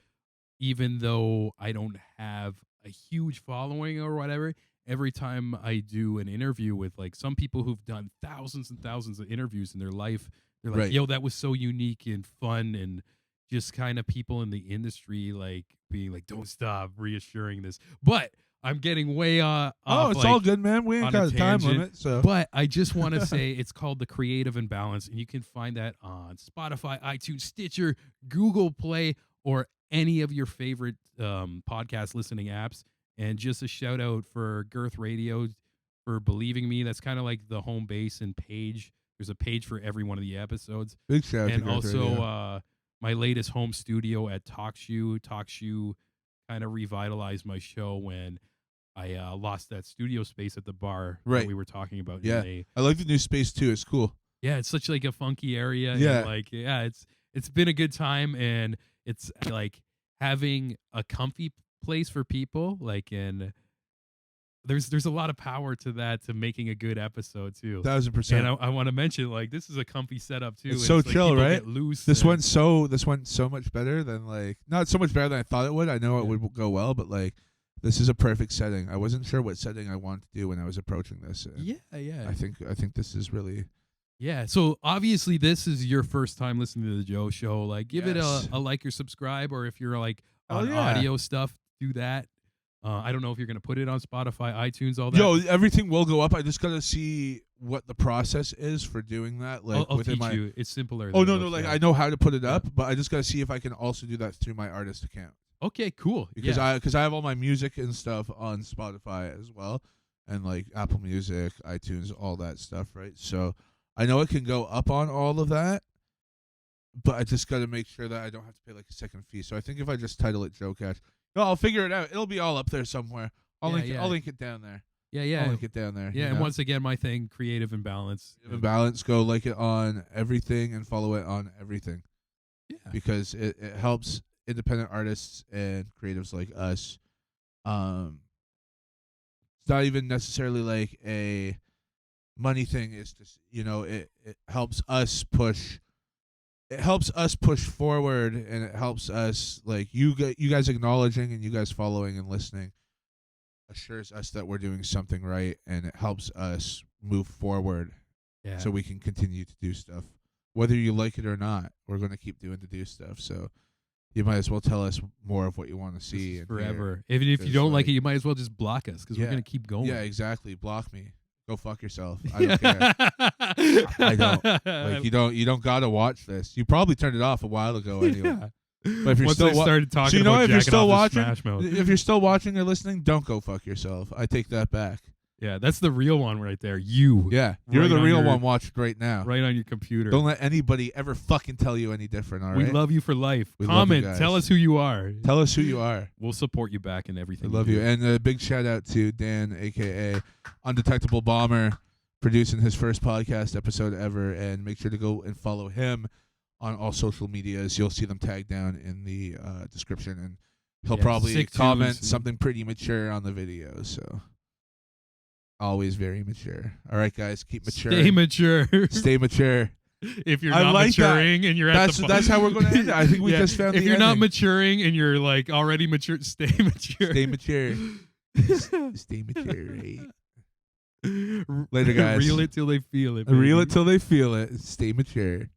even though I don't have a huge following or whatever, every time I do an interview with like some people who've done thousands and thousands of interviews in their life, they're like, Right. "Yo, that was so unique and fun," and just kind of people in the industry like being like, "Don't stop," reassuring this. But I'm getting way off. It's like, all good, man. We ain't on got a a time tangent. limit, so. But I just want to say it's called The Creative Imbalance, and you can find that on Spotify, iTunes, Stitcher, Google Play, or any of your favorite podcast listening apps. And just a shout out for Girth Radio for believing me. That's kind of like the home base and page. There's a page for every one of the episodes. Big shout out to And Girth also Radio. my latest home studio at TalkShoe. TalkShoe kind of revitalized my show when I lost that studio space at the bar that Right. we were talking about. Yeah. And I like the new space too. It's cool. yeah, it's such like a funky area. Yeah. And like, yeah, it's been a good time, and it's like having a comfy place for people. Like, and there's a lot of power to that, to making a good episode too. 1000%. And I want to mention, like, this is a comfy setup too. It's and so like chill, people right? get loose. This and- went so much better than like, not so much better than I thought it would. I know it would go well, but like, this is a perfect setting. I wasn't sure what setting I wanted to do when I was approaching this. And Yeah. I think this is really. Yeah, so obviously this is your first time listening to the Joe Show. Like, give it Yes. a like or subscribe, or if you're like Oh, on yeah. audio stuff, do that. I don't know if you're gonna put it on Spotify, iTunes, all that. Yo, everything will go up. I just gotta see what the process is for doing that. Like I'll within teach my. you. It's simpler. Oh than no, it no, looks, like yeah. I know how to put it up, but I just gotta see if I can also do that through my artist account. Okay, cool. Because yeah. I have all my music and stuff on Spotify as well, and like Apple Music, iTunes, all that stuff, right? So I know it can go up on all of that, but I just got to make sure that I don't have to pay like a second fee. So I think if I just title it JoeCast, no, I'll figure it out. It'll be all up there somewhere. I'll link it down there. Yeah. I'll link it down there. Yeah, you and know? once again, my thing, Creative Imbalance. Imbalance, go like it on everything and follow it on everything. Yeah. Because it helps independent artists and creatives like us. It's not even necessarily like a money thing. It's just, it helps us push. It helps us push forward, and it helps us, like, you guys acknowledging and you guys following and listening assures us that we're doing something right, and it helps us move forward. Yeah. So we can continue to do stuff. Whether you like it or not, we're going to keep doing to do stuff. So you might as well tell us more of what you want to see. And forever. hear. Even if you Because, don't like like- it, you might as well just block us, because we're Yeah. going to keep going. Yeah, exactly. Block me. Go fuck yourself. I don't care. I don't. Like, you don't got to watch this. You probably turned it off a while ago anyway. Yeah. But if you're Once still I started talking so you know about if you're jacking still off to watching, Smash Mouth. if you're still watching or listening, don't go fuck yourself. I take that back. Yeah, that's the real one right there. You. Yeah, you're Right the on real your- one watching right now. Right on your computer. Don't let anybody ever fucking tell you any different. All right. We love you for life. We love you Comment. guys. Tell us who you are. Tell us who you are. We'll support you back in everything. I love you. do. And a big shout out to Dan, aka Undetectable Bomber, producing his first podcast episode ever. And make sure to go and follow him on all social medias. You'll see them tagged down in the description, and he'll Yeah, probably sick comment tunes. something pretty mature on the video. So always very mature. All right, guys, keep mature. Stay mature. Stay mature. If you're I not like that. maturing and you're at the That's how we're going to end it. I think we Yeah, just found if the you're not ending. maturing and you're like already mature, stay mature. Stay mature. Stay mature. Right? Later, guys. Reel it till they feel it. Reel baby. it till they feel it. Stay mature.